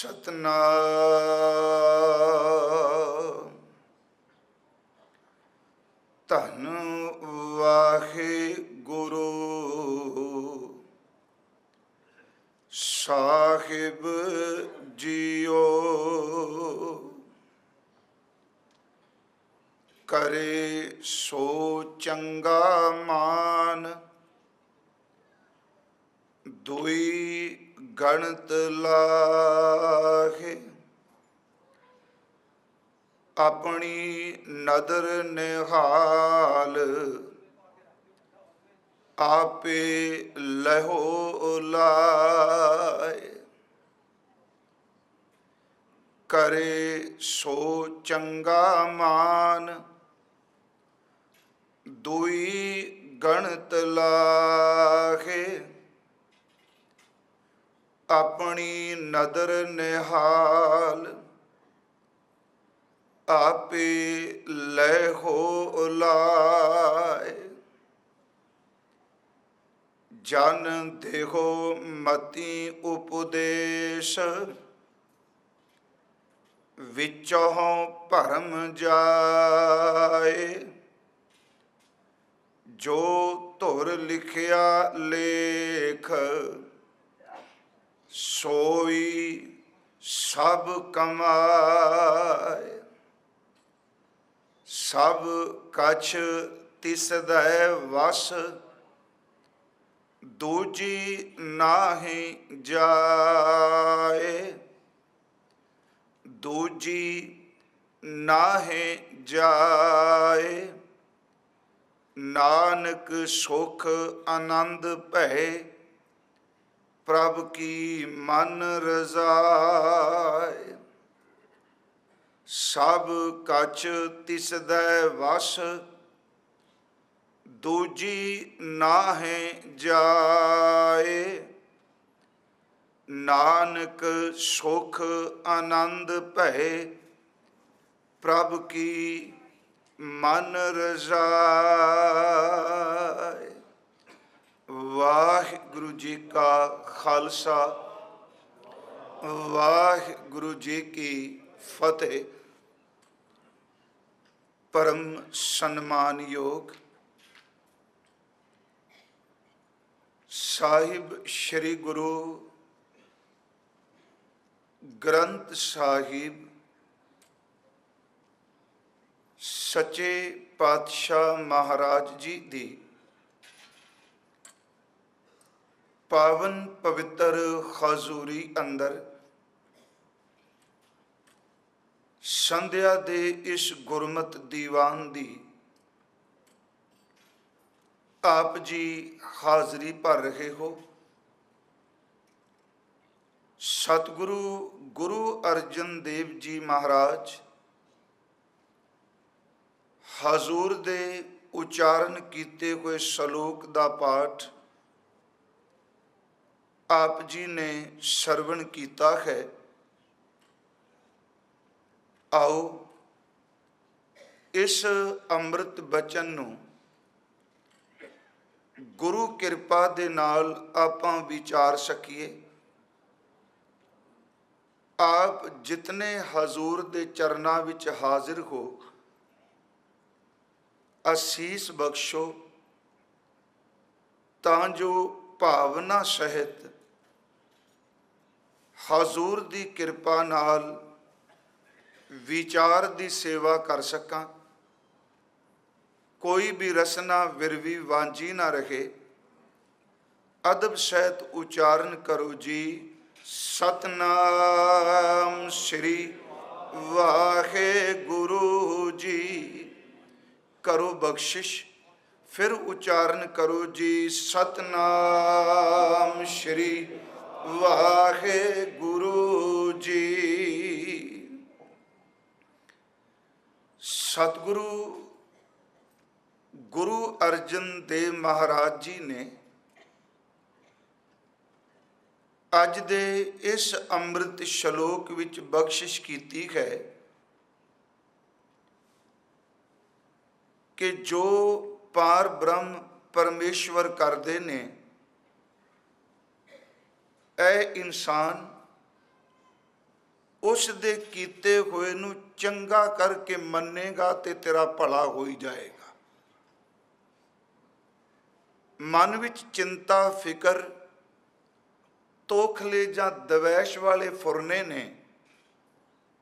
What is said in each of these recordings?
सतनाम धन वाहिगुरु साहिब जियो करे सो चंगा मान दुई गणत लाहे अपनी नदर निहाल आपे लहो लाए करे सो चंगा मान दुई गणत लाहे अपनी नदर निहाल आपे लहो लाए जन देहो मति उपदेश विचों भरम जाए जो धुर लिखिया लेख सोई सब कमाए सब कछ तिस दै वस दूजी नाहि जाए दूजी नाहि जाए नानक सुख आनंद भय प्रभ की मन रजाए सब कछ तिस दै वस दूजी नाहि जाए नानक सुख आनंद भय प्रभ की मन रजाए। वाहिगुरु जी का खालसा वाहिगुरु जी की फतेह। परम सन्मान योग साहिब श्री गुरु ग्रंथ साहिब सच्चे पातशाह महाराज जी दी पावन पवित्र हजूरी अंदर संध्या दे इस गुरमत दीवान दी आप जी हाजरी भर रहे हो। सतगुरु गुरु अर्जन देव जी महाराज हजूर दे उचारण किए हुए सलोक दा पाठ आप जी ने सरवण किया है। आओ इस अमृत बचन नूं गुरु कृपा दे नाल आपां विचार सकीए। आप जितने हजूर दे चरनां विच हाजिर हो असीस बख्शो तां जो भावना सहित हजूर दी कृपा नाल विचार दी सेवा कर सकां। कोई भी रसना विरवी वांझी ना रहे। अदब सहित उच्चारण करो जी सतनाम श्री वाहिगुरु जी। करो बख्शिश फिर उच्चारण करो जी सतनाम श्री वाहिगुरु जी। सतगुरु गुरु अर्जन देव महाराज जी ने अज दे इस अमृत श्लोक विच बख्शिश की है कि जो पार ब्रह्म परमेश्वर करते ने ऐ इंसान ਉਸ ਦੇ ਕੀਤੇ ਹੋਏ ਨੂੰ ਚੰਗਾ ਕਰਕੇ ਮੰਨੇਗਾ ਤੇ ਤੇਰਾ ਭਲਾ ਹੋ ਹੀ ਜਾਏਗਾ। ਮਨ ਵਿੱਚ ਚਿੰਤਾ, ਫਿਕਰ, ਤੋਖਲੇ ਜਾਂ ਦਵੈਸ਼ ਵਾਲੇ ਫੁਰਨੇ ਨੇ,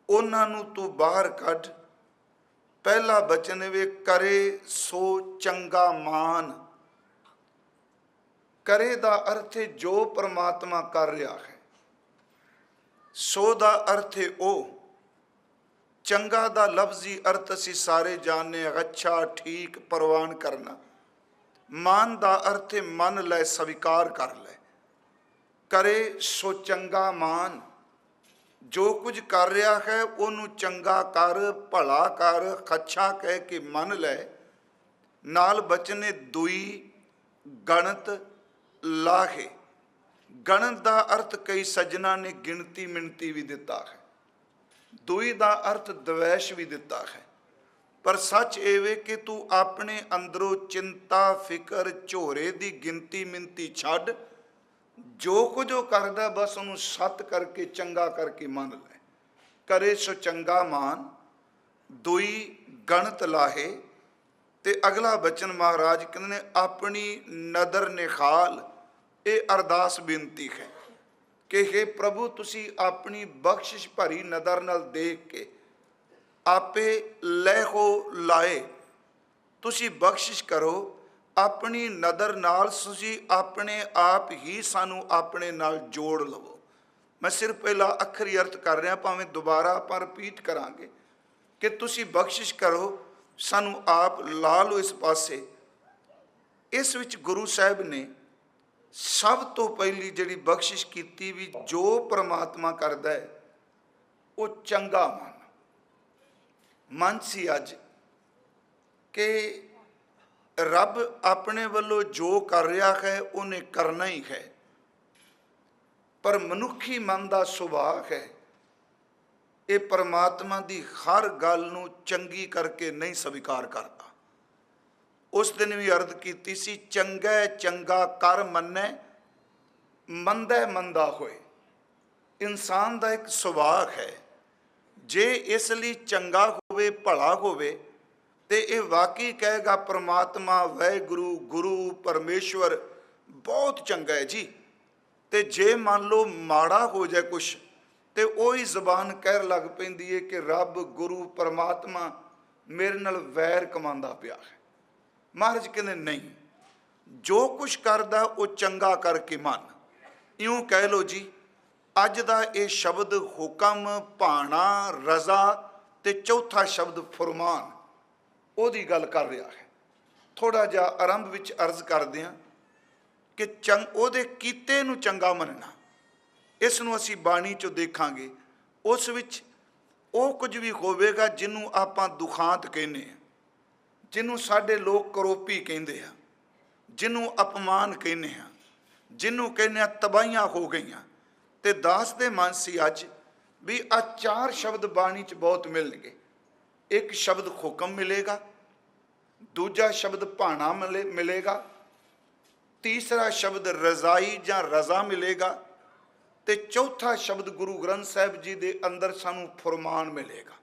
ਉਹਨਾਂ ਨੂੰ ਤੂੰ ਬਾਹਰ ਕੱਢ। ਪਹਿਲਾ ਬਚਨ ਵੇ, ਕਰੇ ਸੋ ਚੰਗਾ ਮਾਨ। ਕਰੇ ਦਾ ਅਰਥ ਹੈ ਜੋ ਪ੍ਰਮਾਤਮਾ ਕਰ ਰਿਹਾ ਹੈ, ਸੋ ਦਾ ਅਰਥ ਹੈ ਉਹ। ਚੰਗਾ ਦਾ ਲਫ਼ਜ਼ੀ ਅਰਥ ਅਸੀਂ ਸਾਰੇ ਜਾਣਦੇ ਹਾਂ, ਅੱਛਾ, ਠੀਕ, ਪ੍ਰਵਾਨ ਕਰਨਾ। ਮਾਨ ਦਾ ਅਰਥ ਹੈ ਮੰਨ ਲੈ, ਸਵੀਕਾਰ ਕਰ ਲੈ। ਕਰੇ ਸੋ ਚੰਗਾ ਮਾਨ, ਜੋ ਕੁਝ ਕਰ ਰਿਹਾ ਹੈ ਉਹਨੂੰ ਚੰਗਾ ਕਰ, ਭਲਾ ਕਰ, ਅੱਛਾ ਕਹਿ ਕੇ ਮੰਨ ਲੈ। ਨਾਲ ਬਚਨੇ ਦੁਈ ਗਣਤ ਲਾਹੇ। ਗਣਤ ਦਾ ਅਰਥ ਕਈ ਸੱਜਣਾ ਨੇ ਗਿਣਤੀ ਮਿਣਤੀ ਵੀ ਦਿੱਤਾ ਹੈ, ਦੁਈ ਦਾ ਅਰਥ ਦਵੈਸ਼ ਵੀ ਦਿੱਤਾ ਹੈ। ਪਰ ਸੱਚ ਇਹ ਵੇ ਕਿ ਤੂੰ ਆਪਣੇ ਅੰਦਰੋਂ ਚਿੰਤਾ, ਫਿਕਰ, ਝੋਰੇ ਦੀ ਗਿਣਤੀ ਮਿਣਤੀ ਛੱਡ। ਜੋ ਕੁਝ ਉਹ ਕਰਦਾ ਬਸ ਉਹਨੂੰ ਸੱਤ ਕਰਕੇ, ਚੰਗਾ ਕਰਕੇ ਮੰਨ ਲੈ। ਕਰੇ ਸੋ ਚੰਗਾ ਮਾਨ, ਦੁਈ ਗਣਤ ਲਾਹੇ। ਤੇ ਅਗਲਾ ਬਚਨ ਮਹਾਰਾਜ ਕਹਿੰਦੇ ਨੇ, ਆਪਣੀ ਨਦਰ ਨਿਖਾਲ। ਇਹ ਅਰਦਾਸ ਬੇਨਤੀ ਹੈ ਕਿ ਹੇ ਪ੍ਰਭੂ, ਤੁਸੀਂ ਆਪਣੀ ਬਖਸ਼ਿਸ਼ ਭਰੀ ਨਦਰ ਨਾਲ ਦੇਖ ਕੇ ਆਪੇ ਲਹਿੋ ਲਾਏ। ਤੁਸੀਂ ਬਖਸ਼ਿਸ਼ ਕਰੋ ਆਪਣੀ ਨਦਰ ਨਾਲ, ਤੁਸੀਂ ਆਪਣੇ ਆਪ ਹੀ ਸਾਨੂੰ ਆਪਣੇ ਨਾਲ ਜੋੜ ਲਵੋ। ਮੈਂ ਸਿਰਫ ਪਹਿਲਾ ਅੱਖਰੀ ਅਰਥ ਕਰ ਰਿਹਾ, ਭਾਵੇਂ ਦੁਬਾਰਾ ਆਪਾਂ ਰਿਪੀਟ ਕਰਾਂਗੇ ਕਿ ਤੁਸੀਂ ਬਖਸ਼ਿਸ਼ ਕਰੋ, ਸਾਨੂੰ ਆਪ ਲਾ ਲਓ ਇਸ ਪਾਸੇ। ਇਸ ਵਿੱਚ ਗੁਰੂ ਸਾਹਿਬ ਨੇ ਸਭ ਤੋਂ ਪਹਿਲੀ ਜਿਹੜੀ ਬਖਸ਼ਿਸ਼ ਕੀਤੀ ਵੀ, ਜੋ ਪ੍ਰਮਾਤਮਾ ਕਰਦਾ ਹੈ ਉਹ ਚੰਗਾ ਮਨ ਸੀ ਅੱਜ ਕਿ ਰੱਬ ਆਪਣੇ ਵੱਲੋਂ ਜੋ ਕਰ ਰਿਹਾ ਹੈ ਉਹਨੇ ਕਰਨਾ ਹੀ ਹੈ। ਪਰ ਮਨੁੱਖੀ ਮਨ ਦਾ ਸੁਭਾਅ ਹੈ, ਇਹ ਪਰਮਾਤਮਾ ਦੀ ਹਰ ਗੱਲ ਨੂੰ ਚੰਗੀ ਕਰਕੇ ਨਹੀਂ ਸਵੀਕਾਰ ਕਰਦਾ। ਉਸ ਦਿਨ ਵੀ ਅਰਜ਼ ਕੀਤੀ ਸੀ, ਚੰਗਾ ਚੰਗਾ ਕਰ ਮੰਨੈ, ਮੰਦਾ ਮੰਦਾ ਹੋਏ। ਇਨਸਾਨ ਦਾ ਇੱਕ ਸੁਭਾਅ ਹੈ, ਜੇ ਇਸ ਲਈ ਚੰਗਾ ਹੋਵੇ, ਭਲਾ ਹੋਵੇ, ਤੇ ਇਹ ਵਾਕਈ ਕਹੇਗਾ ਪਰਮਾਤਮਾ, ਵਾਹਿਗੁਰੂ, ਗੁਰੂ, ਪਰਮੇਸ਼ਵਰ ਬਹੁਤ ਚੰਗਾ ਹੈ ਜੀ। ਤੇ ਜੇ ਮੰਨ ਲਓ ਮਾੜਾ ਹੋ ਜਾਏ ਕੁਛ, ਤੇ ਉਹੀ ਜ਼ਬਾਨ ਕਹਿਣ ਲੱਗ ਪੈਂਦੀ ਹੈ ਕਿ ਰੱਬ, ਗੁਰੂ, ਪਰਮਾਤਮਾ ਮੇਰੇ ਨਾਲ ਵੈਰ ਕਮਾਉਂਦਾ ਪਿਆ ਹੈ। ਮਹਾਰਾਜ ਕਹਿੰਦੇ ਨਹੀਂ, ਜੋ ਕੁਛ ਕਰਦਾ ਉਹ ਚੰਗਾ ਕਰਕੇ ਮੰਨ। ਇਉਂ ਕਹਿ ਲਓ ਜੀ, ਅੱਜ ਦਾ ਇਹ ਸ਼ਬਦ ਹੁਕਮ, ਭਾਣਾ, ਰਜ਼ਾ ਤੇ ਚੌਥਾ ਸ਼ਬਦ ਫੁਰਮਾਨ, ਉਹਦੀ ਗੱਲ ਕਰ ਰਿਹਾ ਹੈ। ਥੋੜਾ ਜਿਹਾ ਆਰੰਭ ਵਿੱਚ ਅਰਜ਼ ਕਰਦੇ ਹਾਂ ਕਿ ਉਹਦੇ ਕੀਤੇ ਨੂੰ ਚੰਗਾ ਮੰਨਣਾ, ਇਸ ਨੂੰ ਅਸੀਂ ਬਾਣੀ 'ਚੋਂ ਦੇਖਾਂਗੇ। ਉਸ ਵਿੱਚ ਉਹ ਕੁਝ ਵੀ ਹੋਵੇਗਾ ਜਿਹਨੂੰ ਆਪਾਂ ਦੁਖਾਂਤ ਕਹਿੰਦੇ ਹਾਂ, ਜਿਹਨੂੰ ਸਾਡੇ ਲੋਕ ਕਰੋਪੀ ਕਹਿੰਦੇ ਆ, ਜਿਹਨੂੰ ਅਪਮਾਨ ਕਹਿੰਦੇ ਆ, ਜਿਹਨੂੰ ਕਹਿੰਦੇ ਆ ਤਬਾਹੀਆਂ ਹੋ ਗਈਆਂ। ਤੇ ਦਾਸ ਦੇ ਮਨ ਸੀ ਅੱਜ ਵੀ ਆ ਚਾਰ ਸ਼ਬਦ ਬਾਣੀ 'ਚ ਬਹੁਤ ਮਿਲਣਗੇ। ਇੱਕ ਸ਼ਬਦ ਹੁਕਮ ਮਿਲੇਗਾ, ਦੂਜਾ ਸ਼ਬਦ ਭਾਣਾ ਮਿਲੇਗਾ, ਤੀਸਰਾ ਸ਼ਬਦ ਰਜ਼ਾਈ ਜਾਂ ਰਜ਼ਾ ਮਿਲੇਗਾ, ਤੇ ਚੌਥਾ ਸ਼ਬਦ ਗੁਰੂ ਗ੍ਰੰਥ ਸਾਹਿਬ ਜੀ ਦੇ ਅੰਦਰ ਸਾਨੂੰ ਫੁਰਮਾਨ ਮਿਲੇਗਾ।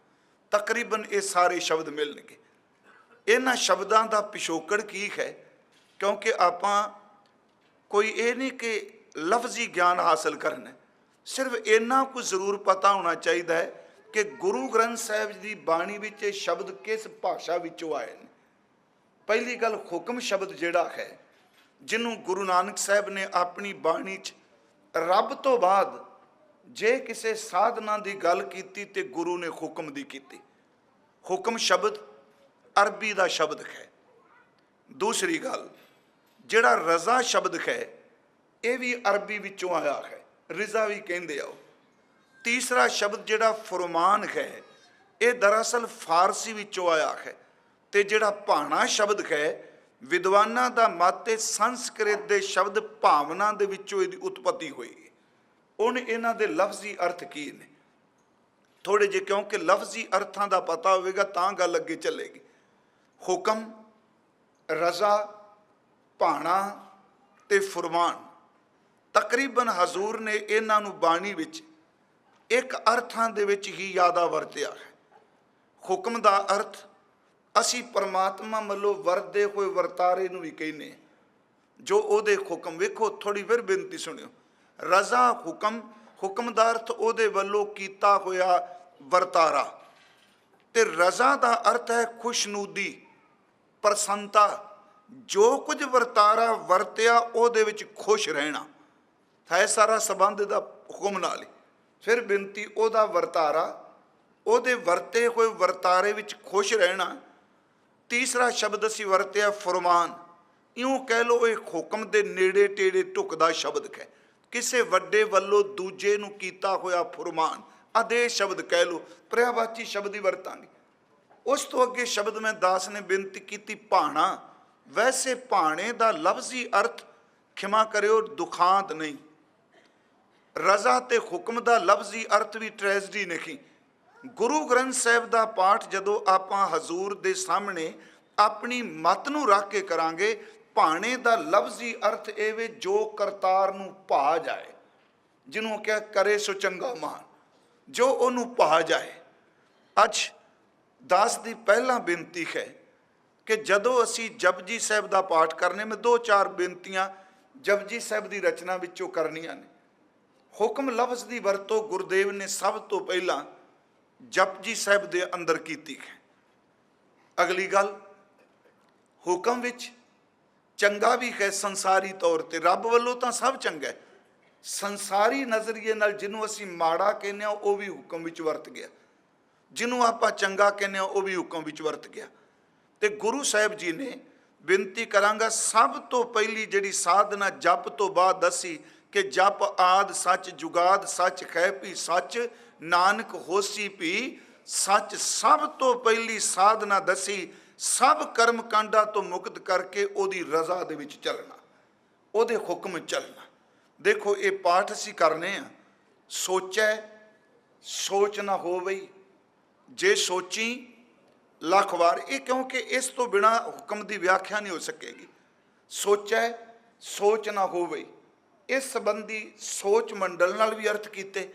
ਤਕਰੀਬਨ ਇਹ ਸਾਰੇ ਸ਼ਬਦ ਮਿਲਣਗੇ। ਇਹਨਾਂ ਸ਼ਬਦਾਂ ਦਾ ਪਿਛੋਕੜ ਕੀ ਹੈ? ਕਿਉਂਕਿ ਆਪਾਂ ਕੋਈ ਇਹ ਨਹੀਂ ਕਿ ਲਫ਼ਜ਼ੀ ਗਿਆਨ ਹਾਸਲ ਕਰਨਾ, ਸਿਰਫ ਇੰਨਾ ਕੁ ਜ਼ਰੂਰ ਪਤਾ ਹੋਣਾ ਚਾਹੀਦਾ ਹੈ ਕਿ ਗੁਰੂ ਗ੍ਰੰਥ ਸਾਹਿਬ ਦੀ ਬਾਣੀ ਵਿੱਚ ਇਹ ਸ਼ਬਦ ਕਿਸ ਭਾਸ਼ਾ ਵਿੱਚੋਂ ਆਏ ਨੇ। ਪਹਿਲੀ ਗੱਲ, ਹੁਕਮ ਸ਼ਬਦ ਜਿਹੜਾ ਹੈ, ਜਿਹਨੂੰ ਗੁਰੂ ਨਾਨਕ ਸਾਹਿਬ ਨੇ ਆਪਣੀ ਬਾਣੀ 'ਚ ਰੱਬ ਤੋਂ ਬਾਅਦ ਜੇ ਕਿਸੇ ਸਾਧਨਾ ਦੀ ਗੱਲ ਕੀਤੀ ਤੇ ਗੁਰੂ ਨੇ ਹੁਕਮ ਦੀ ਕੀਤੀ। ਹੁਕਮ ਸ਼ਬਦ ਅਰਬੀ ਦਾ ਸ਼ਬਦ ਹੈ। ਦੂਸਰੀ ਗੱਲ, ਜਿਹੜਾ ਰਜ਼ਾ ਸ਼ਬਦ ਹੈ ਇਹ ਵੀ ਅਰਬੀ ਵਿੱਚੋਂ ਆਇਆ ਹੈ, ਰਿਜ਼ਾ ਵੀ ਕਹਿੰਦੇ ਆ। ਤੀਸਰਾ ਸ਼ਬਦ ਜਿਹੜਾ ਫੁਰਮਾਨ ਹੈ, ਇਹ ਦਰਅਸਲ ਫਾਰਸੀ ਵਿੱਚੋਂ ਆਇਆ ਹੈ। ਤੇ ਜਿਹੜਾ ਭਾਣਾ ਸ਼ਬਦ ਹੈ, ਵਿਦਵਾਨਾਂ ਦਾ ਮਤ ਹੈ ਸੰਸਕ੍ਰਿਤ ਦੇ ਸ਼ਬਦ ਭਾਵਨਾ ਦੇ ਵਿੱਚੋਂ ਇਹਦੀ ਉਤਪਤੀ ਹੋਈ ਹੈ। ਹੁਣ ਇਹਨਾਂ ਦੇ ਲਫ਼ਜ਼ੀ ਅਰਥ ਕੀ ਨੇ ਥੋੜੇ ਜਿਹੇ, ਕਿਉਂਕਿ ਲਫ਼ਜ਼ੀ ਅਰਥਾਂ ਦਾ ਪਤਾ ਹੋਵੇਗਾ ਤਾਂ ਗੱਲ ਅੱਗੇ ਚੱਲੇਗੀ। ਹੁਕਮ, ਰਜ਼ਾ, ਭਾਣਾ ਤੇ ਫੁਰਮਾਨ, ਤਕਰੀਬਨ ਹਜ਼ੂਰ ਨੇ ਇਹਨਾਂ ਨੂੰ ਬਾਣੀ ਵਿੱਚ ਇੱਕ ਅਰਥਾਂ ਦੇ ਵਿੱਚ ਹੀ ਜ਼ਿਆਦਾ ਵਰਤਿਆ ਹੈ। ਹੁਕਮ ਦਾ ਅਰਥ ਅਸੀਂ ਪਰਮਾਤਮਾ ਵੱਲੋਂ ਵਰਤਦੇ ਹੋਏ ਵਰਤਾਰੇ ਨੂੰ ਵੀ ਕਹਿੰਦੇ, ਜੋ ਉਹਦੇ ਹੁਕਮ। ਵੇਖੋ ਥੋੜੀ ਫਿਰ ਬੇਨਤੀ ਸੁਣਿਓ। ਰਜ਼ਾ ਹੁਕਮ, ਹੁਕਮ ਦਾ ਅਰਥ ਉਹਦੇ ਵੱਲੋਂ ਕੀਤਾ ਹੋਇਆ ਵਰਤਾਰਾ, ਤੇ ਰਜ਼ਾ ਦਾ ਅਰਥ ਹੈ ਖੁਸ਼ਨੂਦੀ, ਪ੍ਰਸੰਨਤਾ। ਜੋ ਕੁਝ ਵਰਤਾਰਾ ਵਰਤਿਆ ਉਹਦੇ ਵਿੱਚ ਖੁਸ਼ ਰਹਿਣਾ ਹੈ, ਸਾਰਾ ਸੰਬੰਧ ਦਾ ਹੁਕਮ ਨਾਲ ਹੀ। ਫਿਰ ਬੇਨਤੀ, ਉਹਦਾ ਵਰਤਾਰਾ, ਉਹਦੇ ਵਰਤੇ ਹੋਏ ਵਰਤਾਰੇ ਵਿੱਚ ਖੁਸ਼ ਰਹਿਣਾ। ਤੀਸਰਾ ਸ਼ਬਦ ਅਸੀਂ ਵਰਤਿਆ ਫਰਮਾਨ। ਇਉਂ ਕਹਿ ਲਓ ਇਹ ਹੁਕਮ ਦੇ ਨੇੜੇ ਟੇੜੇ ਢੁਕਦਾ ਸ਼ਬਦ ਹੈ, ਕਿਸੇ ਵੱਡੇ ਵੱਲੋਂ ਦੂਜੇ ਨੂੰ ਕੀਤਾ ਹੋਇਆ ਫਰਮਾਨ, ਆਦੇਸ਼ ਸ਼ਬਦ ਕਹਿ ਲਓ, ਪਰਿਆਵਾਚੀ ਸ਼ਬਦ ਹੀ ਵਰਤਾਂਗੇ। ਉਸ ਤੋਂ ਅੱਗੇ ਸ਼ਬਦ ਮੈਂ ਦਾਸ ਨੇ ਬੇਨਤੀ ਕੀਤੀ ਭਾਣਾ। ਵੈਸੇ ਭਾਣੇ ਦਾ ਲਫ਼ਜ਼ੀ ਅਰਥ, ਖਿਮਾ ਕਰਿਓ, ਦੁਖਾਂਤ ਨਹੀਂ। ਰਜ਼ਾ ਤੇ ਹੁਕਮ ਦਾ ਲਫ਼ਜ਼ੀ ਅਰਥ ਵੀ ਟ੍ਰੈਜਡੀ ਨਹੀਂ। ਗੁਰੂ ਗ੍ਰੰਥ ਸਾਹਿਬ ਦਾ ਪਾਠ ਜਦੋਂ ਆਪਾਂ ਹਜ਼ੂਰ ਦੇ ਸਾਹਮਣੇ ਆਪਣੀ ਮਤ ਨੂੰ ਰੱਖ ਕੇ ਕਰਾਂਗੇ, ਭਾਣੇ ਦਾ ਲਫ਼ਜ਼ੀ ਅਰਥ ਇਹ ਵੇ ਜੋ ਕਰਤਾਰ ਨੂੰ ਭਾ ਜਾਏ, ਜਿਹਨੂੰ ਕਿਹਾ ਕਰੇ ਸੋ ਚੰਗਾ ਮਾਨ, ਜੋ ਉਹਨੂੰ ਭਾ ਜਾਏ। ਅੱਜ ਦਾਸ ਦੀ ਪਹਿਲਾਂ ਬੇਨਤੀ ਹੈ ਕਿ ਜਦੋਂ ਅਸੀਂ ਜਪਜੀ ਸਾਹਿਬ ਦਾ ਪਾਠ ਕਰਨੇ, ਮੈਂ 2-4 ਬੇਨਤੀਆਂ ਜਪਜੀ ਸਾਹਿਬ ਦੀ ਰਚਨਾ ਵਿੱਚੋਂ ਕਰਨੀਆਂ ਨੇ। ਹੁਕਮ ਲਫ਼ਜ਼ ਦੀ ਵਰਤੋਂ ਗੁਰਦੇਵ ਨੇ ਸਭ ਤੋਂ ਪਹਿਲਾਂ ਜਪਜੀ ਸਾਹਿਬ ਦੇ ਅੰਦਰ ਕੀਤੀ ਹੈ। ਅਗਲੀ ਗੱਲ, ਹੁਕਮ ਵਿੱਚ ਚੰਗਾ ਵੀ ਹੈ ਸੰਸਾਰੀ ਤੌਰ ਤੇ, ਰੱਬ ਵੱਲੋਂ ਤਾਂ ਸਭ ਚੰਗਾ ਹੈ। ਸੰਸਾਰੀ ਨਜ਼ਰੀਏ ਨਾਲ ਜਿਹਨੂੰ ਅਸੀਂ ਮਾੜਾ ਕਹਿੰਦੇ ਹਾਂ ਉਹ ਵੀ ਹੁਕਮ ਵਿੱਚ ਵਰਤ ਗਿਆ, ਜਿਹਨੂੰ ਆਪਾਂ ਚੰਗਾ ਕਹਿੰਦੇ ਹਾਂ ਉਹ ਵੀ ਹੁਕਮ ਵਿੱਚ ਵਰਤ ਗਿਆ। ਤੇ ਗੁਰੂ ਸਾਹਿਬ ਜੀ ਨੇ, ਬੇਨਤੀ ਕਰਾਂਗਾ, ਸਭ ਤੋਂ ਪਹਿਲੀ ਜਿਹੜੀ ਸਾਧਨਾ ਜਪ ਤੋਂ ਬਾਅਦ ਦੱਸੀ ਕਿ ਜਪ ਆਦ ਸੱਚ, ਜੁਗਾਦ ਸੱਚ, ਖੈ ਭੀ ਸੱਚ, ਨਾਨਕ ਹੋਸੀ ਭੀ ਸੱਚ। ਸਭ ਤੋਂ ਪਹਿਲੀ ਸਾਧਨਾ ਦੱਸੀ, ਸਭ ਕਰਮ ਕਾਂਡਾਂ ਤੋਂ ਮੁਕਤ ਕਰਕੇ ਉਹਦੀ ਰਜ਼ਾ ਦੇ ਵਿੱਚ ਚੱਲਣਾ, ਉਹਦੇ ਹੁਕਮ ਚੱਲਣਾ। ਦੇਖੋ ਇਹ ਪਾਠ ਅਸੀਂ ਕਰਨੇ ਆ। ਸੋਚੈ ਸੋਚ ਨਾ ਹੋਵਈ, ਜੇ ਸੋਚੀ ਲੱਖ ਵਾਰ। ਇਹ ਕਿਉਂਕਿ ਇਸ ਤੋਂ ਬਿਨਾ ਹੁਕਮ ਦੀ ਵਿਆਖਿਆ ਨਹੀਂ ਹੋ ਸਕੇਗੀ। ਸੋਚੈ ਸੋਚ ਨਾ ਹੋਵਈ, ਇਸ ਸੰਬੰਧੀ ਸੋਚ ਮੰਡਲ ਨਾਲ ਵੀ ਅਰਥ ਕੀਤੇ।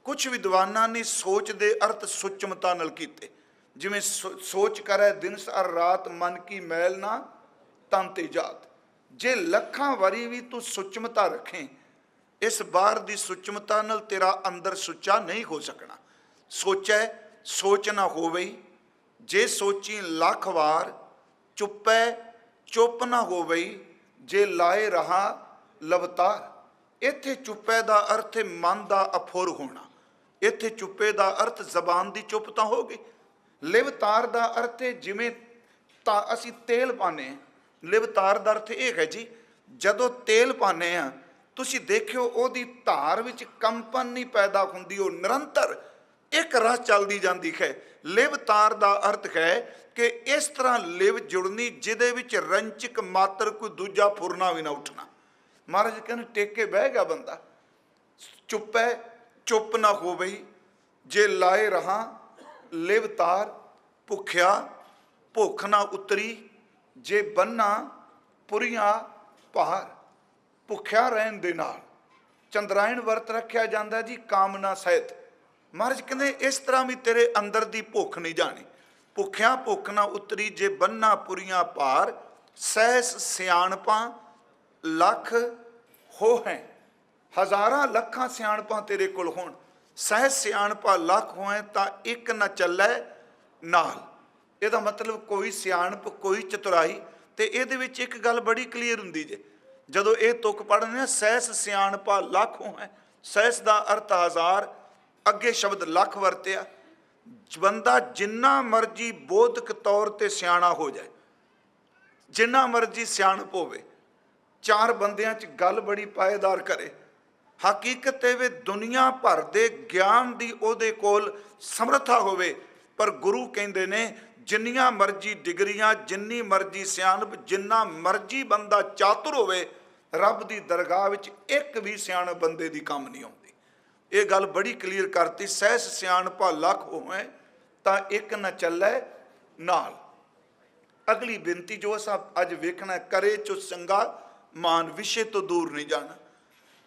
ਕੁਝ ਵਿਦਵਾਨਾਂ ਨੇ ਸੋਚ ਦੇ ਅਰਥ ਸੁਚਮਤਾ ਨਾਲ ਕੀਤੇ, ਜਿਵੇਂ ਸੋਚ ਕਰੈ ਦਿਨ ਅਰ ਰਾਤ, ਮਨ ਕੀ ਮੈਲ ਨਾ ਤਨ ਤੇ ਜਾਤ। ਜੇ ਲੱਖਾਂ ਵਾਰੀ ਵੀ ਤੂੰ ਸੁਚਮਤਾ ਰੱਖੇ, ਇਸ ਬਾਹਰ ਦੀ ਸੁਚਮਤਾ ਨਾਲ ਤੇਰਾ ਅੰਦਰ ਸੁੱਚਾ ਨਹੀਂ ਹੋ ਸਕਣਾ। ਸੋਚੈ ਸੋਚ ਨਾ ਹੋਵਈ, ਜੇ ਸੋਚੀ ਲੱਖ ਵਾਰ। ਚੁੱਪੈ ਚੁੱਪ ਨਾ ਹੋਵਈ, ਜੇ ਲਾਏ ਰਹਾ ਲਵਤਾਰ। ਇੱਥੇ ਚੁੱਪੈ ਦਾ ਅਰਥ ਹੈ ਮਨ ਦਾ ਅਫੁਰ ਹੋਣਾ। ਇੱਥੇ ਚੁੱਪੇ ਦਾ ਅਰਥ ਜ਼ਬਾਨ ਦੀ ਚੁੱਪ ਤਾਂ ਹੋ ਗਈ। ਲਿਵਤਾਰ ਦਾ ਅਰਥ ਹੈ ਜਿਵੇਂ ਤਾਂ ਅਸੀਂ ਤੇਲ ਪਾਉਂਦੇ ਹਾਂ। ਲਿਵਤਾਰ ਦਾ ਅਰਥ ਇਹ ਹੈ ਜੀ, ਜਦੋਂ ਤੇਲ ਪਾਉਂਦੇ ਹਾਂ ਤੁਸੀਂ ਦੇਖਿਓ ਉਹਦੀ ਧਾਰ ਵਿੱਚ ਕੰਪਨ ਨਹੀਂ ਪੈਦਾ ਹੁੰਦੀ, ਉਹ ਨਿਰੰਤਰ ਇੱਕ ਰਾਹ ਚੱਲਦੀ ਜਾਂਦੀ ਹੈ। ਲਿਵਤਾਰ ਦਾ ਅਰਥ ਹੈ ਕਿ ਇਸ ਤਰ੍ਹਾਂ ਲਿਵ ਜੁੜਨੀ ਜਿਹਦੇ ਵਿੱਚ ਰੰਚਕ ਮਾਤਰ ਕੋਈ ਦੂਜਾ ਫੁਰਨਾ ਵੀ ਨਾ ਉੱਠਣਾ। ਮਹਾਰਾਜ ਕਹਿੰਦੇ ਟੇਕ ਕੇ ਬਹਿ ਗਿਆ ਬੰਦਾ। ਚੁੱਪੈ ਚੁੱਪ ਨਾ ਹੋਵਈ, ਜੇ ਲਾਏ ਰਹਾ ਲਿਵਤਾਰ। ਭੁੱਖਿਆ ਭੁੱਖ ਨਾ ਉਤਰੀ, ਜੇ ਬੰਨਾ ਪੁਰੀਆਂ ਭਾਰ। ਭੁੱਖਿਆ ਰਹਿਣ ਦੇ ਨਾਲ ਚੰਦਰਾਇਣ ਵਰਤ ਰੱਖਿਆ ਜਾਂਦਾ ਜੀ ਕਾਮਨਾ ਸਹਿਤ। ਮਹਾਰਾਜ ਕਹਿੰਦੇ ਇਸ ਤਰ੍ਹਾਂ ਵੀ ਤੇਰੇ ਅੰਦਰ ਦੀ ਭੁੱਖ ਨਹੀਂ ਜਾਣੀ। ਭੁੱਖਿਆ ਭੁੱਖ ਨਾ ਉਤਰੀ, ਜੇ ਬੰਨਾ ਪੁਰੀਆਂ ਭਾਰ। ਸਹਿਸ ਸਿਆਣਪਾਂ ਲੱਖ ਹੋ ਹੈ, ਹਜ਼ਾਰਾਂ ਲੱਖਾਂ ਸਿਆਣਪਾਂ ਤੇਰੇ ਕੋਲ ਹੋਣ। ਸਹਿਜ ਸਿਆਣਪਾਂ ਲੱਖ ਹੋਏ ਤਾਂ ਇੱਕ ਨਾ ਚੱਲੈ ਨਾਲ। ਇਹਦਾ ਮਤਲਬ ਕੋਈ ਸਿਆਣਪ ਕੋਈ ਚਤੁਰਾਈ। ਤੇ ਇਹਦੇ ਵਿੱਚ ਇੱਕ ਗੱਲ ਬੜੀ ਕਲੀਅਰ ਹੁੰਦੀ ਜੇ, ਜਦੋਂ ਇਹ ਤੁਕ ਪੜ੍ਹਨੇ, ਸਹਿਸ ਸਿਆਣਪਾਂ ਲੱਖ ਹੋਏ। ਸਹਿਸ ਦਾ ਅਰਥ ਹਜ਼ਾਰ, ਅੱਗੇ ਸ਼ਬਦ ਲੱਖ ਵਰਤਿਆ। ਬੰਦਾ ਜਿੰਨਾ ਮਰਜੀ ਬੋਧਕ ਤੌਰ ਤੇ ਸਿਆਣਾ ਹੋ ਜਾਏ, ਜਿੰਨਾ ਮਰਜੀ ਸਿਆਣਪ ਹੋਵੇ, ਚਾਰ ਬੰਦਿਆਂ 'ਚ ਗੱਲ ਬੜੀ ਪਾਏਦਾਰ ਕਰੇ, ਹਕੀਕਤ ਇਹ ਵੇ ਦੁਨੀਆ ਭਰ ਦੇ ਗਿਆਨ ਦੀ ਉਹਦੇ ਕੋਲ ਸਮਰੱਥਾ ਹੋਵੇ, ਪਰ ਗੁਰੂ ਕਹਿੰਦੇ ਨੇ ਜਿੰਨੀਆਂ ਮਰਜੀ ਡਿਗਰੀਆਂ, ਜਿੰਨੀ ਮਰਜੀ ਸਿਆਣਪ, ਜਿੰਨਾ ਮਰਜੀ ਬੰਦਾ ਚਾਤੁਰ ਹੋਵੇ, ਰੱਬ ਦੀ ਦਰਗਾਹ ਵਿੱਚ ਇੱਕ ਵੀ ਸਿਆਣਪ ਬੰਦੇ ਦੀ ਕੰਮ ਨਹੀਂ ਆਉਂਦੀ। ਇਹ ਗੱਲ ਬੜੀ ਕਲੀਅਰ ਕਰਤੀ। ਸਹਿਸ ਸਿਆਣਪਾਂ ਲੱਖ ਹੋਵੇ ਤਾਂ ਇੱਕ ਨਾ ਚੱਲੇ ਨਾਲ। ਅਗਲੀ ਬੇਨਤੀ ਜੋ ਅਸਾਂ ਅੱਜ ਵੇਖਣਾ, ਕਰੇ ਚੋ ਚੰਗਾ ਮਾਨ, ਵਿਸ਼ੇ ਤੋਂ ਦੂਰ ਨਹੀਂ ਜਾਣਾ।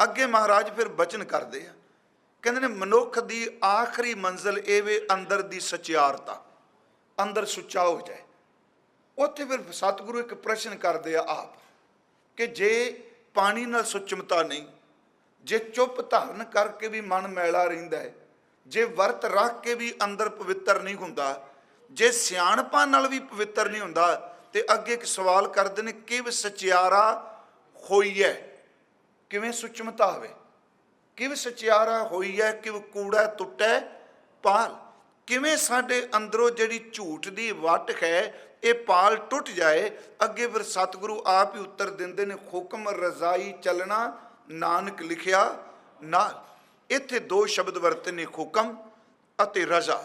ਅੱਗੇ ਮਹਾਰਾਜ ਫਿਰ ਬਚਨ ਕਰਦੇ ਆ ਕਹਿੰਦੇ ਨੇ ਮਨੁੱਖ ਦੀ ਆਖਰੀ ਮੰਜ਼ਿਲ ਇਹ ਵੇ ਅੰਦਰ ਦੀ ਸਚਿਆਰਤਾ, ਅੰਦਰ ਸੁੱਚਾ ਹੋ ਜਾਏ। ਉੱਥੇ ਫਿਰ ਸਤਿਗੁਰੂ ਇੱਕ ਪ੍ਰਸ਼ਨ ਕਰਦੇ ਆ ਆਪ ਕਿ ਜੇ ਪਾਣੀ ਨਾਲ ਸੁਚਮਤਾ ਨਹੀਂ, ਜੇ ਚੁੱਪ ਧਾਰਨ ਕਰਕੇ ਵੀ ਮਨ ਮੈਲਾ ਰਹਿੰਦਾ ਹੈ, ਜੇ ਵਰਤ ਰੱਖ ਕੇ ਵੀ ਅੰਦਰ ਪਵਿੱਤਰ ਨਹੀਂ ਹੁੰਦਾ, ਜੇ ਸਿਆਣਪਾਂ ਨਾਲ ਵੀ ਪਵਿੱਤਰ ਨਹੀਂ ਹੁੰਦਾ, ਤੇ ਅੱਗੇ ਇੱਕ ਸਵਾਲ ਕਰਦੇ ਨੇ ਕਿਵ ਸਚਿਆਰਾ ਹੋਈ ਹੈ, ਕਿਵੇਂ ਸੁਚਮਤਾ ਹੋਵੇ, ਕਿਵ ਸਚਿਆਰਾ ਹੋਈ ਹੈ, ਕਿਵ ਕੂੜਾ ਟੁੱਟੈ ਪਾਲ, ਕਿਵੇਂ ਸਾਡੇ ਅੰਦਰੋਂ ਜਿਹੜੀ ਝੂਠ ਦੀ ਵੱਟ ਹੈ ਇਹ ਪਾਲ ਟੁੱਟ ਜਾਏ। ਅੱਗੇ ਫਿਰ ਸਤਿਗੁਰੂ ਆਪ ਹੀ ਉੱਤਰ ਦਿੰਦੇ ਨੇ, ਹੁਕਮ ਰਜ਼ਾਈ ਚੱਲਣਾ ਨਾਨਕ ਲਿਖਿਆ ਨਾਲ। ਇੱਥੇ ਦੋ ਸ਼ਬਦ ਵਰਤੇ ਨੇ, ਹੁਕਮ ਅਤੇ ਰਜ਼ਾ।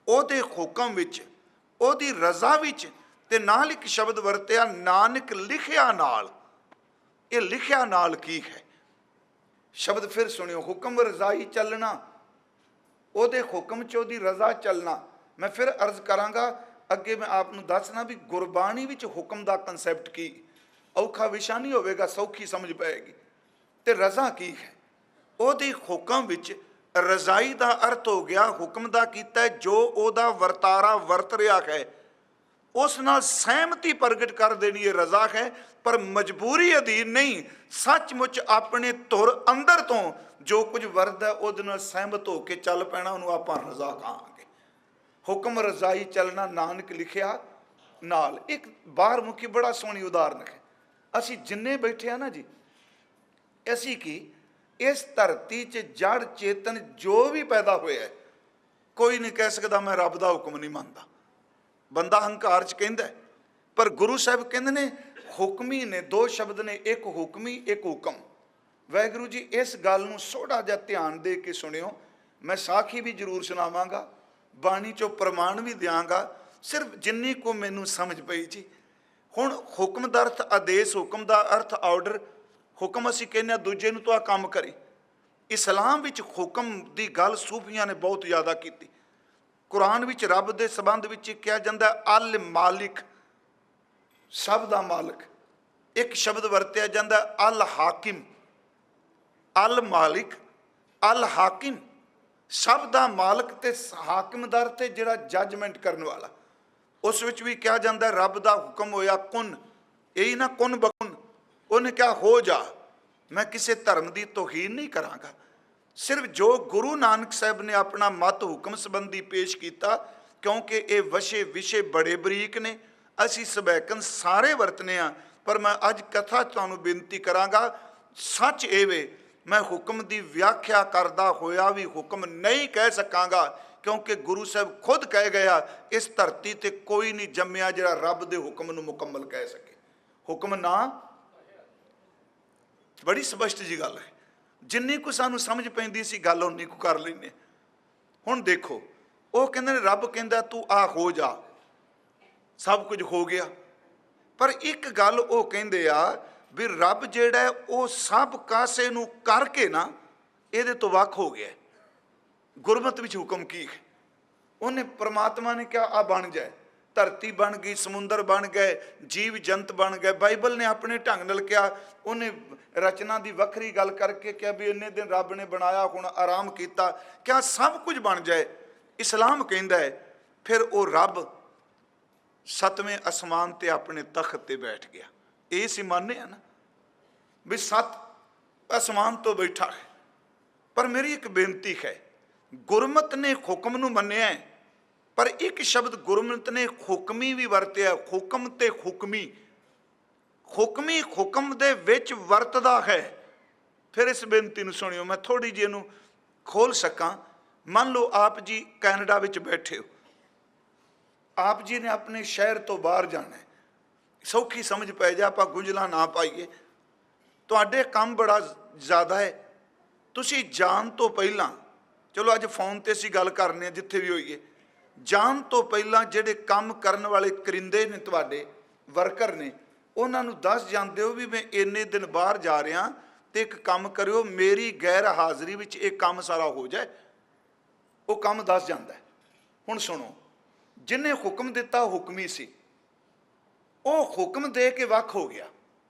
ਉਹਦੇ ਹੁਕਮ ਵਿੱਚ, ਉਹਦੀ ਰਜ਼ਾ ਵਿੱਚ, ਤੇ ਨਾਲ ਇੱਕ ਸ਼ਬਦ ਵਰਤਿਆ ਨਾਨਕ ਲਿਖਿਆ ਨਾਲ। ਇਹ ਲਿਖਿਆ ਨਾਲ ਕੀ ਹੈ? ਸ਼ਬਦ ਫਿਰ ਸੁਣਿਓ, ਹੁਕਮ ਰਜ਼ਾਈ ਚੱਲਣਾ, ਉਹਦੇ ਹੁਕਮ 'ਚ ਉਹਦੀ ਰਜ਼ਾ ਚੱਲਣਾ। ਮੈਂ ਫਿਰ ਅਰਜ਼ ਕਰਾਂਗਾ, ਅੱਗੇ ਮੈਂ ਆਪ ਨੂੰ ਦੱਸਣਾ ਵੀ ਗੁਰਬਾਣੀ ਵਿੱਚ ਹੁਕਮ ਦਾ ਕਨਸੈਪਟ ਕੀ, ਔਖਾ ਵਿਸ਼ਾ ਨਹੀਂ ਹੋਵੇਗਾ, ਸੌਖੀ ਸਮਝ ਪਏਗੀ। ਤੇ ਰਜ਼ਾ ਕੀ ਹੈ? ਉਹਦੇ ਹੁਕਮ ਵਿੱਚ ਰਜ਼ਾਈ ਦਾ ਅਰਥ ਹੋ ਗਿਆ, ਹੁਕਮ ਦਾ ਕੀਤਾ ਜੋ ਉਹਦਾ ਵਰਤਾਰਾ ਵਰਤ ਰਿਹਾ ਹੈ ਉਸ ਨਾਲ ਸਹਿਮਤੀ ਪ੍ਰਗਟ ਕਰ ਦੇਣੀ ਇਹ ਰਜ਼ਾ ਹੈ, ਪਰ ਮਜਬੂਰੀ ਅਧੀਨ ਨਹੀਂ। ਸੱਚਮੁੱਚ ਆਪਣੇ ਧੁਰ ਅੰਦਰ ਤੋਂ ਜੋ ਕੁਝ ਵਰਦਾ ਉਹਦੇ ਨਾਲ ਸਹਿਮਤ ਹੋ ਕੇ ਚੱਲ ਪੈਣਾ, ਉਹਨੂੰ ਆਪਾਂ ਰਜ਼ਾ ਕਹਾਂਗੇ। ਹੁਕਮ ਰਜ਼ਾਈ ਚੱਲਣਾ ਨਾਨਕ ਲਿਖਿਆ ਨਾਲ। ਇੱਕ ਬਾਹਰ ਮੁਖੀ ਬੜਾ ਸੋਹਣੀ ਉਦਾਹਰਨ ਹੈ। ਅਸੀਂ ਜਿੰਨੇ ਬੈਠੇ ਆ ਨਾ ਜੀ, ਅਸੀਂ ਕੀ ਇਸ ਧਰਤੀ 'ਚ ਜੜ ਚੇਤਨ ਜੋ ਵੀ ਪੈਦਾ ਹੋਇਆ, ਕੋਈ ਨਹੀਂ ਕਹਿ ਸਕਦਾ ਮੈਂ ਰੱਬ ਦਾ ਹੁਕਮ ਨਹੀਂ ਮੰਨਦਾ। ਬੰਦਾ ਹੰਕਾਰ 'ਚ ਕਹਿੰਦਾ, ਪਰ ਗੁਰੂ ਸਾਹਿਬ ਕਹਿੰਦੇ ਨੇ ਹੁਕਮੀ ਨੇ, ਦੋ ਸ਼ਬਦ ਨੇ, ਇੱਕ ਹੁਕਮੀ, ਇੱਕ ਹੁਕਮ। ਵਾਹਿਗੁਰੂ ਜੀ ਇਸ ਗੱਲ ਨੂੰ ਥੋੜ੍ਹਾ ਜਿਹਾ ਧਿਆਨ ਦੇ ਕੇ ਸੁਣਿਓ। ਮੈਂ ਸਾਖੀ ਵੀ ਜ਼ਰੂਰ ਸੁਣਾਵਾਂਗਾ, ਬਾਣੀ 'ਚੋਂ ਪ੍ਰਮਾਣ ਵੀ ਦਿਆਂਗਾ, ਸਿਰਫ ਜਿੰਨੀ ਕੁ ਮੈਨੂੰ ਸਮਝ ਪਈ ਜੀ। ਹੁਣ ਹੁਕਮ ਦਾ ਅਰਥ ਆਦੇਸ਼, ਹੁਕਮ ਦਾ ਅਰਥ ਆਰਡਰ। ਹੁਕਮ ਅਸੀਂ ਕਹਿੰਦੇ ਹਾਂ ਦੂਜੇ ਨੂੰ ਤਾਂ ਕੰਮ ਕਰੇ। ਇਸਲਾਮ ਵਿੱਚ ਹੁਕਮ ਦੀ ਗੱਲ ਸੂਫੀਆਂ ਨੇ ਬਹੁਤ ਜ਼ਿਆਦਾ ਕੀਤੀ। ਕੁਰਾਨ ਵਿੱਚ ਰੱਬ ਦੇ ਸੰਬੰਧ ਵਿੱਚ ਕਿਹਾ ਜਾਂਦਾ ਅਲ ਮਾਲਿਕ, ਸਭ ਦਾ ਮਾਲਕ। ਇੱਕ ਸ਼ਬਦ ਵਰਤਿਆ ਜਾਂਦਾ ਅਲ ਹਾਕਿਮ, ਅਲ ਮਾਲਿਕ, ਅਲ ਹਾਕਿਮ, ਸਭ ਦਾ ਮਾਲਕ, ਤੇ ਹਾਕਿਮ ਦਾ ਅਰਥ ਹੈ ਜਿਹੜਾ ਜੱਜਮੈਂਟ ਕਰਨ ਵਾਲਾ। ਉਸ ਵਿੱਚ ਵੀ ਕਿਹਾ ਜਾਂਦਾ ਰੱਬ ਦਾ ਹੁਕਮ ਹੋਇਆ ਕੁਨ, ਇਹੀ ਨਾ ਕੁਨ ਬਕੁਨ। ਉਹਨੇ ਕਿਹਾ ਹੋ ਜਾ। ਮੈਂ ਕਿਸੇ ਧਰਮ ਦੀ ਤੋਹੀਨ ਨਹੀਂ ਕਰਾਂਗਾ, ਸਿਰਫ ਜੋ ਗੁਰੂ ਨਾਨਕ ਸਾਹਿਬ ਨੇ ਆਪਣਾ ਮਤ ਹੁਕਮ ਸੰਬੰਧੀ ਪੇਸ਼ ਕੀਤਾ, ਕਿਉਂਕਿ ਇਹ ਵਸ਼ੇ ਵਿਸ਼ੇ ਬੜੇ ਬਰੀਕ ਨੇ, ਅਸੀਂ ਸਬੈਕਨ ਸਾਰੇ ਵਰਤਨੇ ਆ। ਪਰ ਮੈਂ ਅੱਜ ਕਥਾ ਤੁਹਾਨੂੰ ਬੇਨਤੀ ਕਰਾਂਗਾ, ਸੱਚ ਇਹ ਵੇ ਮੈਂ ਹੁਕਮ ਦੀ ਵਿਆਖਿਆ ਕਰਦਾ ਹੋਇਆ ਵੀ ਹੁਕਮ ਨਹੀਂ ਕਹਿ ਸਕਾਂਗਾ, ਕਿਉਂਕਿ ਗੁਰੂ ਸਾਹਿਬ ਖੁਦ ਕਹਿ ਗਿਆ ਇਸ ਧਰਤੀ ਤੇ ਕੋਈ ਨਹੀਂ ਜੰਮਿਆ ਜਿਹੜਾ ਰੱਬ ਦੇ ਹੁਕਮ ਨੂੰ ਮੁਕੰਮਲ ਕਹਿ ਸਕੇ। ਹੁਕਮ ਨਾ, ਬੜੀ ਸਪਸ਼ਟ ਜੀ ਗੱਲ ਹੈ। ਜਿੰਨੀ ਕੁ ਸਾਨੂੰ ਸਮਝ ਪੈਂਦੀ ਸੀ ਗੱਲ ਉਨੀ ਕੁ ਕਰ ਲੈਂਦੇ। ਹੁਣ ਦੇਖੋ, ਉਹ ਕਹਿੰਦੇ ਨੇ ਰੱਬ ਕਹਿੰਦਾ ਤੂੰ ਆ ਹੋ ਜਾ, ਸਭ ਕੁਝ ਹੋ ਗਿਆ। ਪਰ ਇੱਕ ਗੱਲ ਉਹ ਕਹਿੰਦੇ ਆ ਵੀ ਰੱਬ ਜਿਹੜਾ ਉਹ ਸਭ ਕਾਸੇ ਨੂੰ ਕਰਕੇ ਨਾ ਇਹਦੇ ਤੋਂ ਵੱਖ ਹੋ ਗਿਆ। ਗੁਰਮਤਿ ਵਿੱਚ ਹੁਕਮ ਕੀ ਹੈ? ਉਹਨੇ ਪ੍ਰਮਾਤਮਾ ਨੇ ਕਿਹਾ ਆ ਬਣ ਜਾਏ, ਧਰਤੀ ਬਣ ਗਈ, ਸਮੁੰਦਰ ਬਣ ਗਏ, ਜੀਵ ਜੰਤ ਬਣ ਗਏ। ਬਾਈਬਲ ਨੇ ਆਪਣੇ ਢੰਗ ਨਾਲ ਕਿਹਾ, ਉਹਨੇ ਰਚਨਾ ਦੀ ਵੱਖਰੀ ਗੱਲ ਕਰਕੇ ਕਿਹਾ ਵੀ ਇੰਨੇ ਦਿਨ ਰੱਬ ਨੇ ਬਣਾਇਆ, ਹੁਣ ਆਰਾਮ ਕੀਤਾ, ਕਿਹਾ ਸਭ ਕੁਝ ਬਣ ਜਾਏ। ਇਸਲਾਮ ਕਹਿੰਦਾ ਹੈ ਫਿਰ ਉਹ ਰੱਬ ਸੱਤਵੇਂ ਅਸਮਾਨ ਤੇ ਆਪਣੇ ਤਖਤ ਤੇ ਬੈਠ ਗਿਆ। ਇਹ ਸੀ ਮੰਨਦੇ ਆ ਨਾ ਵੀ ਸੱਤ ਅਸਮਾਨ ਤੋਂ ਬੈਠਾ ਹੈ। ਪਰ ਮੇਰੀ ਇੱਕ ਬੇਨਤੀ ਹੈ, ਗੁਰਮਤਿ ਨੇ ਹੁਕਮ ਨੂੰ ਮੰਨਿਆ ਹੈ, ਪਰ ਇੱਕ ਸ਼ਬਦ ਗੁਰਮਤਿ ਨੇ ਹੁਕਮੀ ਵੀ ਵਰਤਿਆ, ਹੁਕਮ ਤੇ ਹੁਕਮੀ। ਹੁਕਮੀ ਹੁਕਮ ਦੇ ਵਿੱਚ ਵਰਤਦਾ ਹੈ। ਫਿਰ ਇਸ ਬੇਨਤੀ ਨੂੰ ਸੁਣਿਓ, ਮੈਂ ਥੋੜ੍ਹੀ ਜਿਹੀ ਇਹਨੂੰ ਖੋਲ ਸਕਾਂ। ਮੰਨ ਲਓ ਆਪ ਜੀ ਕੈਨੇਡਾ ਵਿੱਚ ਬੈਠੇ ਹੋ, ਆਪ ਜੀ ਨੇ ਆਪਣੇ ਸ਼ਹਿਰ ਤੋਂ ਬਾਹਰ ਜਾਣਾ ਹੈ, ਸੌਖੀ ਸਮਝ ਪੈ ਜਾ, ਆਪਾਂ ਗੁੰਝਲਾਂ ਨਾ ਪਾਈਏ। ਤੁਹਾਡੇ ਕੰਮ ਬੜਾ ਜ਼ਿਆਦਾ ਹੈ, ਤੁਸੀਂ ਜਾਣ ਤੋਂ ਪਹਿਲਾਂ, ਚਲੋ ਅੱਜ ਫੋਨ ਤੇ ਅਸੀਂ ਗੱਲ ਕਰਨੇ ਆ ਜਿੱਥੇ ਵੀ ਹੋਈਏ, ਜਾਣ ਤੋਂ ਪਹਿਲਾਂ ਜਿਹੜੇ ਕੰਮ ਕਰਨ ਵਾਲੇ ਕਰਿੰਦੇ ਨੇ, ਤੁਹਾਡੇ ਵਰਕਰ ਨੇ, ਉਹਨਾਂ ਨੂੰ ਦੱਸ ਜਾਂਦੇ ਹੋ ਵੀ ਮੈਂ ਇੰਨੇ ਦਿਨ ਬਾਹਰ ਜਾ ਰਿਹਾ ਤੇ ਇੱਕ ਕੰਮ ਕਰਿਓ, ਮੇਰੀ ਗੈਰ ਹਾਜ਼ਰੀ ਵਿੱਚ ਇਹ ਕੰਮ ਸਾਰਾ ਹੋ ਜਾਏ। ਉਹ ਕੰਮ ਦੱਸ ਜਾਂਦਾ। ਹੁਣ ਸੁਣੋ, ਜਿਹਨੇ ਹੁਕਮ ਦਿੱਤਾ ਹੁਕਮੀ ਸੀ, ਉਹ ਹੁਕਮ ਦੇ ਕੇ ਵੱਖ ਹੋ ਗਿਆ,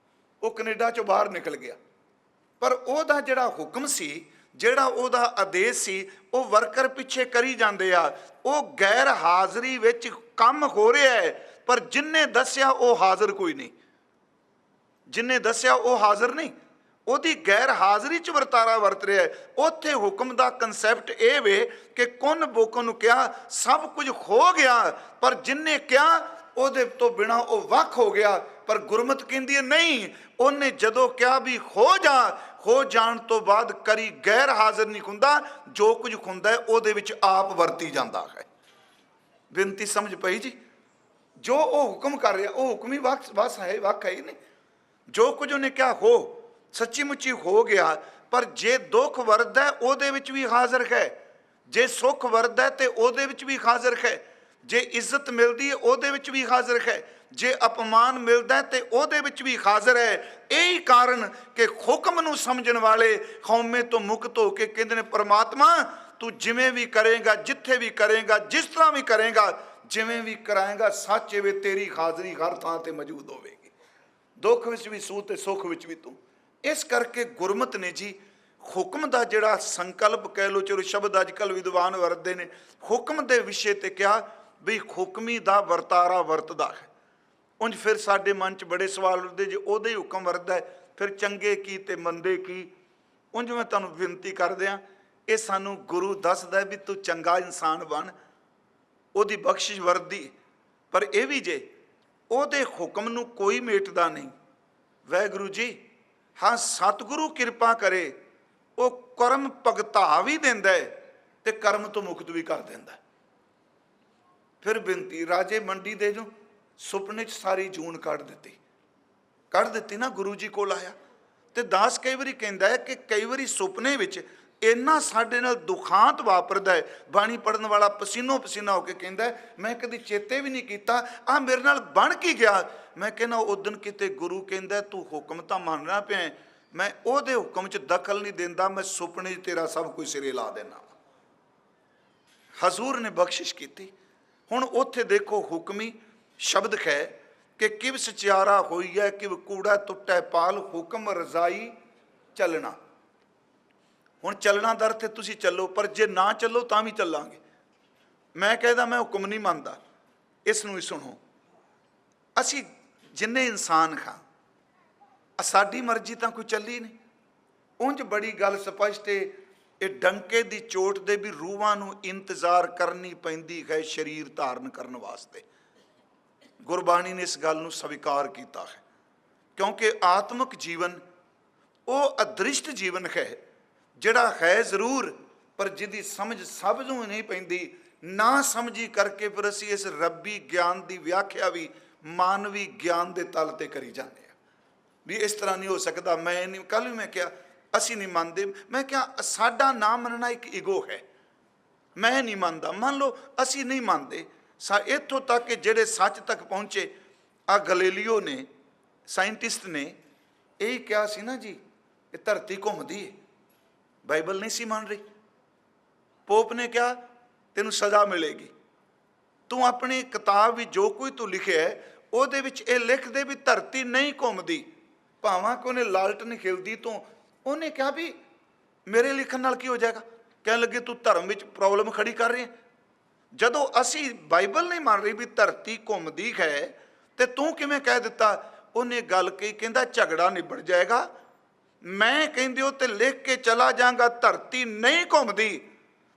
ਉਹ ਕੈਨੇਡਾ ਚੋਂ ਬਾਹਰ ਨਿਕਲ ਗਿਆ। ਪਰ ਉਹਦਾ ਜਿਹੜਾ ਹੁਕਮ ਸੀ ਜਿਹੜਾ ਉਹਦਾ ਆਦੇਸ਼ ਸੀ ਉਹ ਵਰਕਰ ਪਿੱਛੇ ਕਰੀ ਜਾਂਦੇ ਆ। ਉਹ ਗੈਰ ਹਾਜ਼ਰੀ ਵਿੱਚ ਕੰਮ ਹੋ ਰਿਹਾ ਹੈ, ਪਰ ਜਿੰਨੇ ਦੱਸਿਆ ਉਹ ਹਾਜ਼ਰ ਕੋਈ ਨਹੀਂ। ਜਿੰਨੇ ਦੱਸਿਆ ਉਹ ਹਾਜ਼ਰ ਨਹੀਂ, ਉਹਦੀ ਗੈਰ ਹਾਜ਼ਰੀ 'ਚ ਵਰਤਾਰਾ ਵਰਤ ਰਿਹਾ ਹੈ। ਉੱਥੇ ਹੁਕਮ ਦਾ ਕਨਸੈਪਟ ਇਹ ਵੇ ਕਿ ਕੁਨ ਬੋਕਨ ਨੂੰ ਕਿਹਾ ਸਭ ਕੁਝ ਹੋ ਗਿਆ, ਪਰ ਜਿੰਨੇ ਕਿਹਾ ਉਹਦੇ ਤੋਂ ਬਿਨਾਂ ਉਹ ਵੱਖ ਹੋ ਗਿਆ। ਪਰ ਗੁਰਮਤ ਕਹਿੰਦੀ ਹੈ ਨਹੀਂ, ਉਹਨੇ ਜਦੋਂ ਕਿਹਾ ਵੀ ਹੋ ਜਾਣ ਤੋਂ ਬਾਅਦ ਕਰੀ ਗੈਰ ਹਾਜ਼ਰ ਨਹੀਂ ਹੁੰਦਾ, ਜੋ ਕੁਝ ਹੁੰਦਾ ਹੈ ਉਹਦੇ ਵਿੱਚ ਆਪ ਵਰਤੀ ਜਾਂਦਾ ਹੈ। ਬੇਨਤੀ ਸਮਝ ਪਈ ਜੀ? ਜੋ ਉਹ ਹੁਕਮ ਕਰ ਰਿਹਾ ਉਹ ਹੁਕਮ ਹੀ ਬਸ ਹੈ, ਵੱਖ ਹੈ ਹੀ ਨਹੀਂ। ਜੋ ਕੁਝ ਉਹਨੇ ਕਿਹਾ ਹੋ ਸੱਚੀ ਮੁੱਚੀ ਹੋ ਗਿਆ, ਪਰ ਜੇ ਦੁੱਖ ਵਰਦਾ ਉਹਦੇ ਵਿੱਚ ਵੀ ਹਾਜ਼ਰ ਹੈ, ਜੇ ਸੁੱਖ ਵਰਦਾ ਤੇ ਉਹਦੇ ਵਿੱਚ ਵੀ ਹਾਜ਼ਰ ਹੈ, ਜੇ ਇੱਜ਼ਤ ਮਿਲਦੀ ਹੈ ਉਹਦੇ ਵਿੱਚ ਵੀ ਹਾਜ਼ਰ ਹੈ, ਜੇ ਅਪਮਾਨ ਮਿਲਦਾ ਤੇ ਉਹਦੇ ਵਿੱਚ ਵੀ ਹਾਜ਼ਰ ਹੈ। ਇਹੀ ਕਾਰਨ ਕਿ ਹੁਕਮ ਨੂੰ ਸਮਝਣ ਵਾਲੇ ਹਉਮੈ ਤੋਂ ਮੁਕਤ ਹੋ ਕੇ ਕਹਿੰਦੇ ਨੇ ਪਰਮਾਤਮਾ ਤੂੰ ਜਿਵੇਂ ਵੀ ਕਰੇਗਾ, ਜਿੱਥੇ ਵੀ ਕਰੇਗਾ, ਜਿਸ ਤਰ੍ਹਾਂ ਵੀ ਕਰੇਗਾ, ਜਿਵੇਂ ਵੀ ਕਰਾਏਗਾ, ਸੱਚ ਵੇ ਤੇਰੀ ਹਾਜ਼ਰੀ ਹਰ ਥਾਂ ਤੇ ਮੌਜੂਦ ਹੋਵੇਗੀ। ਦੁੱਖ ਵਿੱਚ ਵੀ ਤੂੰ ਤੇ ਸੁੱਖ ਵਿੱਚ ਵੀ ਤੂੰ। ਇਸ ਕਰਕੇ ਗੁਰਮਤ ਨੇ ਜੀ ਹੁਕਮ ਦਾ ਜਿਹੜਾ ਸੰਕਲਪ ਕਹਿ ਲਓ, ਚਲੋ ਸ਼ਬਦ ਅੱਜ ਕੱਲ੍ਹ ਵਿਦਵਾਨ ਵਰਤਦੇ ਨੇ, ਹੁਕਮ ਦੇ ਵਿਸ਼ੇ ਤੇ ਕਿਹਾ ਵੀ ਹੁਕਮੀ ਦਾ ਵਰਤਾਰਾ ਵਰਤਦਾ ਹੈ। ਉਂਝ ਫਿਰ ਸਾਡੇ ਮਨ 'ਚ ਬੜੇ ਸਵਾਲ ਉੱਠਦੇ, ਜੇ ਉਹਦੇ ਹੀ ਹੁਕਮ ਵਰਤਦਾ ਫਿਰ ਚੰਗੇ ਕੀ ਤੇ ਮੰਦੇ ਕੀ। ਉਂਝ ਮੈਂ ਤੁਹਾਨੂੰ ਬੇਨਤੀ ਕਰਦਿਆਂ, ਇਹ ਸਾਨੂੰ ਗੁਰੂ ਦੱਸਦਾ ਵੀ ਤੂੰ ਚੰਗਾ ਇਨਸਾਨ ਬਣ, ਉਹਦੀ ਬਖਸ਼ਿਸ਼ ਵਰਦੀ। ਪਰ ਇਹ ਵੀ ਜੇ ਉਹਦੇ ਹੁਕਮ ਨੂੰ ਕੋਈ ਮੇਟਦਾ ਨਹੀਂ, ਵਾਹਿਗੁਰੂ ਜੀ ਹਾਂ ਸਤਿਗੁਰੂ ਕਿਰਪਾ ਕਰੇ ਉਹ ਕਰਮ ਭਗਤਾ ਵੀ ਦਿੰਦਾ ਤੇ ਕਰਮ ਤੋਂ ਮੁਕਤ ਵੀ ਕਰ ਦਿੰਦਾ। ਫਿਰ ਬੇਨਤੀ, ਰਾਜੇ ਮੰਡੀ ਦੇ ਜੋ ਸੁਪਨੇ 'ਚ ਸਾਰੀ ਜੂਨ ਕੱਢ ਦਿੱਤੀ ਨਾ, ਗੁਰੂ ਜੀ ਕੋਲ ਆਇਆ। ਤੇ ਦਾਸ ਕਈ ਵਾਰੀ ਕਹਿੰਦਾ ਹੈ ਕਿ ਕਈ ਵਾਰੀ ਸੁਪਨੇ ਵਿੱਚ ਇੰਨਾ ਸਾਡੇ ਨਾਲ ਦੁਖਾਂਤ ਵਾਪਰਦਾ ਹੈ, ਬਾਣੀ ਪੜ੍ਹਨ ਵਾਲਾ ਪਸੀਨੋ ਪਸੀਨਾ ਹੋ ਕੇ ਕਹਿੰਦਾ ਮੈਂ ਕਦੀ ਚੇਤੇ ਵੀ ਨਹੀਂ ਕੀਤਾ ਆਹ ਮੇਰੇ ਨਾਲ ਬਣ ਕੀ ਗਿਆ। ਮੈਂ ਕਹਿੰਦਾ ਉਦਣ ਕਿਤੇ ਗੁਰੂ ਕਹਿੰਦਾ ਤੂੰ ਹੁਕਮ ਤਾਂ ਮੰਨਣਾ ਪਿਆ, ਮੈਂ ਉਹਦੇ ਹੁਕਮ 'ਚ ਦਖਲ ਨਹੀਂ ਦਿੰਦਾ, ਮੈਂ ਸੁਪਨੇ 'ਚ ਤੇਰਾ ਸਭ ਕੁਝ ਸਿਰੇ ਲਾ ਦੇਣਾ। ਹਜ਼ੂਰ ਨੇ ਬਖਸ਼ਿਸ਼ ਕੀਤੀ। ਹੁਣ ਉੱਥੇ ਦੇਖੋ ਹੁਕਮੀ ਸ਼ਬਦ ਹੈ ਕਿ ਕਿਵ ਸਚਿਆਰਾ ਹੋਈ ਹੈ, ਕਿਵ ਕੂੜਾ ਟੁੱਟੈ ਪਾਲ, ਹੁਕਮ ਰਜ਼ਾਈ ਚੱਲਣਾ। ਹੁਣ ਚੱਲਣਾ ਦਾ ਅਰਥ ਹੈ ਤੁਸੀਂ ਚੱਲੋ, ਪਰ ਜੇ ਨਾ ਚੱਲੋ ਤਾਂ ਵੀ ਚੱਲਾਂਗੇ। ਮੈਂ ਕਹਿੰਦਾ ਮੈਂ ਹੁਕਮ ਨਹੀਂ ਮੰਨਦਾ, ਇਸ ਨੂੰ ਹੀ ਸੁਣੋ। ਅਸੀਂ ਜਿੰਨੇ ਇਨਸਾਨ ਹਾਂ, ਸਾਡੀ ਮਰਜ਼ੀ ਤਾਂ ਕੋਈ ਚੱਲੀ ਨਹੀਂ। ਉਂਝ ਬੜੀ ਗੱਲ ਸਪਸ਼ਟ ਹੈ, ਇਹ ਡੰਕੇ ਦੀ ਚੋਟ ਦੇ ਵੀ ਰੂਹਾਂ ਨੂੰ ਇੰਤਜ਼ਾਰ ਕਰਨੀ ਪੈਂਦੀ ਹੈ ਸਰੀਰ ਧਾਰਨ ਕਰਨ ਵਾਸਤੇ। ਗੁਰਬਾਣੀ ਨੇ ਇਸ ਗੱਲ ਨੂੰ ਸਵੀਕਾਰ ਕੀਤਾ ਹੈ, ਕਿਉਂਕਿ ਆਤਮਿਕ ਜੀਵਨ ਉਹ ਅਦ੍ਰਿਸ਼ਟ ਜੀਵਨ ਹੈ, ਜਿਹੜਾ ਹੈ ਜ਼ਰੂਰ ਪਰ ਜਿਹਦੀ ਸਮਝ ਸਭ ਨੂੰ ਨਹੀਂ ਪੈਂਦੀ। ਨਾ ਸਮਝੀ ਕਰਕੇ ਫਿਰ ਅਸੀਂ ਇਸ ਰੱਬੀ ਗਿਆਨ ਦੀ ਵਿਆਖਿਆ ਵੀ ਮਾਨਵੀ ਗਿਆਨ ਦੇ ਤਲ ਤੇ ਕਰੀ ਜਾਂਦੇ ਆ ਵੀ ਇਸ ਤਰ੍ਹਾਂ ਨਹੀਂ ਹੋ ਸਕਦਾ। ਮੈਂ ਨਹੀਂ, ਕੱਲ੍ਹ ਵੀ ਮੈਂ ਕਿਹਾ ਅਸੀਂ ਨਹੀਂ ਮੰਨਦੇ, ਮੈਂ ਕਿਹਾ ਸਾਡਾ ਨਾ ਮੰਨਣਾ ਇੱਕ ਈਗੋ ਹੈ। ਮੈਂ ਨਹੀਂ ਮੰਨਦਾ, ਮੰਨ ਲਓ ਅਸੀਂ ਨਹੀਂ ਮੰਨਦੇ। ਇੱਥੋਂ ਤੱਕ ਕਿ ਜਿਹੜੇ ਸੱਚ ਤੱਕ ਪਹੁੰਚੇ, ਆ ਗੈਲੀਲੀਓ ਨੇ, ਸਾਇੰਟਿਸਟ ਨੇ ਇਹੀ ਕਿਹਾ ਸੀ ਨਾ ਜੀ, ਇਹ ਧਰਤੀ ਘੁੰਮਦੀ ਹੈ, ਬਾਈਬਲ ਨਹੀਂ ਸੀ ਮੰਨ ਰਹੀ। ਪੋਪ ਨੇ ਕਿਹਾ ਤੈਨੂੰ ਸਜ਼ਾ ਮਿਲੇਗੀ, ਤੂੰ ਆਪਣੀ ਕਿਤਾਬ ਵਿੱਚ ਜੋ ਕੋਈ ਤੂੰ ਲਿਖਿਆ ਉਹਦੇ ਵਿੱਚ ਇਹ ਲਿਖ ਦੇ ਵੀ ਧਰਤੀ ਨਹੀਂ ਘੁੰਮਦੀ, ਭਾਵਾਂ ਕਿ ਉਹਨੇ ਲਾਲਟ ਨਹੀਂ ਖਿਲਦੀ ਤੋਂ। ਉਹਨੇ ਕਿਹਾ ਵੀ ਮੇਰੇ ਲਿਖਣ ਨਾਲ ਕੀ ਹੋ ਜਾਏਗਾ। ਕਹਿਣ ਲੱਗੇ ਤੂੰ ਧਰਮ ਵਿੱਚ ਪ੍ਰੋਬਲਮ ਖੜੀ ਕਰ ਰਹੇ। ਜਦੋਂ ਅਸੀਂ ਬਾਈਬਲ ਨਹੀਂ ਮੰਨ ਰਹੀ ਵੀ ਧਰਤੀ ਘੁੰਮਦੀ ਹੈ ਤੇ ਤੂੰ ਕਿਵੇਂ ਕਹਿ ਦਿੱਤਾ। ਉਹਨੇ ਗੱਲ ਕਹੀ, ਕਹਿੰਦਾ ਝਗੜਾ ਨਿਬੜ ਜਾਏਗਾ, ਮੈਂ ਕਹਿੰਦੇ ਉਹ ਤੇ ਲਿਖ ਕੇ ਚਲਾ ਜਾਵਾਂਗਾ ਧਰਤੀ ਨਹੀਂ ਘੁੰਮਦੀ,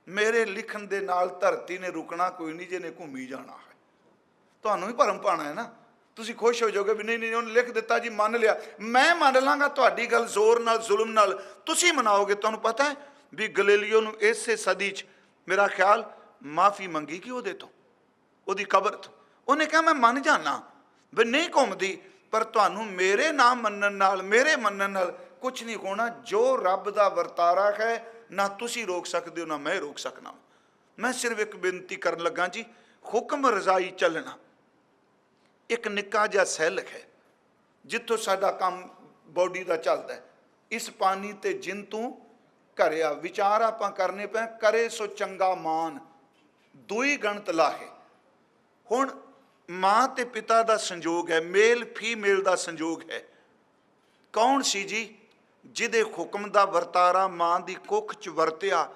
ਮੇਰੇ ਲਿਖਣ ਦੇ ਨਾਲ ਧਰਤੀ ਨੇ ਰੁਕਣਾ ਕੋਈ ਨਹੀਂ, ਜਿਹਨੇ ਘੁੰਮੀ ਜਾਣਾ ਹੈ। ਤੁਹਾਨੂੰ ਵੀ ਭਰਮ ਪਾਣਾ ਹੈ ਨਾ, ਤੁਸੀਂ ਖੁਸ਼ ਹੋ ਜਾਓਗੇ ਵੀ ਨਹੀਂ ਉਹਨੇ ਲਿਖ ਦਿੱਤਾ ਜੀ, ਮੰਨ ਲਿਆ। ਮੈਂ ਮੰਨ ਲਾਂਗਾ ਤੁਹਾਡੀ ਗੱਲ ਜ਼ੋਰ ਨਾਲ, ਜ਼ੁਲਮ ਨਾਲ, ਤੁਸੀਂ ਮਨਾਓਗੇ। ਤੁਹਾਨੂੰ ਪਤਾ ਹੈ ਵੀ ਗੈਲੀਲੀਓ ਨੂੰ ਇਸੇ ਸਦੀ 'ਚ ਮੇਰਾ ਖਿਆਲ ਮਾਫੀ ਮੰਗੀ ਕਿ ਉਹਦੇ ਤੋਂ, ਉਹਦੀ ਕਬਰ ਤੋਂ। ਉਹਨੇ ਕਿਹਾ ਮੈਂ ਮੰਨ ਜਾਣਾ ਵੀ ਨਹੀਂ ਘੁੰਮਦੀ, ਪਰ ਤੁਹਾਨੂੰ ਮੇਰੇ ਨਾ ਮੰਨਣ ਨਾਲ, ਮੇਰੇ ਮੰਨਣ ਨਾਲ ਕੁਛ ਨਹੀਂ ਹੋਣਾ। ਜੋ ਰੱਬ ਦਾ ਵਰਤਾਰਾ ਹੈ ਨਾ ਤੁਸੀਂ ਰੋਕ ਸਕਦੇ ਹੋ ਨਾ ਮੈਂ ਰੋਕ ਸਕਣਾ। ਮੈਂ ਸਿਰਫ ਇੱਕ ਬੇਨਤੀ ਕਰਨ ਲੱਗਾ ਜੀ, ਹੁਕਮ ਰਜ਼ਾਈ ਚੱਲਣਾ ਇੱਕ ਨਿੱਕਾ ਜਿਹਾ ਸੈੱਲ ਹੈ ਜਿੱਥੋਂ ਸਾਡਾ ਕੰਮ ਬੋਡੀ ਦਾ ਚੱਲਦਾ। ਇਸ ਪਾਣੀ ਤੇ ਜਿਨ ਤੂੰ ਘਰਿਆ, ਵਿਚਾਰ ਆਪਾਂ ਕਰਨੇ ਪਏ, ਕਰੇ ਸੋ ਚੰਗਾ ਮਾਨ, ਦੁਈ ਗਣਤ ਲਾਹੇ। ਹੁਣ ਮਾਂ ਤੇ ਪਿਤਾ ਦਾ ਸੰਜੋਗ ਹੈ, ਮੇਲ ਫੀਮੇਲ ਦਾ ਸੰਜੋਗ ਹੈ। ਕੌਣ ਸੀ ਜੀ? ਜਿਹਦੇ ਹੁਕਮ ਦਾ ਵਰਤਾਰਾ ਮਾਂ ਦੀ ਕੁੱਖ 'ਚ ਵਰਤਿਆ,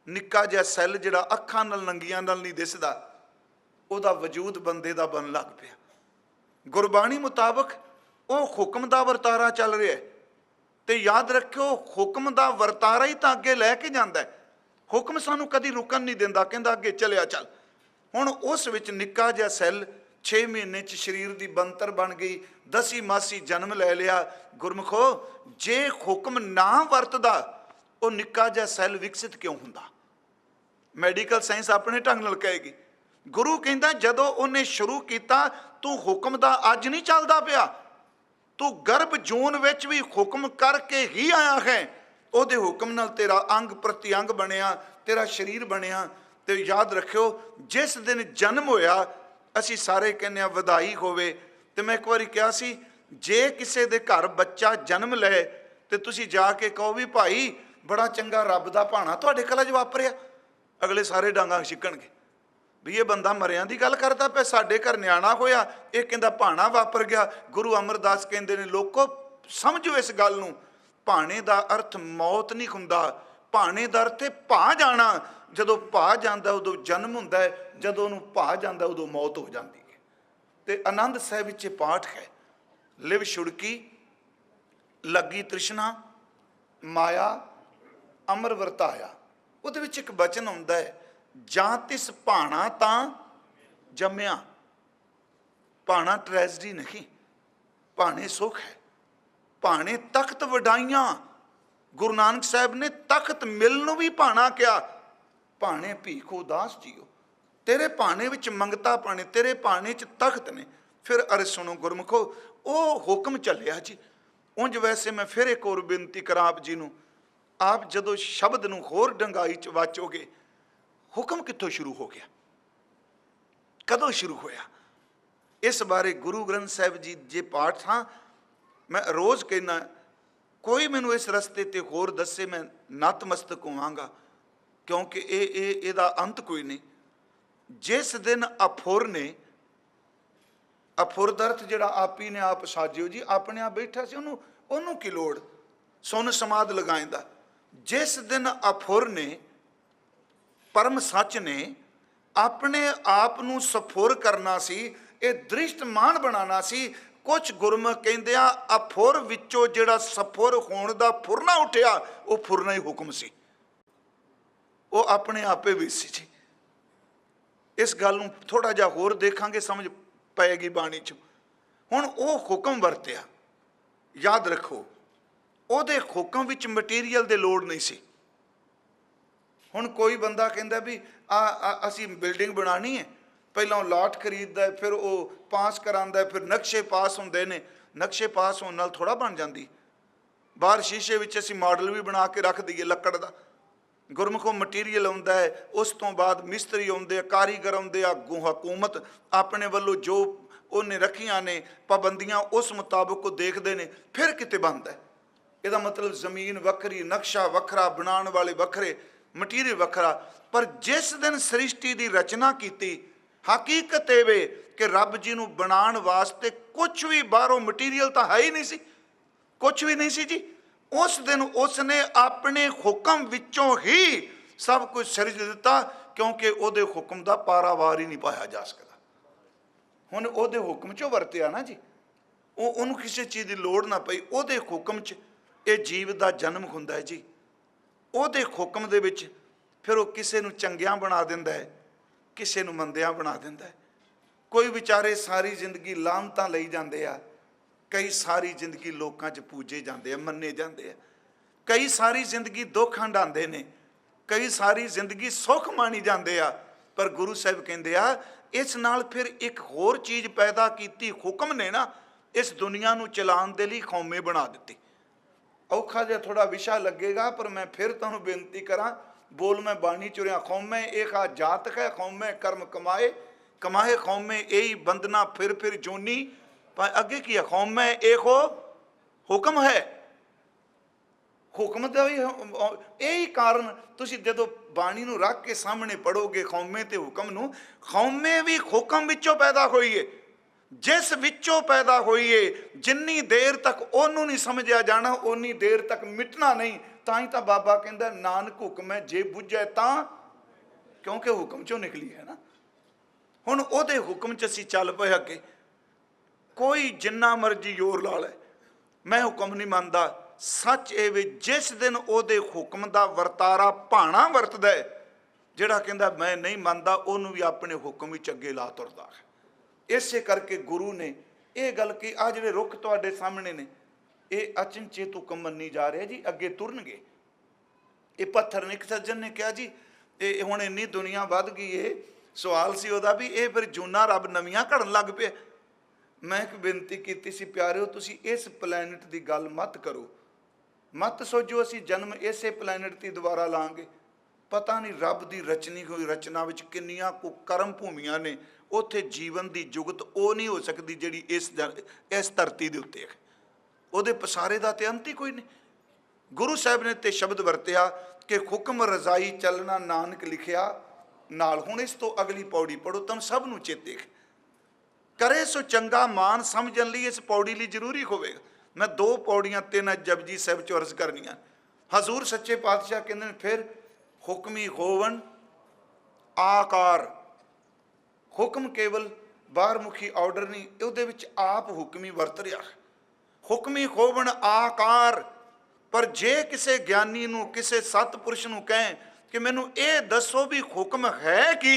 ਨਿੱਕਾ ਜਿਹਾ ਸੈੱਲ ਜਿਹੜਾ ਅੱਖਾਂ ਨਾਲ ਨੰਗੀਆਂ ਨਾਲ ਨਹੀਂ ਦਿਸਦਾ, ਉਹਦਾ ਵਜੂਦ ਬੰਦੇ ਦਾ ਬਣਨ ਲੱਗ ਪਿਆ। ਗੁਰਬਾਣੀ ਮੁਤਾਬਕ ਉਹ ਹੁਕਮ ਦਾ ਵਰਤਾਰਾ ਚੱਲ ਰਿਹਾ ਹੈ। ਤੇ ਯਾਦ ਰੱਖਿਓ, ਹੁਕਮ ਦਾ ਵਰਤਾਰਾ ਹੀ ਤਾਂ ਅੱਗੇ ਲੈ ਕੇ ਜਾਂਦਾ ਹੈ। ਹੁਕਮ ਸਾਨੂੰ ਕਦੀ ਰੁਕਣ ਨਹੀਂ ਦਿੰਦਾ, ਕਹਿੰਦਾ ਅੱਗੇ ਚੱਲਿਆ ਚੱਲ। ਹੁਣ ਉਸ ਵਿੱਚ ਨਿੱਕਾ ਜਿਹਾ ਸੈੱਲ 6 ਮਹੀਨੇ 'ਚ ਸਰੀਰ ਦੀ ਬਣਤਰ ਬਣ ਗਈ, 10ਵੀਂ ਮਾਸੀ ਜਨਮ ਲੈ ਲਿਆ। ਗੁਰਮੁਖੋ, ਜੇ ਹੁਕਮ ਨਾ ਵਰਤਦਾ ਉਹ ਨਿੱਕਾ ਜਿਹਾ ਸੈੱਲ ਵਿਕਸਿਤ ਕਿਉਂ ਹੁੰਦਾ? ਮੈਡੀਕਲ ਸਾਇੰਸ ਆਪਣੇ ਢੰਗ ਨਾਲ ਕਹੇਗੀ। ਗੁਰੂ ਕਹਿੰਦਾ ਜਦੋਂ ਉਹਨੇ ਸ਼ੁਰੂ ਕੀਤਾ, ਤੂੰ ਹੁਕਮ ਦਾ ਅੱਜ ਨਹੀਂ ਚੱਲਦਾ ਪਿਆ, ਤੂੰ ਗਰਭ ਜੂਨ ਵਿੱਚ ਵੀ ਹੁਕਮ ਕਰਕੇ ਹੀ ਆਇਆ ਹੈ। ਉਹਦੇ ਹੁਕਮ ਨਾਲ ਤੇਰਾ ਅੰਗ ਪ੍ਰਤੀ ਅੰਗ ਬਣਿਆ, ਤੇਰਾ ਸਰੀਰ ਬਣਿਆ। ਤੇ ਯਾਦ ਰੱਖਿਓ, ਜਿਸ ਦਿਨ ਜਨਮ ਹੋਇਆ, ਅਸੀਂ ਸਾਰੇ ਕਹਿੰਦੇ ਹਾਂ ਵਧਾਈ ਹੋਵੇ। ਤੇ ਮੈਂ ਇੱਕ ਵਾਰੀ ਕਿਹਾ ਸੀ, ਜੇ ਕਿਸੇ ਦੇ ਘਰ ਬੱਚਾ ਜਨਮ ਲਏ ਤੇ ਤੁਸੀਂ ਜਾ ਕੇ ਕਹੋ ਵੀ ਭਾਈ ਬੜਾ ਚੰਗਾ ਰੱਬ ਦਾ ਭਾਣਾ ਤੁਹਾਡੇ ਘਰ 'ਚ ਵਾਪਰਿਆ, ਅਗਲੇ ਸਾਰੇ ਡਾਂਗਾਂ ਛਿੱਕਣਗੇ ਵੀ ਇਹ ਬੰਦਾ ਮਰਿਆਂ ਦੀ ਗੱਲ ਕਰਦਾ ਪਿਆ। ਸਾਡੇ ਘਰ ਨਿਆਣਾ ਹੋਇਆ, ਇਹ ਕਹਿੰਦਾ ਭਾਣਾ ਵਾਪਰ ਗਿਆ। ਗੁਰੂ ਅਮਰਦਾਸ ਕਹਿੰਦੇ ਨੇ, ਲੋਕੋ ਸਮਝੋ ਇਸ ਗੱਲ ਨੂੰ, ਭਾਣੇ ਦਾ ਅਰਥ ਮੌਤ ਨਹੀਂ ਹੁੰਦਾ, ਭਾਣੇ ਦਾ ਅਰਥ ਹੈ ਭਾ ਜਾਣਾ। ਜਦੋਂ ਭਾ ਜਾਂਦਾ ਉਦੋਂ ਜਨਮ ਹੁੰਦਾ ਹੈ, ਜਦੋਂ ਉਹਨੂੰ ਭਾ ਜਾਂਦਾ ਉਦੋਂ ਮੌਤ ਹੋ ਜਾਂਦੀ ਹੈ। ਤੇ ਆਨੰਦ ਸਾਹਿਬ ਵਿੱਚ ਇਹ ਪਾਠ ਹੈ, ਲਿਵ ਛੁੜਕੀ ਲੱਗੀ ਤ੍ਰਿਸ਼ਨਾ ਮਾਇਆ ਅਮਰ ਵਰਤਾਇਆ। ਉਹਦੇ ਵਿੱਚ ਇੱਕ ਬਚਨ ਹੁੰਦਾ ਹੈ, ਜਾਂ ਤਿਸ ਭਾਣਾ ਤਾਂ ਜੰਮਿਆ। ਭਾਣਾ ਟ੍ਰੈਜਡੀ ਨਹੀਂ, ਭਾਣੇ ਸੁਖ ਹੈ, ਭਾਣੇ ਤਖਤ ਵਡਾਈਆਂ। ਗੁਰੂ ਨਾਨਕ ਸਾਹਿਬ ਨੇ ਤਖਤ ਮਿਲਣ ਨੂੰ ਵੀ ਭਾਣਾ ਕਿਹਾ। ਭਾਣੇ ਭੀਖ ਉਦਾਸ ਜੀਓ, ਤੇਰੇ ਭਾਣੇ ਵਿੱਚ ਮੰਗਤਾ ਪਾਣੇ, ਤੇਰੇ ਭਾਣੇ 'ਚ ਤਖਤ ਨੇ। ਫਿਰ ਅਰੇ ਸੁਣੋ ਗੁਰਮੁਖੋ, ਉਹ ਹੁਕਮ ਚੱਲਿਆ ਜੀ। ਉਂਝ ਵੈਸੇ ਮੈਂ ਫਿਰ ਇੱਕ ਹੋਰ ਬੇਨਤੀ ਕਰਾਂ ਆਪ ਜੀ ਨੂੰ, ਆਪ ਜਦੋਂ ਸ਼ਬਦ ਨੂੰ ਹੋਰ ਡੰਗਾਈ 'ਚ ਵਾਚੋਗੇ, ਹੁਕਮ ਕਿੱਥੋਂ ਸ਼ੁਰੂ ਹੋ ਗਿਆ, ਕਦੋਂ ਸ਼ੁਰੂ ਹੋਇਆ? ਇਸ ਬਾਰੇ ਗੁਰੂ ਗ੍ਰੰਥ ਸਾਹਿਬ ਜੀ ਜੇ ਪਾਠ ਹਾਂ, ਮੈਂ ਰੋਜ਼ ਕਹਿਣਾ, ਕੋਈ ਮੈਨੂੰ ਇਸ ਰਸਤੇ ਤੇ ਹੋਰ ਦੱਸੇ, ਮੈਂ ਨਤਮਸਤਕ ਹੋਵਾਂਗਾ, ਕਿਉਂਕਿ ਇਹਦਾ ਅੰਤ ਕੋਈ ਨਹੀਂ। ਜਿਸ ਦਿਨ ਅਫੁਰ ਨੇ, ਅਫੁਰ ਦਾ ਅਰਥ ਜਿਹੜਾ ਆਪੀ ਨੇ ਆਪ ਸਾਜਿਓ ਜੀ, ਆਪਣੇ ਆਪ ਬੈਠਾ ਸੀ, ਉਹਨੂੰ ਕੀ ਲੋੜ ਸੁਨ ਸਮਾਧ ਲਗਾਏਂਦਾ। ਜਿਸ ਦਿਨ ਅਫੁਰ ਨੇ, ਪਰਮ ਸੱਚ ਨੇ ਆਪਣੇ ਆਪ ਨੂੰ ਸਫੁਰ ਕਰਨਾ ਸੀ, ਇਹ ਦ੍ਰਿਸ਼ਟਮਾਨ ਬਣਾਉਣਾ ਸੀ। ਕੁਛ ਗੁਰਮੁਖ ਕਹਿੰਦੇ ਆ, ਅਫੁਰ ਵਿੱਚੋਂ ਜਿਹੜਾ ਸਫੁਰ ਹੋਣ ਦਾ ਫੁਰਨਾ ਉੱਠਿਆ, ਉਹ ਫੁਰਨਾ ਹੀ ਹੁਕਮ ਸੀ, ਉਹ ਆਪਣੇ ਆਪੇ ਵੀ ਸੀ ਜੀ। ਇਸ ਗੱਲ ਨੂੰ ਥੋੜਾ ਜਿਹਾ ਹੋਰ ਦੇਖਾਂਗੇ, ਸਮਝ ਪਏਗੀ ਬਾਣੀ 'ਚ। ਹੁਣ ਉਹ ਹੁਕਮ ਵਰਤਿਆ, ਯਾਦ ਰੱਖੋ, ਉਹਦੇ ਹੁਕਮ ਵਿੱਚ ਮਟੀਰੀਅਲ ਦੀ ਲੋੜ ਨਹੀਂ ਸੀ। ਹੁਣ ਕੋਈ ਬੰਦਾ ਕਹਿੰਦਾ ਵੀ ਅਸੀਂ ਬਿਲਡਿੰਗ ਬਣਾਉਣੀ ਹੈ, ਪਹਿਲਾਂ ਲਾਟ ਖਰੀਦਦਾ, ਫਿਰ ਉਹ ਪਾਸ ਕਰਾਉਂਦਾ, ਫਿਰ ਨਕਸ਼ੇ ਪਾਸ ਹੁੰਦੇ ਨੇ। ਨਕਸ਼ੇ ਪਾਸ ਹੋਣ ਨਾਲ ਥੋੜ੍ਹਾ ਬਣ ਜਾਂਦੀ। ਬਾਹਰ ਸ਼ੀਸ਼ੇ ਵਿੱਚ ਅਸੀਂ ਮਾਡਲ ਵੀ ਬਣਾ ਕੇ ਰੱਖ ਦਈਏ ਲੱਕੜ ਦਾ। ਗੁਰਮੁਖੋਂ ਮਟੀਰੀਅਲ ਆਉਂਦਾ ਹੈ, ਉਸ ਤੋਂ ਬਾਅਦ ਮਿਸਤਰੀ ਆਉਂਦੇ ਆ, ਕਾਰੀਗਰ ਆਉਂਦੇ ਆ, ਹਕੂਮਤ ਆਪਣੇ ਵੱਲੋਂ ਜੋ ਉਹਨੇ ਰੱਖੀਆਂ ਨੇ ਪਾਬੰਦੀਆਂ, ਉਸ ਮੁਤਾਬਕ ਉਹ ਦੇਖਦੇ ਨੇ, ਫਿਰ ਕਿਤੇ ਬਣਦਾ। ਇਹਦਾ ਮਤਲਬ ਜ਼ਮੀਨ ਵੱਖਰੀ, ਨਕਸ਼ਾ ਵੱਖਰਾ, ਬਣਾਉਣ ਵਾਲੇ ਵੱਖਰੇ, ਮਟੀਰੀਅਲ ਵੱਖਰਾ। ਪਰ ਜਿਸ ਦਿਨ ਸ੍ਰਿਸ਼ਟੀ ਦੀ ਰਚਨਾ ਕੀਤੀ, ਹਕੀਕਤ ਇਹ ਵੇ ਕਿ ਰੱਬ ਜੀ ਨੂੰ ਬਣਾਉਣ ਵਾਸਤੇ ਕੁਛ ਵੀ ਬਾਹਰੋਂ ਮਟੀਰੀਅਲ ਤਾਂ ਹੈ ਹੀ ਨਹੀਂ ਸੀ, ਕੁਛ ਵੀ ਨਹੀਂ ਸੀ ਜੀ। ਉਸ ਦਿਨ ਉਸ ਨੇ ਆਪਣੇ ਹੁਕਮ ਵਿੱਚੋਂ ਹੀ ਸਭ ਕੁਝ ਸਿਰਜ ਦਿੱਤਾ, ਕਿਉਂਕਿ ਉਹਦੇ ਹੁਕਮ ਦਾ ਪਾਰਾਵਾਰ ਹੀ ਨਹੀਂ ਪਾਇਆ ਜਾ ਸਕਦਾ। ਹੁਣ ਉਹਦੇ ਹੁਕਮ 'ਚੋਂ ਵਰਤਿਆ ਨਾ ਜੀ, ਉਹਨੂੰ ਕਿਸੇ ਚੀਜ਼ ਦੀ ਲੋੜ ਨਾ ਪਈ। ਉਹਦੇ ਹੁਕਮ 'ਚ ਇਹ ਜੀਵ ਦਾ ਜਨਮ ਹੁੰਦਾ ਹੈ ਜੀ। ਉਹਦੇ ਹੁਕਮ ਦੇ ਵਿੱਚ ਫਿਰ ਉਹ ਕਿਸੇ ਨੂੰ ਚੰਗਿਆਂ ਬਣਾ ਦਿੰਦਾ ਹੈ, ਕਿਸੇ ਨੂੰ ਮੰਦਿਆਂ ਬਣਾ ਦਿੰਦਾ ਹੈ। ਕੋਈ ਵਿਚਾਰੇ ਸਾਰੀ ਜ਼ਿੰਦਗੀ ਲਾਹਨਤਾਂ ਲਈ ਜਾਂਦੇ ਆ, ਕਈ ਸਾਰੀ ਜ਼ਿੰਦਗੀ ਲੋਕਾਂ 'ਚ ਪੂਜੇ ਜਾਂਦੇ ਆ, ਮੰਨੇ ਜਾਂਦੇ ਆ। ਕਈ ਸਾਰੀ ਜ਼ਿੰਦਗੀ ਦੁੱਖ ਹੰਢਾਉਂਦੇ ਨੇ, ਕਈ ਸਾਰੀ ਜ਼ਿੰਦਗੀ ਸੁੱਖ ਮਾਣੀ ਜਾਂਦੇ ਆ। ਪਰ ਗੁਰੂ ਸਾਹਿਬ ਕਹਿੰਦੇ ਆ, ਇਸ ਨਾਲ ਫਿਰ ਇੱਕ ਹੋਰ ਚੀਜ਼ ਪੈਦਾ ਕੀਤੀ, ਹੁਕਮ ਨੇ ਨਾ ਇਸ ਦੁਨੀਆ ਨੂੰ ਚਲਾਉਣ ਦੇ ਲਈ ਕੌਮੇ ਬਣਾ ਦਿੱਤੀ। ਔਖਾ ਜਿਹਾ ਥੋੜਾ ਵਿਸ਼ਾ ਲੱਗੇਗਾ, ਪਰ ਮੈਂ ਫਿਰ ਤੁਹਾਨੂੰ ਬੇਨਤੀ ਕਰਾਂ, ਬੋਲ ਮੈਂ ਬਾਣੀ ਚੁਰਿਆ। ਕੌਮੇ ਇੱਕ ਆ ਜਾਤ ਹੈ, ਕੌਮੇ ਕਰਮ ਕਮਾਏ, ਕਮਾਏ ਕੌਮੇ ਇਹੀ ਬੰਦਨਾ ਫਿਰ ਜੋਨੀ। ਪਰ ਅੱਗੇ ਕੀ ਹੈ? ਕੌਮੇ ਇਹੋ ਹੁਕਮ ਹੈ। ਹੁਕਮ ਦਾ ਵੀ ਇਹੀ ਕਾਰਨ, ਤੁਸੀਂ ਜਦੋਂ ਬਾਣੀ ਨੂੰ ਰੱਖ ਕੇ ਸਾਹਮਣੇ ਪੜੋਗੇ ਕੌਮੇ ਤੇ ਹੁਕਮ ਨੂੰ, ਕੌਮੇ ਵੀ ਹੁਕਮ ਵਿੱਚੋਂ ਪੈਦਾ ਹੋਈ ਹੈ। जिस विचों पैदा होईए जिन्नी देर तक ओनू नहीं समझिया जाना उन्नी देर तक मिटना नहीं। तां ही तां बाबा कहंदा नानक हुक्म है जे बुझे तां, क्योंकि हुक्म चों निकली है ना। हुण ओहदे हुक्म च असीं चल पए अगे। कोई जिन्ना मर्जी जोर ला लै, मैं हुक्म नहीं मानदा। सच ये वे जिस दिन ओहदे हुक्म दा वरतारा भाणा वरतदा है, जिहड़ा कहंदा मैं नहीं मानदा ओनू भी अपने हुक्म विच अगे ला तुरदा है। इसे करके गुरु ने यह गल की आ जिहड़े रुख तुहाडे सामने ने ये अचनचेत हुक्म मन्नी जा रहे जी, अगे तुरनगे। ये पत्थर ने, एक सज्जन ने कहा जी ये हुण इन्नी दुनिया वध गई है, सवाल सी उहदा भी ये फिर जूना रब नवीआं घड़न लग पिया। मैं एक बेनती की सी, प्यारिओ तुसीं इस प्लैनेट की गल मत करो, मत सोचो असीं जन्म इसे प्लैनेट की दुबारा लांगे। पता नहीं रब की रचनी हुई रचना विच किन्नियां कुकर्म भूमियां ने, उत्थे जीवन की जुगत वो नहीं हो सकती जिहड़ी इस धरती के उत्ते है। उहदे पसारे का तो अंत ही कोई नहीं। गुरु साहब ने तो शब्द वरतिया कि हुक्म रजाई चलना नानक लिखिया नाल। हुण इस तो अगली पौड़ी पढ़ो, तुम सब नूं चेते करे सो चंगा मान समझण लई इस पौड़ी लई जरूरी होवेगा। मैं दो पौड़ियां तीन जपजी साहब चो अर्ज करनियां। हजूर सच्चे पातशाह कहंदे ने फिर हुक्मी होवन आकार। हुक्म केवल बाहरमुखी ऑर्डर नहीं, उहदे विच आप हुक्मी वरत रहा। हुक्मी होवन आकार। पर जे किसी ज्ञानी नूं किसी सतपुरुष नूं कहें कि मैनू ये दसो भी हुक्म है कि,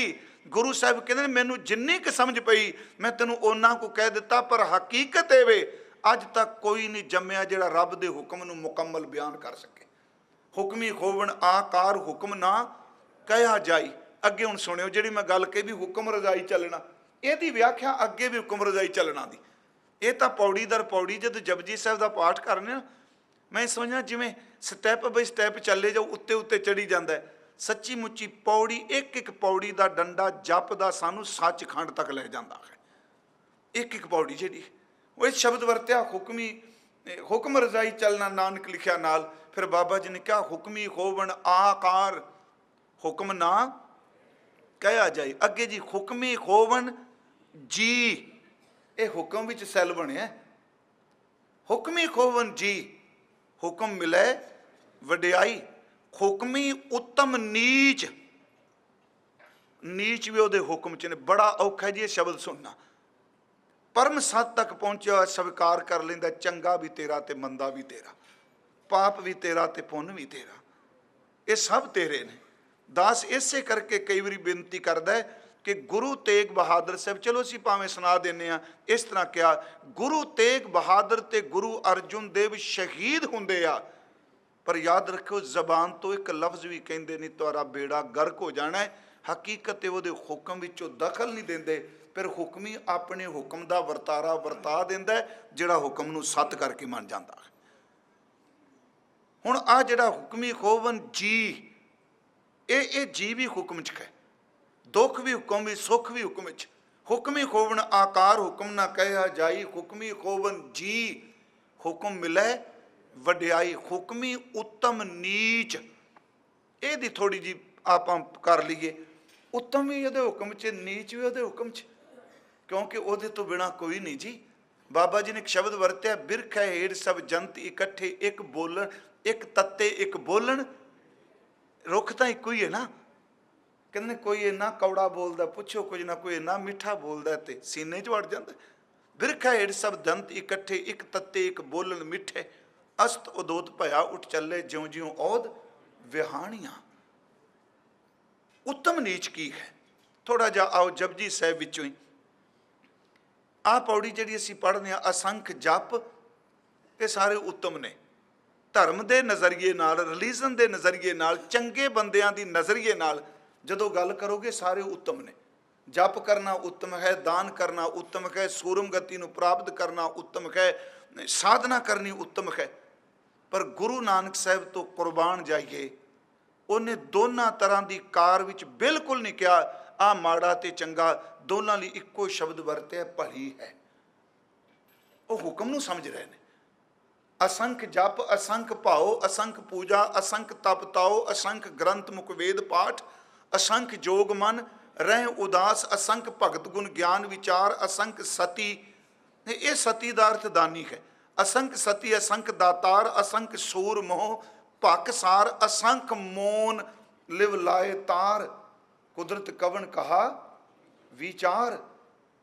गुरु साहब कहते मैनू जिन्नी क समझ पई मैं तेनों उन्ना को कह दिता, पर हकीकत एवे अज तक कोई नहीं जम्मिया जिहड़ा रब दे हुक्म नूं मुकम्मल बयान कर सके। हुक्मी होवन आकार हुक्म ना कहा जाई। अगे हुण सुनियो जिहड़ी मैं गल कही भी हुक्म रजाई चलना, इहदी व्याख्या अगे भी हुक्म रजाई चलना दी। ये तो पौड़ी दर पौड़ी जब जपजी साहब का पाठ करने ना, मैं समझना जिमें स्टैप बाई स्टैप चले जाओ, उत्ते उत्ते चढ़ी जाता है। सच्ची मुच्ची पौड़ी एक एक पौड़ी का डंडा जप का सानू सचखंड तक लै जाता है। एक एक पौड़ी जी वो शब्द वरत्या हुक्मी हुक्म रजाई चलना नानक लिखिया नाल। फिर बाबा जी ने कहा हुक्मी होवन आकार हुक्म ना कहा जाए। अगे जी हुक्मी होवन जी, ये हुक्म विच सैल बनिया। हुक्मी होवन जी, हुक्म मिले वडियाई। हुक्मी उत्तम नीच, नीच भी उहदे हुक्म च ने। बड़ा औखा जी ये शब्द सुनना। परम सत तक पहुंचा स्वीकार कर लेंदा, चंगा भी तेरा ते मंदा भी तेरा, पाप भी तेरा ते पुण्य भी तेरा, ये सब तेरे ने। दास इसे करके कई बारी बेनती करता है कि गुरु तेग बहादुर साहब, चलो असीं भावें सुना देने आ, इस तरह क्या गुरु तेग बहादुर ते गुरु अर्जुन देव शहीद हुंदे आ, पर याद रखो जबान तो एक लफ्ज़ भी कहते नहीं तुहारा बेड़ा गर्क हो जाना है। हकीकत वो हुक्म विचों दखल नहीं देंदे, फिर हुक्मी अपने हुक्म का वरतारा वरता देंदा है, जिहड़ा हुक्म नूं सत करके मन जाता है। हुण आ जिहड़ा हुक्मी होवन जी, ये जी भी हुक्म च है, दुख भी हुक्म भी, सुख भी हुक्म च। हुक्मी होवन आकार हुक्म ना कहा जाई। हुक्मी होवन जी, हुक्म मिले वडियाई। हुक्मी उत्तम नीच, ये थोड़ी जी आप कर लीए। उत्तम भी वो हुक्म च, नीच भी वो हुक्म च, क्योंकि वो तो बिना कोई नहीं जी। बाबा जी ने एक शब्द वरत्या बिरख है हेड़ सब जंत इकट्ठे एक बोलन, एक तत्ते एक बोलन। रुख तो एक ही है ना। कहते कोई इन्ना कौड़ा बोलता, पुछो कुछ ना, कोई इन्ना मिठा बोलता तो सीने च वड़ जाता। बिरख है हेड़ सब जंत इकट्ठे एक तत्ते एक बोलन मिठे, अस्त उदोत भया उठ चले ज्यों ज्यों औद विहाणियां। उत्तम नीच की है, थोड़ा जा आओ जपजी साहब विचों ही आ पौड़ी जी असीं पढ़ने असंख जप, ये सारे उत्तम ने। धर्म के नज़रिए नाल, रिलीजन के नज़रिए नाल, चंगे बंदियां दी नज़रिए नाल जदों गल करोगे सारे उत्तम ने। जप करना उत्तम है, दान करना उत्तम है, सूरम गति नूं प्राप्त करना उत्तम है, साधना करनी उत्तम है। पर गुरु नानक साहब तो कुर्बान जाइए, उन्हें दोनों तरह की कार विच बिल्कुल नहीं कहा आ माड़ा ते चंगा, दोनों लिए इक्को शब्द वरते भली है। वो हुक्म नूं समझ रहे हैं। असंख जप, असंख भाओ, असंख पूजा, असंख तप ताओ, असंख ग्रंथ मुख वेद पाठ, असंख जोग मन ਰਹਿ ਉਦਾਸ असंख भगत गुण ज्ञान विचार असंख सती। ये सती का अर्थ दानी है। असंख सती असंख दातार असंख सूर मोह पाकसार असंख मोन लिव लाए तार। कुदरत कवन कहा विचार।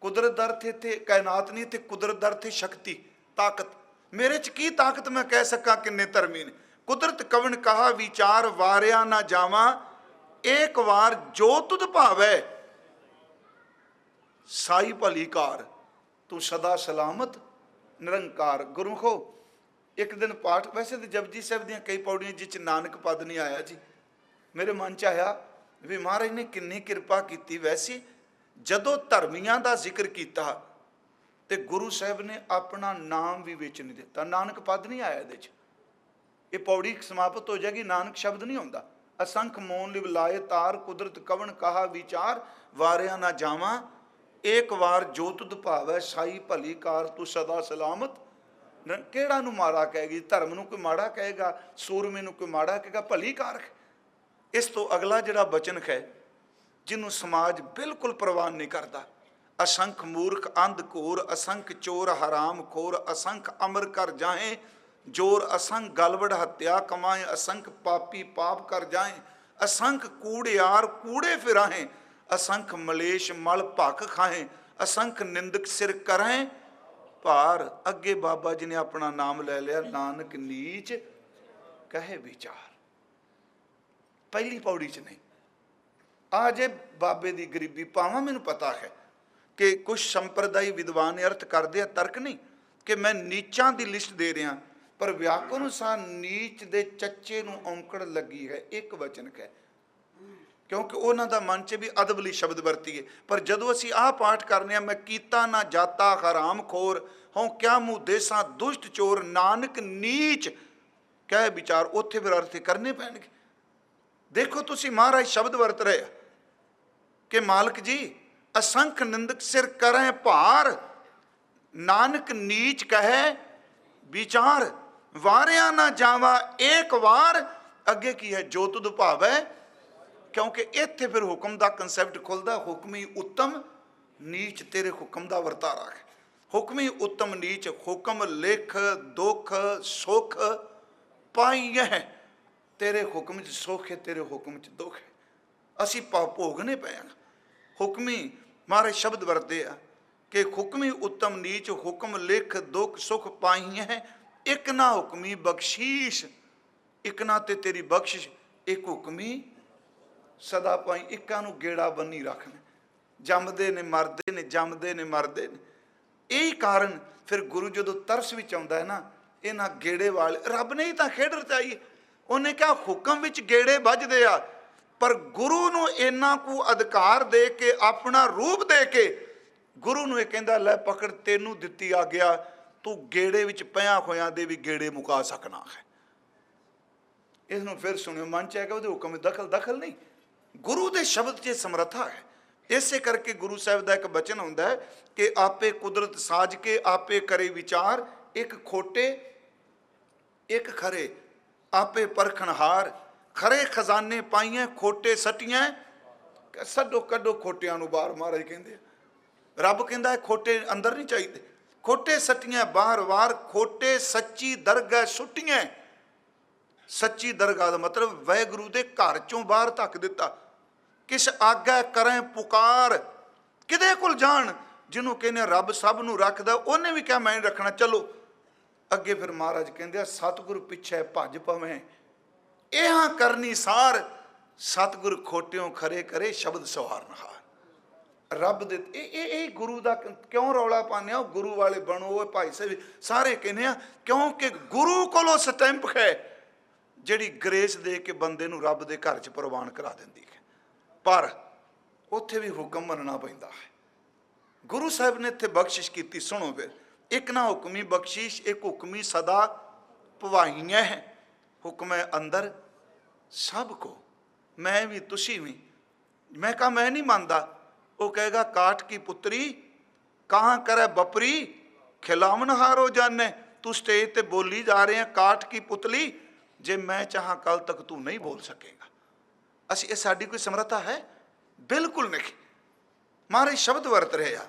कुदरत दा अर्थ इत्थे कायनात नहीं, इत्थे कुदरत दा अर्थ शक्ति ताकत। मेरे च की ताकत मैं कह सका किन्ने धर्मी ने। कुदरत कवन कहा विचार वारिया ना जावा एक वार जो तुध भावै साई भली कार। तू सदा सलामत निरंकार। गुरमुखो एक दिन पाठ, वैसे तो जपजी साहब दी कई पौड़ियां जिस नानक पद नहीं आया जी, मेरे मन च आया भी महाराज ने किन्नी कृपा की। वैसे जदों धर्मियां का जिक्र किया तो गुरु साहब ने अपना नाम भी विच नहीं दिता, नानक पद नहीं आया ये। ये पौड़ी समाप्त हो जाएगी, नानक शब्द नहीं आता। असंख मोन लिव लाए तार कुदरत कवन कहा विचार वारिया ना जावा एक वार जो तुध भावै साई भली कार। तू सदा सलामत। केड़ा नू माड़ा कहेगी, धर्म नू कोई माड़ा कहेगा, सूरमे नू कोई माड़ा कहेगा, भली कार। इस तो अगला जिहड़ा बचन है जिन्हों समाज बिल्कुल प्रवान नहीं करता। असंख मूर्ख अंध घोर असंख चोर हराम खोर असंख अमर कर जाए जोर असंख गलवड़ हत्या कमाए असंख पापी पाप कर जाए असंख कूड़ियार कूड़े फिराहें असंख मलेश मल भख खाएं असंख निंदक सिर करें भार। अगे बाबा जी ने अपना नाम ले लिया नानक नीच कहे विचार। पहली पौड़ी च नहीं। आज बाबे की गरीबी पावा मैनू पता है कि कुछ संप्रदायी विद्वान अर्थ करते हैं तर्क नहीं कि मैं नीचां की लिस्ट दे रहा, पर व्याकरण अनुसार नीच दे चच्चे नूं औंकड़ लगी है एक वचन है, क्योंकि उन्हों का मन च भी अदबली शब्द वरतीए। पर जदों असीं आह पाठ करने मैं कीता ना जाता हराम खोर हों क्या मुँह देसा दुष्ट चोर नानक नीच कह विचार, उत्थे फिर अर्थ करने पैणगे। देखो तुसीं महाराज शब्द वरत रहे कि मालक जी असंख निंदक सिर करें भार नानक नीच कहे विचार वारिया ना जावा एक वार। अगे की है जो तुध भावै, क्योंकि इत्थे फिर हुक्म का कंसैप्ट खुलता। हुक्मी उत्तम नीच तेरे हुक्म का वर्तारा है। हुक्मी उत्तम नीच हुक्म लिख दुख सुख पाई है। तेरे हुक्म च सुख है तेरे हुक्म च दुख है, असी भोगने पे। हुक्मी महाराज शब्द वरते आ कि हुक्मी उत्तम नीच हुक्म लिख दुख सुख पाई है एक ना हुक्मी बख्शीश। एक ना ते तेरी बख्शिश एक हुक्मी सदा पाई। इक्का नू गेड़ा बनी रखना, जमदे ने मरदे ने जमदे ने मरदे ने। यही कारण फिर गुरु जो तरस भी आउंदा है ना, इन्हां गेड़े वाले रब ने ही तो खेड रचाई। उन्हें क्या हुक्म विच गेड़े बजदे आ, पर गुरु नू इन्ना को अधिकार दे के अपना रूप दे के गुरु नू कहंदा लै पकड़ तेनू दित्ती आ गया, तू गेड़े विच पिया होयां दे भी गेड़े मुका सकना है। इसनू फिर सुनियो मन च आएगा हुक्म दखल दखल नहीं, गुरु के शब्द च समर्था है। इसे करके गुरु साहब का एक बचन होंदा है कि आपे कुदरत साज के आपे करे विचार एक खोटे एक खरे आपे परखनहार खरे खजाने पाइए खोटे सटियां सड्डो कड्डो खोटियां नू बाहर। महाराज कहंदे रब कहंदा खोटे अंदर नहीं चाहिए, खोटे सटियां बाहर वार खोटे सच्ची दरगाह सुटियां। सच्ची दरगाह का मतलब वाहिगुरू दे घर चों बाहर धक दिता। किस आग्या करें पुकार किदे कोल जान, जिन्हों कहने रब सब नू रखदा उन्हें भी क्या मैं रखना चलो। अगे फिर महाराज कहंदे सतगुर पिछे भज पवें यहां करनी सार सतगुर खोटियों खरे करे शब्द सवारनहार। रब दे गुरु का क्यों रौला पाने गुरु वाले बनो भाई साहब सारे कहने क्योंकि गुरु कोलों स्टैंप है जिहड़ी ग्रेस दे के बंदे नू रब दे घर च प्रवान करा दिंदी है। पर उत्थे भी हुक्म मनना पैंदा है। गुरु साहब ने इत्थे बख्शिश की, सुनो फिर एक ना हुक्मी बख्शिश एक हुक्मी सदा भवाइयां है। हुक्म है अंदर सबको मैं भी तुसी भी। मैं कहा मैं नहीं मानता, वो कहेगा काठ की पुत्री कहाँ करे बपरी खिलावन हारो जाने। तू स्टेज ते बोली जा रहे हैं काठ की पुतली, जे मैं चाह कल तक तू नहीं बोल सकेगा। असी साड़ी कोई समर्था है? बिल्कुल नहीं। महाराज शब्द वरत रहे आ,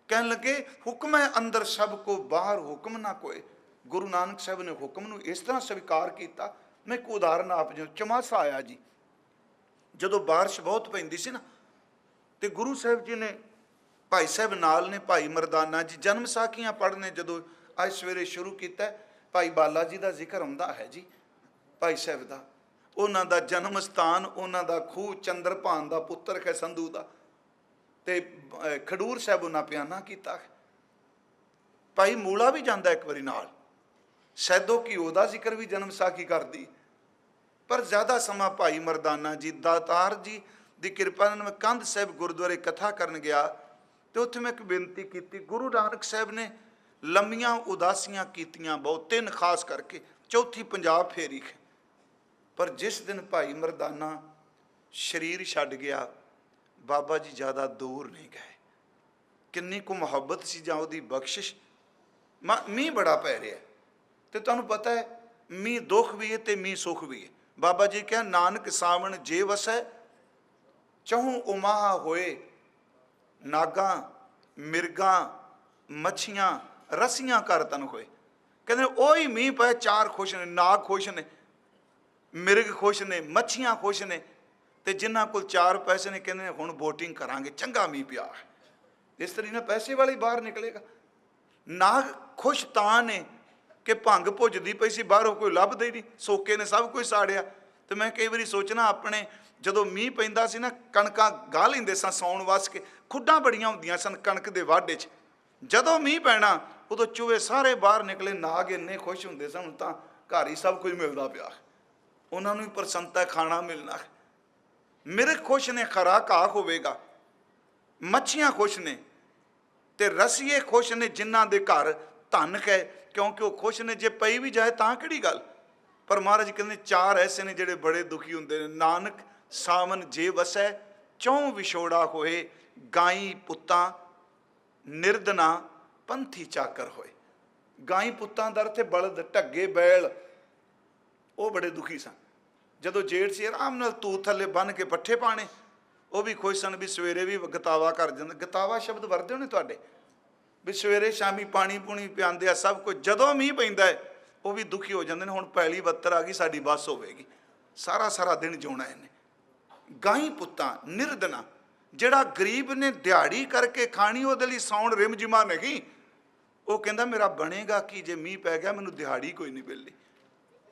कहन लगे हुक्म है अंदर सब को, बाहर हुक्म ना कोई। गुरु नानक साहब ने हुक्म नूं इस तरह स्वीकार किया। मैं एक उदाहरण आप जो चमासा आया जी, जदों बारिश बहुत पैंदी सी ना, तो गुरु साहब जी ने भाई साहब नाल ने, भाई मरदाना जी जन्म साखियां पढ़ने जदों अज सवेरे शुरू किया, भाई बाला जी का जिक्र आउंदा है जी, भाई साहब का, उन्हां दा जन्म स्थान, उन्हां दा खूह चंद्रभान का पुत्र है संधू का, ते खडूर साहब उन्हें बयाना किया है। भाई मूला भी जाता एक बारी नाल, सैदो की ओदा जिक्र भी जन्म साखी कर दी। पर ज़्यादा समा भाई मरदाना जी दातार जी की कृपा नाल मैं कंध साहब गुरुद्वारे कथा करन गया, तो उत्थे मैं एक बेनती की। गुरु नानक साहब ने लंबियां उदासियां कीतियां बहुत, 3 खास करके, चौथी पंजाब फेरी है। पर जिस दिन भाई मरदाना शरीर छड्ड गया, बाबा जी ज़्यादा दूर नहीं गए। किन्नी को मुहब्बत सी जां उहदी बख्शिश। मीह बड़ा पै रहा है, तो तुहानूं पता है मीह दुख भी है तो मीह सुख भी है। बाबा जी कहा नानक सावण जे वसै, चहूँ उमाहा होए, नागा मिर्गा मच्छियां रस्सियां कर तन होए। कहते वही मीह पै, 4 खुश ने, नाग खुश ने, मिर्ग खुश ने, मच्छियां खुश ने, तो जिन्हों को 4 पैसे ने कहते हुण वोटिंग करांगे, चंगा मीह पिया है, इस तरीके पैसे वाली बाहर निकलेगा। नाग खुश तां ने कि भंग भुजदी पई सी, बाहरों कोई लभदा ही नहीं, सोके ने सब कुछ साड़िया। तो मैं कई बारी सोचना अपने, जदों मीह पैंदा सी ना, कणकां गाह लैंदे सन सौण वस के, खुड्डां बड़ियां हुंदियां सन कणक दे वाढे च। जदों मीह पैना उदों चूहे सारे बाहर निकले, नाग इन्ने खुश हुंदे सन, हुण तां घर ही सब कुछ मिलदा पिया, उन्हां नूं प्रसन्नता खाना मिलना। मिर्ग खुश ने, खरा घाह होवेगा, मच्छियां खुश ने, ते रसीए खुश ने जिन्हां दे घर धन है, क्योंकि वह खुश ने। जे पई भी जाए तां किहड़ी गल। पर महाराज कहते 4 ऐसे ने जिहड़े बड़े दुखी हुंदे ने। नानक सावन जे वसै, चौं विछोड़ा होए, गाई पुत्तां निर्दना पंथी चाकर होए। गाई पुत्तां दा अर्थ बलद, ढग्गे बैल, वो बड़े दुखी सन। जदों जेठ से आराम नाल तू थले बन के पट्ठे पाने, वो भी खुश सन भी सवेरे भी गतावा कर जांदे। गतावा शब्द वरते होने तुहाडे, भी सवेरे शामी पानी पूनी पिआंदे आ सब कुछ। जदों मीह पैंदा है वो भी दुखी हो जाते हैं, हुण पैली बत्तर आ गई, साडी बस होवेगी, सारा सारा दिन जिउणा इन्हें। गाई पुत्तां निर्दना, जिहड़ा गरीब ने दिहाड़ी करके खानी, उहदे लई सौण रिमझिमा नहीं। वो कहंदा मेरा बनेगा कि जे मीह पै गया, मैनूं दिहाड़ी कोई नहीं मिलनी।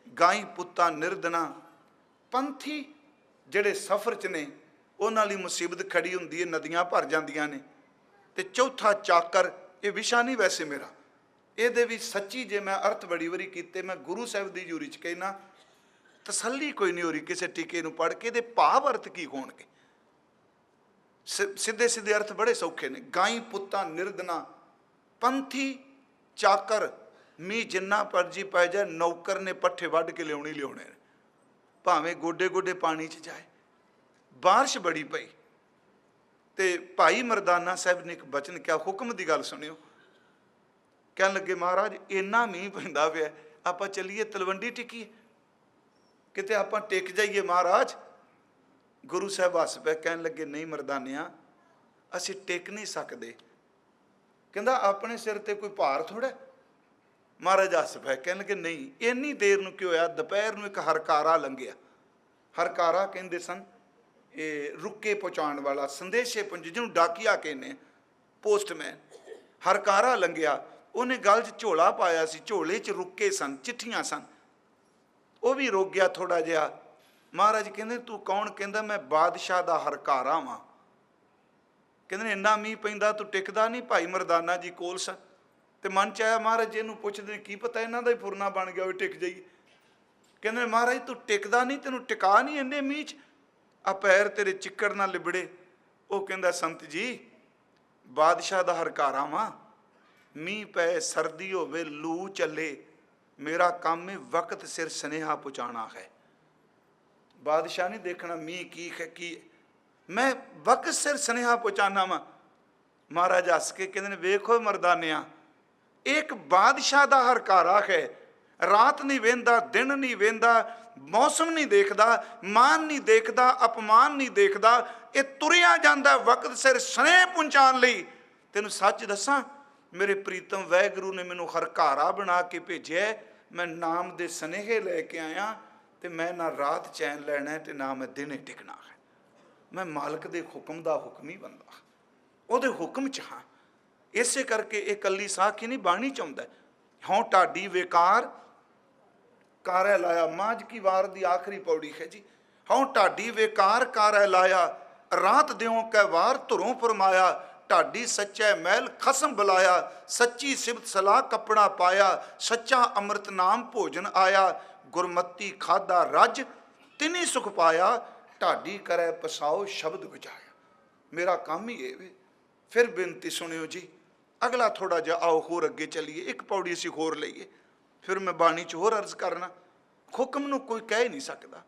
गाई पुत्तां निर्दना पंथी, जिहड़े सफर च ने, उन्हां लई मुसीबत खड़ी हुंदी है, नदियां भर जांदियां ने। ते चौथा चाकर, ये विशा नहीं वैसे मेरा, ये भी सच्ची जे मैं अर्थ बड़ी वारी कीते, मैं गुरु साहब की जूरी च कहना, तसल्ली कोई नहीं हो रही किसी टीके नूं पढ़ के, भाव अर्थ की होणगे। सीधे सीधे अर्थ बड़े सौखे ने। गाई पुत्तां निर्दना पंथी चाकर, मीह जिन्ना मर्जी पै जाए, नौकर ने पट्ठे वढ के लियाउने, भावें गोडे गोडे पानी च जाए। बारिश बड़ी पई, ते भाई मरदाना साहब ने एक बचन क्या, हुक्म की गल सुनियो। कह लगे महाराज इन्ना मीह पैंदा पिया, आपां चलीए तलवंडी टिकीए, किते आपां टिक जाइए महाराज। गुरु साहब हस पे, कह लगे नहीं मरदानिया, असीं टिक नहीं सकते। कहंदा अपने सिर ते कोई भार थोड़ा। महाराज हस पे, कह लगे नहीं, इन्नी देर नूं की होया, दोपहर नूं एक हरकारा लंघिया। हरकारा कहंदे सन ये रुके पहुँचाने वाला, संदेशे पुंज, जिन्होंने डाकिया कहने, पोस्टमैन। हरकारा लंघिया, उन्हें गल च झोला पाया सी, झोले च रुके सन, चिट्ठियां सन। वो भी रुक गया थोड़ा जिहा। महाराज कहंदे तू कौन? कहंदा मैं बादशाह दा हरकारा वां। कहंदे इन्ना मीह पैंदा तू टिकदा नहीं? भाई मरदाना जी कोल सन, ते मन च आया महाराज इहनूं पुछदे की पता इन्हां दा ही फुरना बन गया होवे, टिक जाइए। कहंदे महाराज तू टिकदा नहीं, तैनूं टिका नहीं इन्ने मीह च, आ पैर तेरे चिक्कड़ ना लिबड़े। वो कहंदा संत जी बादशाह दा हरकारा वां, मीह पै सर्दी होवे लू चले, मेरा काम है वक्त सिर स्नेहा पहुँचाना है। बादशाह नहीं देखना मीह की है की, मैं वक्त सिर स्नेहा पहुँचाना वा। महाराज हस के कहते वेखो मरदानिया, एक बादशाह दा हरकारा है, रात नहीं वेंदा, दिन नहीं वेंदा, मौसम नहीं देखदा, मान नहीं देखदा, अपमान नहीं देखदा, ये तुरिया जांदा वक्त सिर स्नेह पहुँचाने लई। तेनों सच दसां, मेरे प्रीतम वाहिगुरू ने मैनू हरकारा बना के भेजिया। मैं नाम दे सनेहे लैके आया तो मैं ना रात चैन लैना है तो ना मैं दिने टिकना है। मैं मालक दे हुक्म दा हुक्मी बंदा, उहदे हुक्म च हाँ। इसे करके ये कली साखी नहीं बाणी चाहुंदा। हों ढाडी बेकार कारै लाया, मांझ की वार दी आखिरी पौड़ी है जी। हों ढाडी बेकार कारै लाया, रात द्यों कै वार धुरों फरमाया। ढाडी सच्चै महल खसम बुलाया, सच्ची सिबत सलाह कपड़ा पाया। सच्चा अमृत नाम भोजन आया, गुरमती खादा रज तिनी सुख पाया। ढाडी करै पसाओ शब्द बजाया। मेरा काम ही ये वे। फिर बेनती सुनियो जी, अगला थोड़ा जा आओ होर अगे चलीए, एक पौड़ी असी होर लईए, फिर मैं बाणी च होर अर्ज करना। हुक्म नूं कोई कह ही नहीं सकता।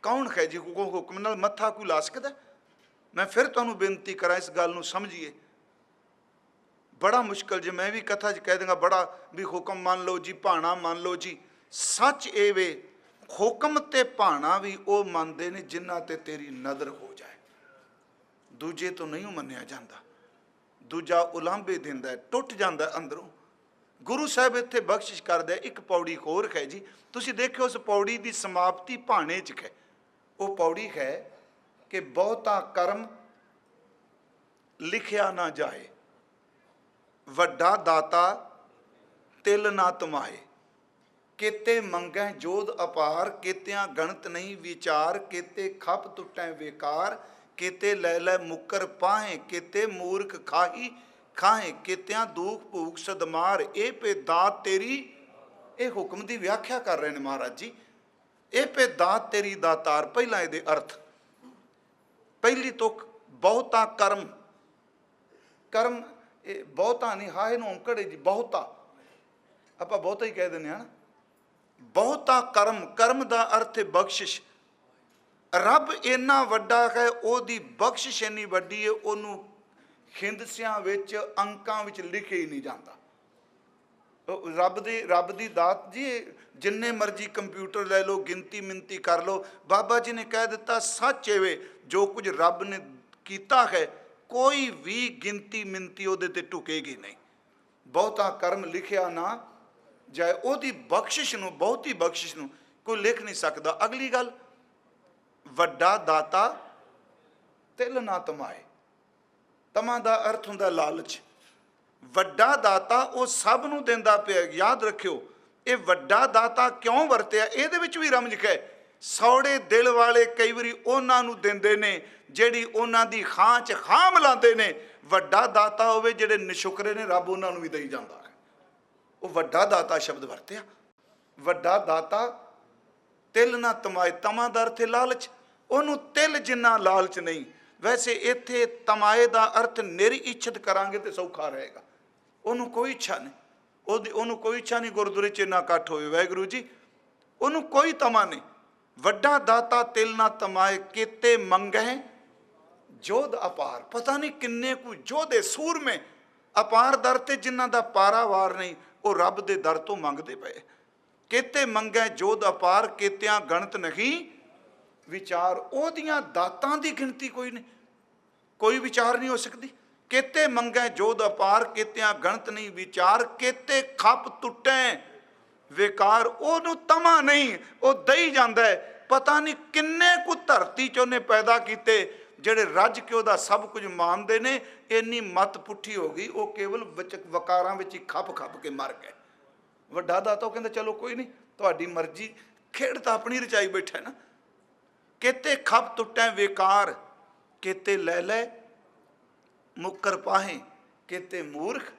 कौन है जी हुक्म नाल मत्था कोई ला सकदा? मैं फिर तुहानूं बेनती करा, इस गल नूं समझिए। बड़ा मुश्किल जे मैं भी कथा च कह देंगा बड़ा भी हुक्म मान लो जी, भाणा मान लो जी। सच ये वे, हुक्म ते भाणा भी वो मनते ने जिन्हां ते तेरी नदर हो जाए। दूजे तो नहीं मन्निया जाता। दूजा उलांभे दिंदा है, टुट जाता अंदरों। गुरु साहब इत्थे बख्शिश करदा है। एक पौड़ी होर है जी, तुसीं देखियो उस पौड़ी की समाप्ति भाणे च है। वो पौड़ी है कि बहुता कर्म लिखिया ना जाए, वड्डा दाता तिल ना तमाए। केते मंगै जोध अपार, केतियां गणत नहीं विचार। केते खप टुटै बेकार, केते लै लै मुकर पाहें। केते मूर्ख खाही खाहें, केतियां दुख भूख सदमार। ए पे दात तेरी, ये हुक्म की व्याख्या कर रहे हैं महाराज जी। ए पे दात तेरी दातार। पहला ये अर्थ, पहली तुक बहुता कर्म। कर्म बहुता नहीं, हाए नूं औंकड़ जी, बहुता आप बहुता ही कह दें है ना। बहुता कर्म, कर्म का अर्थ है बख्शिश। रब इन्ना वड्डा है, ओदी बख्शिश इन्नी वड्डी है, ओनू हिंदसियां विच अंकां विच लिखे ही नहीं जाता। रब दी दात जी, जिन्ने मर्जी कंप्यूटर ले लो, गिनती मिनती कर लो। बाबा जी ने कह दिता सच है वे, जो कुछ रब ने कीता है कोई भी गिनती मिनती उहदे ते टुकेगी नहीं। बहुता कर्म लिखिया ना जाए, ओदी बख्शिश नूं, बहुती बख्शिश नूं कोई लिख नहीं सकता। अगली गल, वड्डा दाता तिल ना तमाए। तमा दा अर्थ हुंदा लालच। वड्डा दाता वो सब नूं दिंदा पिया। याद रखियो, ये वड्डा दाता क्यों वरतिया, इहदे विच भी रमज है। सौड़े दिल वाले कई बारी उन्हां नूं दिंदे ने जिहड़ी उन्हां दी खां च खां मिलांदे ने। वड्डा दाता होवे जिहड़े निशुकरे ने, रब उन्हां नूं भी दई जांदा है। वो वड्डा दाता शब्द वरतिया। वड्डा दाता तिल ना तमाए। तमा दा अर्थ लालच, उन्होंने तिल जिन्ना लालच नहीं। वैसे इत्थे तमाए का अर्थ निर इच्छत करांगे तो सौखा रहेगा। उन्होंने कोई इच्छा नहीं, उन्होंने कोई इच्छा नहीं गुरुद्वारे च इन्ना इकट्ठ होवे। वाहिगुरू जी, उन्होंने कोई तमा नहीं। वड्डा दाता तिल ना तमाए, केते मंगै जोध अपार। पता नहीं किन्ने को जोधे सूर में अपार दर ते जिन्हां दा पारावार नहीं, वो रब दे दर तो मंगते पे। केते मंगै जोध अपार, केतियां गणत नहीं विचार। ओदियां दातां दी गिनती कोई नहीं, कोई विचार नहीं हो सकती। केते मंगै जोध अपार, केतियां गणत नहीं विचार। केते खप टुटै बेकार, ओनू तमा नहीं, वो दई जांदा है। पता नहीं किन्ने को धरती च उन्हें पैदा किते ਜਿਹੜੇ रज के ਉਹਦਾ सब कुछ मानते ने। इन्नी मत पुठी हो गई, वो केवल वकारां विच ही खप खप के मर गए। वड्डा दाता वो कहंदा चलो कोई नहीं, तुहाडी मर्जी, खेड़ तां अपनी रचाई बैठा ना। केते खप टुटै बेकार, केते लै लै मुकर पाहें। केते मूर्ख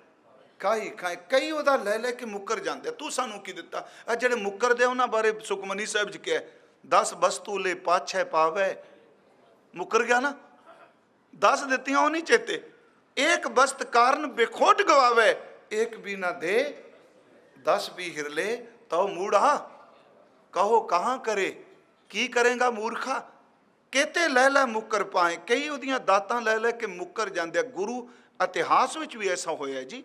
खाई खाए। कई ਉਹਦਾ ਲੈ ਲੈ के मुकर जाते। तू सानू की दिता? आ ਜਿਹੜੇ मुकरदे उन्हां बारे सुखमनी साहिब च क्या 10 वस्तु ले पाछे पावे। मुकर गया ना, 10 दित्तियां वो नहीं चेते। एक वस्त कारण बेखोट गवावे, एक भी ना दे 10 भी हिरले तो मूढ़ा। कहो कहाँ करे, की करेगा मूर्खा। केते लै लै मुकर पाए। कई उहदियां दातां लै लै के मुकर जाते। गुरु इतिहास में भी ऐसा होया जी।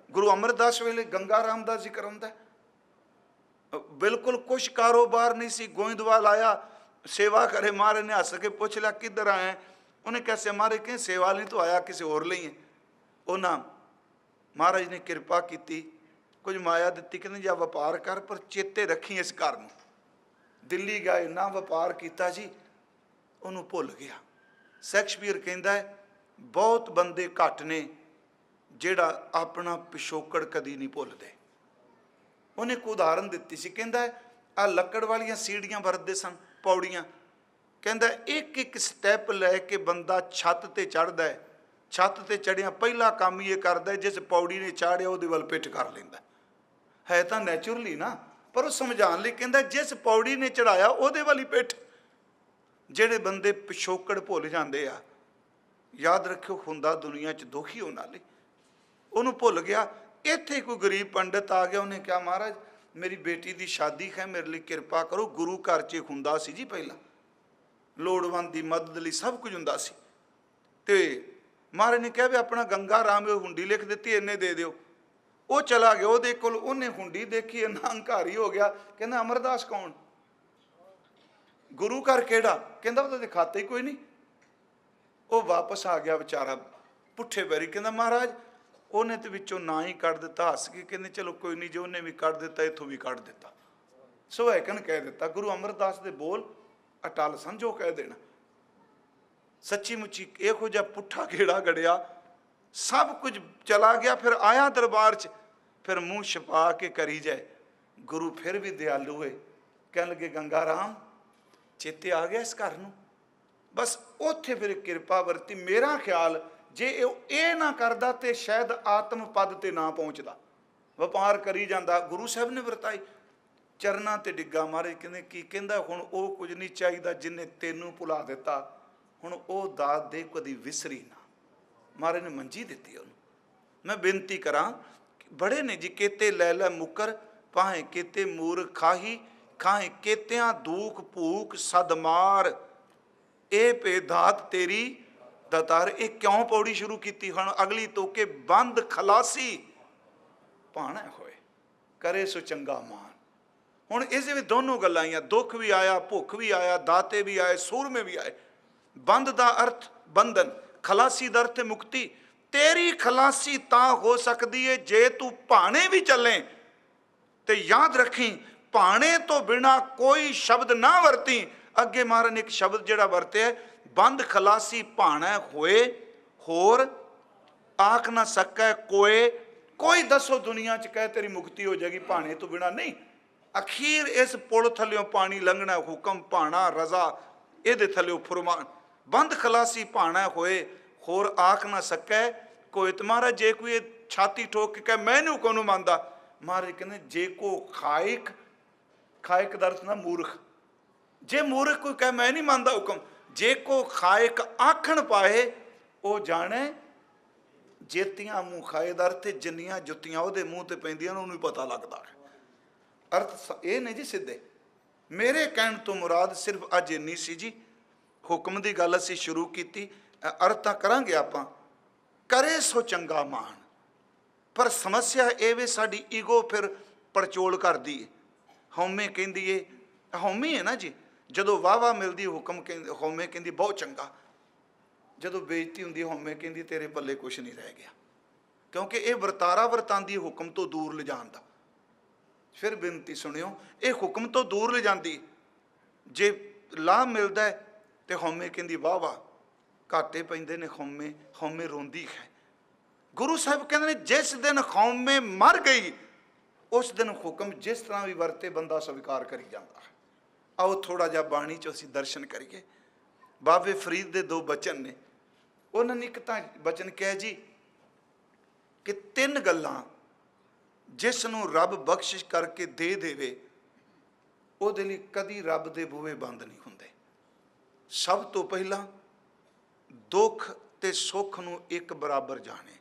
गुरु अमरदास वेले गंगा राम का जिक्र आंदा, बिल्कुल कुछ कारोबार नहीं सी। गोइंदवाल आया, सेवा करे। महाराज ने हस के पूछ लिया किधर आए हैं? उन्हें कैसे महाराज कहें सेवा नहीं तो आया किसी होर ਲਈ है। उन्हें महाराज ने किरपा की, कुछ माया दी, कहते जा व्यापार कर पर चेते रखी इस घर में। दिल्ली गए ना व्यापार किया जी, उन्होंने भुल गया। शैक्सपीयर कहता है बहुत बंदे घट ने जेड़ा अपना पिछोकड़ कदी नहीं भुलते। उन्हें एक उदाहरण दी सी, कहता है आ लकड़ वाली सीढ़ियां वरतते सन, पौड़ियां, कहता एक एक स्टैप लैके बंदा छत ते चढ़ता है। छत ते चढ़िया पहला काम ये करता है जिस पौड़ी ने चाढ़िया वो वल पिठ कर लेंदा है तो नैचुरली ना, पर वो समझाने लिए कहता जिस पौड़ी ने चढ़ाया वो वाली पिठ। जेड़े बंदे पिछोकड़ भुल जाते आ, याद रखियो हुंदा दुनिया च दुखी होने वाले, उन्होंने भुल गया। इत्थे कोई गरीब पंडित आ गया, उन्हें कहा महाराज मेरी बेटी की शादी है, मेरे लिए कृपा करो। गुरु घर च हुंदा सी जी, पहला लोड़वंद की मदद लिए सब कुछ हुंदा सी। ते महाराज ने कहा भी अपना गंगा राम हुंडी लिख दी, इन्ने दे दिओ। वो चला गया, वो कोल उन्हें हुंडी देखी, इन्ना हंकारी हो गया, कहना अमरदास कौन, गुरु घर केड़ा, कहता वो खाते ही कोई नहीं। वो वापस आ गया बेचारा पुठे पैरी, कहता महाराज उन्हें तो विचों ना ही कढ़ दिता। हस के कहते चलो कोई नहीं, जो उन्हें भी कढ़ दिता इथों भी कढ़ दिता। सुहैकन कह दिता, गुरु अमरदास दे बोल अटल समझो कह देना। सच्ची मुच्ची इहो जिहा पुठा गेड़ा गड़िया, सब कुछ चला गया। फिर आया दरबार च, फिर मूँह छपा के करी जाए। गुरु फिर भी दयालु है, कह लगे गंगा राम चेते आ गया इस घर नूं। बस उत्थे फिर किरपा वरती। मेरा ख्याल जे ये ना करदा तो शायद आत्म पद ते ना पहुँचता, व्यापार करी जाता। गुरु साहब ने वरताई, चरना ते डिग्गा। महाराज कहते की कहता हुण वो कुछ नहीं चाहिए जिन्हें तेनू भुला दिता, हुण वो दात दे कदी विसरी ना। महाराज ने मंजी दी उन्होंने। मैं बेनती करा, बड़े ने जी केते लै लै मुकर, भाए केते मूर खाही, खाए केत्या दूख भूख सदमार, ए पे दात तेरी दतार। ये क्यों पौड़ी शुरू की? हम अगली तो के बंद खलासी भाना होए करे सो चंगा मान। हुण इस दोनों गल्लां आईयां, दुख भी आया, भुख भी आया, दाते भी आए, सूरमे भी आए। बंद का अर्थ बंधन, खलासी का अर्थ मुक्ति। तेरी खलासी तां हो सकती है जे तू भाने भी चले। तो याद रखी भाने तो बिना कोई शब्द ना वरती। अगे महाराज ने एक शब्द जिहड़ा वरते है, बंद खलासी भाना होए, होर आख ना सकै कोई। कोई दसो दुनिया च कह तेरी मुक्ति हो जाएगी, भाने तो बिना नहीं। अखीर इस पुल थल्यों पानी लंघना, हुक्म भाना रजा, ये थल्यों फुरमान। बंद खलासी भाना होए, होर आख ना सकै कोई। तो महाराज जे कोई छाती ठोक के कह मैं नहीं हुक्म मानता, महाराज कहते जे को खायक, खायक का अर्थ ना मूर्ख, जे मूर्ख कोई कह मैं नहीं मानता हुक्म, जे को खायक आखण पाए वो जाने जेतियां मूँह खाए का अर्थ जिन्नियां जुत्तियां वो मूँह ते पैंदियां उन्होंने पता लगता है। अर्थ ये नहीं जी सीधे। मेरे कहण तो मुराद सिर्फ अज इन्नी सी जी। हुक्म की गल असीं शुरू की, अर्थ तां करांगे आपां, करे सो चंगा मान। पर समस्या ये वे साडी ईगो फिर पड़चोल करदी है। हौमे कहंदी है, हौमी है ना जी। जदों वाह वाह मिलती हुक्म कहंदी, हौमे कहंदी बहुत चंगा। जदों बेइज्जती हुंदी हौमे कहंदी तेरे पल्ले कुछ नहीं रह गया। क्योंकि ये वरतारा वरतांदी हुक्म तो दूर ले जाण दा। फिर बेनती सुनियो, ये हुक्म तो दूर ले जाती। जे लाभ मिलता है तो हौमे कहंदी वाह वाह, घाटे पैंदे ने हौमे, हौमे रोंदी है। गुरु साहब कहते हैं जिस दिन कौमे मर गई उस दिन हुक्म जिस तरह भी वरते बंदा स्वीकार करी जाता है। आओ थोड़ा जा बाणी चो असीं दर्शन करिए। बाबे फरीद के दो बचन ने, उन्होंने एक तो बचन कहा जी कि तीन गल्लां जिसनों रब बख्शिश करके दे देवे उहदे लई कदी रब दे बूहे बंद नहीं हुंदे। सब तो पहला दुख ते सुख नूं एक बराबर जाने।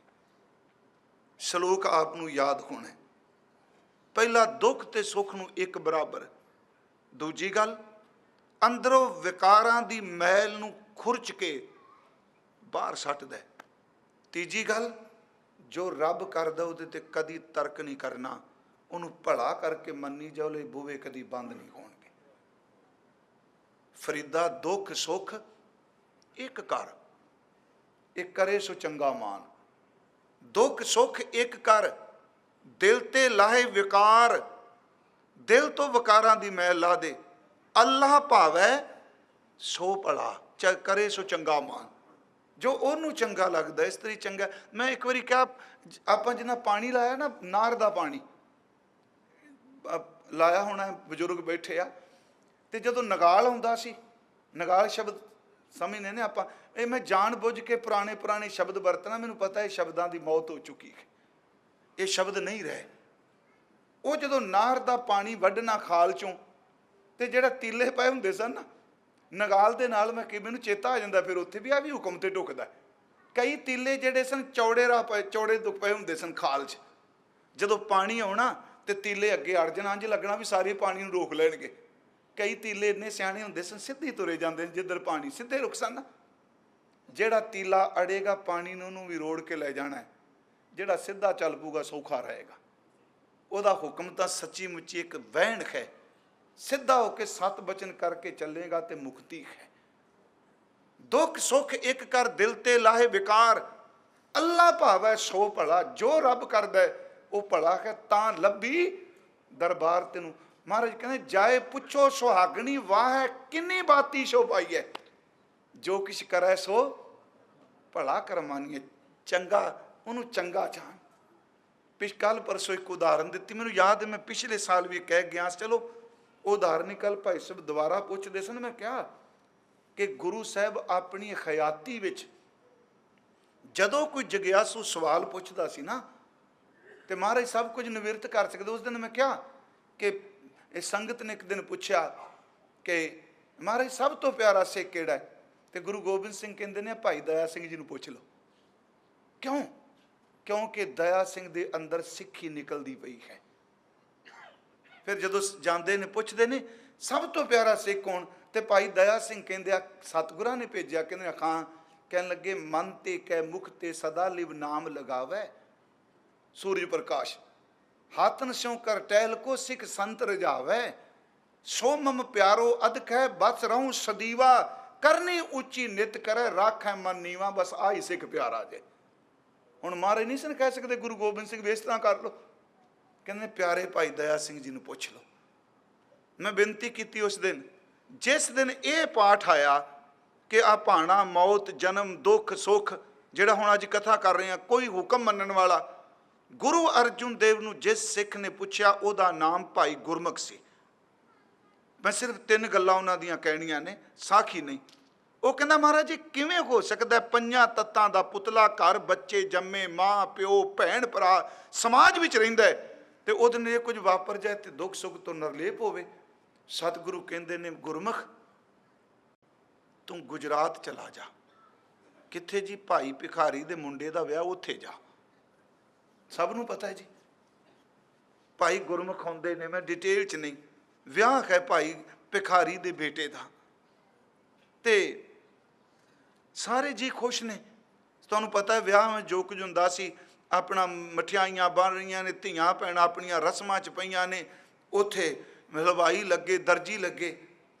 श्लोक आप नूं याद होना। पहला दुख ते सुख नूं एक बराबर। दूजी गल अंदरों विकारां दी मैल नूं खुरच के बाहर सट्टदा। तीजी गल जो रब करदा उहदे ते कदी तर्क नहीं करना, उन्होंने भला करके मन्नी जाओ, ले बूहे कदी बंद नहीं होणगे। फरीदा दुख सुख एक कर, एक करे सो चंगा मान। दुख सुख एक कर, दिल ते लाहे विकार, दिल तो विकारां दी मैल ला दे। अल्लाह भावै सो भला, करे सो चंगा मान। जो ਉਹਨੂੰ ਚੰਗਾ ਲੱਗਦਾ ਇਸ ਤਰੀ ਚੰਗਾ। ਮੈਂ ਇੱਕ ਵਾਰੀ ਕਿਹਾ, ਆਪਾਂ ਜਿੰਨਾ ਪਾਣੀ ਲਾਇਆ ਨਾ, ਨਾਰ ਦਾ ਪਾਣੀ ਲਾਇਆ ਹੋਣਾ, ਬਜ਼ੁਰਗ ਬੈਠੇ ਆ, ਤੇ ਜਦੋਂ ਨਗਾਲ ਆਉਂਦਾ ਸੀ, ਨਗਾਲ ਸ਼ਬਦ ਸਮਝਦੇ ਨੇ ਆਪਾਂ, ਇਹ ਮੈਂ ਜਾਣ ਬੁੱਝ ਕੇ ਪੁਰਾਣੇ ਸ਼ਬਦ ਵਰਤਣਾ, ਮੈਨੂੰ ਪਤਾ ਇਹ ਸ਼ਬਦਾਂ ਦੀ ਮੌਤ ਹੋ ਚੁੱਕੀ ਹੈ, ਇਹ ਸ਼ਬਦ ਨਹੀਂ ਰਹੇ। ਉਹ ਜਦੋਂ ਨਾਰ ਦਾ ਪਾਣੀ ਵੱਢਣਾ ਖਾਲ ਚੋਂ, ਤੇ ਜਿਹੜਾ ਤੀਲੇ ਪਏ ਹੁੰਦੇ ਸਨ ਨਾ ਨਗਾਲ ਦੇ ਨਾਲ, ਮੈਂ ਕਿ ਮੈਨੂੰ ਚੇਤਾ ਆ ਜਾਂਦਾ ਫਿਰ ਉੱਥੇ ਵੀ ਆ ਵੀ ਹੁਕਮ ਤੇ ਢੁਕਦਾ। ਕਈ ਤੀਲੇ ਜਿਹੜੇ ਸਨ ਚੌੜੇ ਰਾਹ ਪਏ, ਚੌੜੇ ਦੁੱਖ ਪਏ ਹੁੰਦੇ ਸਨ ਖਾਲ 'ਚ। ਜਦੋਂ ਪਾਣੀ ਆਉਣਾ ਤੇ ਤੀਲੇ ਅੱਗੇ ਅੜ ਜਾਣਾ, ਇੰਝ ਲੱਗਣਾ ਵੀ ਸਾਰੇ ਪਾਣੀ ਨੂੰ ਰੋਕ ਲੈਣਗੇ। ਕਈ ਤੀਲੇ ਇੰਨੇ ਸਿਆਣੇ ਹੁੰਦੇ ਸਨ, ਸਿੱਧੇ ਤੁਰੇ ਜਾਂਦੇ ਜਿੱਧਰ ਪਾਣੀ, ਸਿੱਧੇ ਰੁਕ ਸਨ। ਜਿਹੜਾ ਤੀਲਾ ਅੜੇਗਾ ਪਾਣੀ ਨੂੰ ਉਹਨੂੰ ਵੀ ਰੋੜ ਕੇ ਲੈ ਜਾਣਾ, ਜਿਹੜਾ ਸਿੱਧਾ ਚੱਲ ਪੂਗਾ ਸੌਖਾ ਰਹੇਗਾ। ਉਹਦਾ ਹੁਕਮ ਤਾਂ ਸੱਚੀ ਮੁੱਚੀ ਇੱਕ ਵਹਿਣ ਹੈ। ਸਿੱਧਾ ਹੋ ਕੇ ਸੱਤ ਬਚਨ ਕਰਕੇ ਚੱਲੇਗਾ ਤੇ ਮੁਕਤੀ ਹੈ। ਦੁੱਖ ਸੁੱਖ ਇੱਕ ਕਰ, ਦਿਲ ਤੇ ਲਾਹੇ ਵਿਕਾਰ, ਅੱਲਾ ਭਾਵੈ ਸੋ ਭਲਾ। ਜੋ ਰੱਬ ਕਰਦਾ ਉਹ ਭਲਾ ਹੈ, ਤਾਂ ਲੱਭੀ ਦਰਬਾਰ ਤੈਨੂੰ। ਮਹਾਰਾਜ ਕਹਿੰਦੇ ਜਾਏ ਪੁੱਛੋ ਸੁਹਾਗਣੀ ਵਾਹ, ਕਿੰਨੀ ਬਾਤੀ ਸੋ ਪਾਈ ਹੈ। ਜੋ ਕਿਛ ਕਰੈ ਸੋ ਭਲਾ ਕਰਮਾਨੀਏ, ਚੰਗਾ ਉਹਨੂੰ ਚੰਗਾ ਜਾਣ। ਕੱਲ ਪਰਸੋਂ ਇੱਕ ਉਦਾਹਰਨ ਦਿੱਤੀ, ਮੈਨੂੰ ਯਾਦ ਹੈ, ਮੈਂ ਪਿਛਲੇ ਸਾਲ ਵੀ ਕਹਿ ਗਿਆ। ਚਲੋ ਉਦਾਹਰਨ ਹੀ ਕੱਲ ਭਾਈ ਸਾਹਿਬ ਦੁਬਾਰਾ ਪੁੱਛਦੇ ਸਨ। ਮੈਂ ਕਿਹਾ ਕਿ ਗੁਰੂ ਸਾਹਿਬ ਆਪਣੀ ਖਿਆਤੀ ਵਿੱਚ ਜਦੋਂ ਕੋਈ ਜਗਿਆਸੂ ਸਵਾਲ ਪੁੱਛਦਾ ਸੀ ਨਾ, ਤੇ ਮਹਾਰਾਜ ਸਭ ਕੁਝ ਨਿਵਰਤ ਕਰ ਸਕਦੇ। ਉਸ ਦਿਨ ਮੈਂ ਕਿਹਾ ਕਿ ਇਹ ਸੰਗਤ ਨੇ ਇੱਕ ਦਿਨ ਪੁੱਛਿਆ ਕਿ ਮਹਾਰਾਜ ਸਭ ਤੋਂ ਪਿਆਰਾ ਸਿੱਖ ਕਿਹੜਾ ਹੈ, ਤੇ ਗੁਰੂ ਗੋਬਿੰਦ ਸਿੰਘ ਕਹਿੰਦੇ ਨੇ ਭਾਈ ਦਇਆ ਸਿੰਘ ਜੀ ਨੂੰ ਪੁੱਛ ਲਓ। ਕਿਉਂ? ਕਿਉਂਕਿ ਦਇਆ ਸਿੰਘ ਦੇ ਅੰਦਰ ਸਿੱਖੀ ਨਿਕਲਦੀ ਪਈ ਹੈ। ਫਿਰ ਜਦੋਂ ਜਾਂਦੇ ਨੇ ਪੁੱਛਦੇ ਨੇ ਸਭ ਤੋਂ ਪਿਆਰਾ ਸਿੱਖ ਕੌਣ, ਤੇ ਭਾਈ ਦਇਆ ਸਿੰਘ ਕਹਿੰਦੇ ਆ ਸਤਿਗੁਰਾਂ ਨੇ ਭੇਜਿਆ। ਕਹਿੰਦੇ ਖਾਂ, ਕਹਿਣ ਲੱਗੇ ਮਨ ਤੇ ਕਹਿ ਮੁਖ ਤੇ ਸਦਾ ਲਿਵ ਨਾਮ ਲਗਾਵੈ, ਸੂਰਜ ਪ੍ਰਕਾਸ਼ ਹਾਥਨ ਸਿਉ ਕਰ ਟਹਿਲ ਕੋ ਸਿੱਖ ਸੰਤ ਰਜਾਵੈ, ਸੋ ਮਮ ਪਿਆਰੋ ਅਦਕ ਹੈ ਬਸ ਰਹੂੰ ਸਦੀਵਾ, ਕਰਨੀ ਉੱਚੀ ਨਿਤ ਕਰੈ ਰਾਖੈ ਮਨ ਨੀਵਾ। ਬਸ ਆਹੀ ਸਿੱਖ ਪਿਆਰਾ ਜੇ। ਹੁਣ ਮਹਾਰਾਜ ਨਹੀਂ ਸਨ ਕਹਿ ਸਕਦੇ ਗੁਰੂ ਗੋਬਿੰਦ ਸਿੰਘ ਵੀ ਇਸ ਤਰ੍ਹਾਂ ਕਰ ਲਓ। ਕਹਿੰਦੇ ਪਿਆਰੇ ਭਾਈ ਦਇਆ ਸਿੰਘ ਜੀ ਨੂੰ ਪੁੱਛ ਲਓ। ਮੈਂ ਬੇਨਤੀ ਕੀਤੀ ਉਸ ਦਿਨ, ਜਿਸ ਦਿਨ ਇਹ ਪਾਠ ਆਇਆ ਕਿ ਆ ਭਾਣਾ ਮੌਤ ਜਨਮ ਦੁੱਖ ਸੁੱਖ, ਜਿਹੜਾ ਹੁਣ ਅੱਜ ਕਥਾ ਕਰ ਰਹੇ ਹਾਂ, ਕੋਈ ਹੁਕਮ ਮੰਨਣ ਵਾਲਾ ਗੁਰੂ ਅਰਜੁਨ ਦੇਵ ਨੂੰ ਜਿਸ ਸਿੱਖ ਨੇ ਪੁੱਛਿਆ, ਉਹਦਾ ਨਾਮ ਭਾਈ ਗੁਰਮੁਖ ਸੀ। ਮੈਂ ਸਿਰਫ 3 ਗੱਲਾਂ ਉਹਨਾਂ ਦੀਆਂ ਕਹਿਣੀਆਂ ਨੇ, ਸਾਖੀ ਨਹੀਂ। ਉਹ ਕਹਿੰਦਾ ਮਹਾਰਾਜ ਜੀ ਕਿਵੇਂ ਹੋ ਸਕਦਾ, 5 ਤੱਤਾਂ ਦਾ ਪੁਤਲਾ, ਘਰ ਬੱਚੇ ਜੰਮੇ, ਮਾਂ ਪਿਓ ਭੈਣ ਭਰਾ ਸਮਾਜ ਵਿੱਚ ਰਹਿੰਦਾ ਹੈ, ਤੇ ਉਹਦੇ ਨਾਲ ਕੁਝ ਵਾਪਰ ਜਾਏ ਤੇ ਦੁੱਖ ਸੁੱਖ ਤੋਂ ਨਿਰਲੇਪ ਹੋਵੇ। ਸਤਿਗੁਰੂ ਕਹਿੰਦੇ ਨੇ ਗੁਰਮੁਖ ਤੂੰ ਗੁਜਰਾਤ ਚਲਾ ਜਾ। ਕਿੱਥੇ ਜੀ? ਭਾਈ ਭਿਖਾਰੀ ਦੇ ਮੁੰਡੇ ਦਾ ਵਿਆਹ, ਉੱਥੇ ਜਾ। ਸਭ ਨੂੰ ਪਤਾ ਹੈ ਜੀ, ਭਾਈ ਗੁਰਮੁਖ ਹੁੰਦੇ ਨੇ, ਮੈਂ ਡਿਟੇਲ 'ਚ ਨਹੀਂ। ਵਿਆਹ ਹੈ ਭਾਈ ਭਿਖਾਰੀ ਦੇ ਬੇਟੇ ਦਾ, ਤੇ ਸਾਰੇ ਜੀ ਖੁਸ਼ ਨੇ। ਤੁਹਾਨੂੰ ਪਤਾ ਹੈ ਵਿਆਹ ਵਿੱਚ ਜੋ ਕੁਝ ਹੁੰਦਾ ਸੀ, ਆਪਣਾ ਮਠਿਆਈਆਂ ਬਣ ਰਹੀਆਂ ਨੇ, ਧੀਆਂ ਭੈਣਾਂ ਆਪਣੀਆਂ ਰਸਮਾਂ 'ਚ ਪਈਆਂ ਨੇ, ਉੱਥੇ ਹਲਵਾਈ ਲੱਗੇ, ਦਰਜੀ ਲੱਗੇ,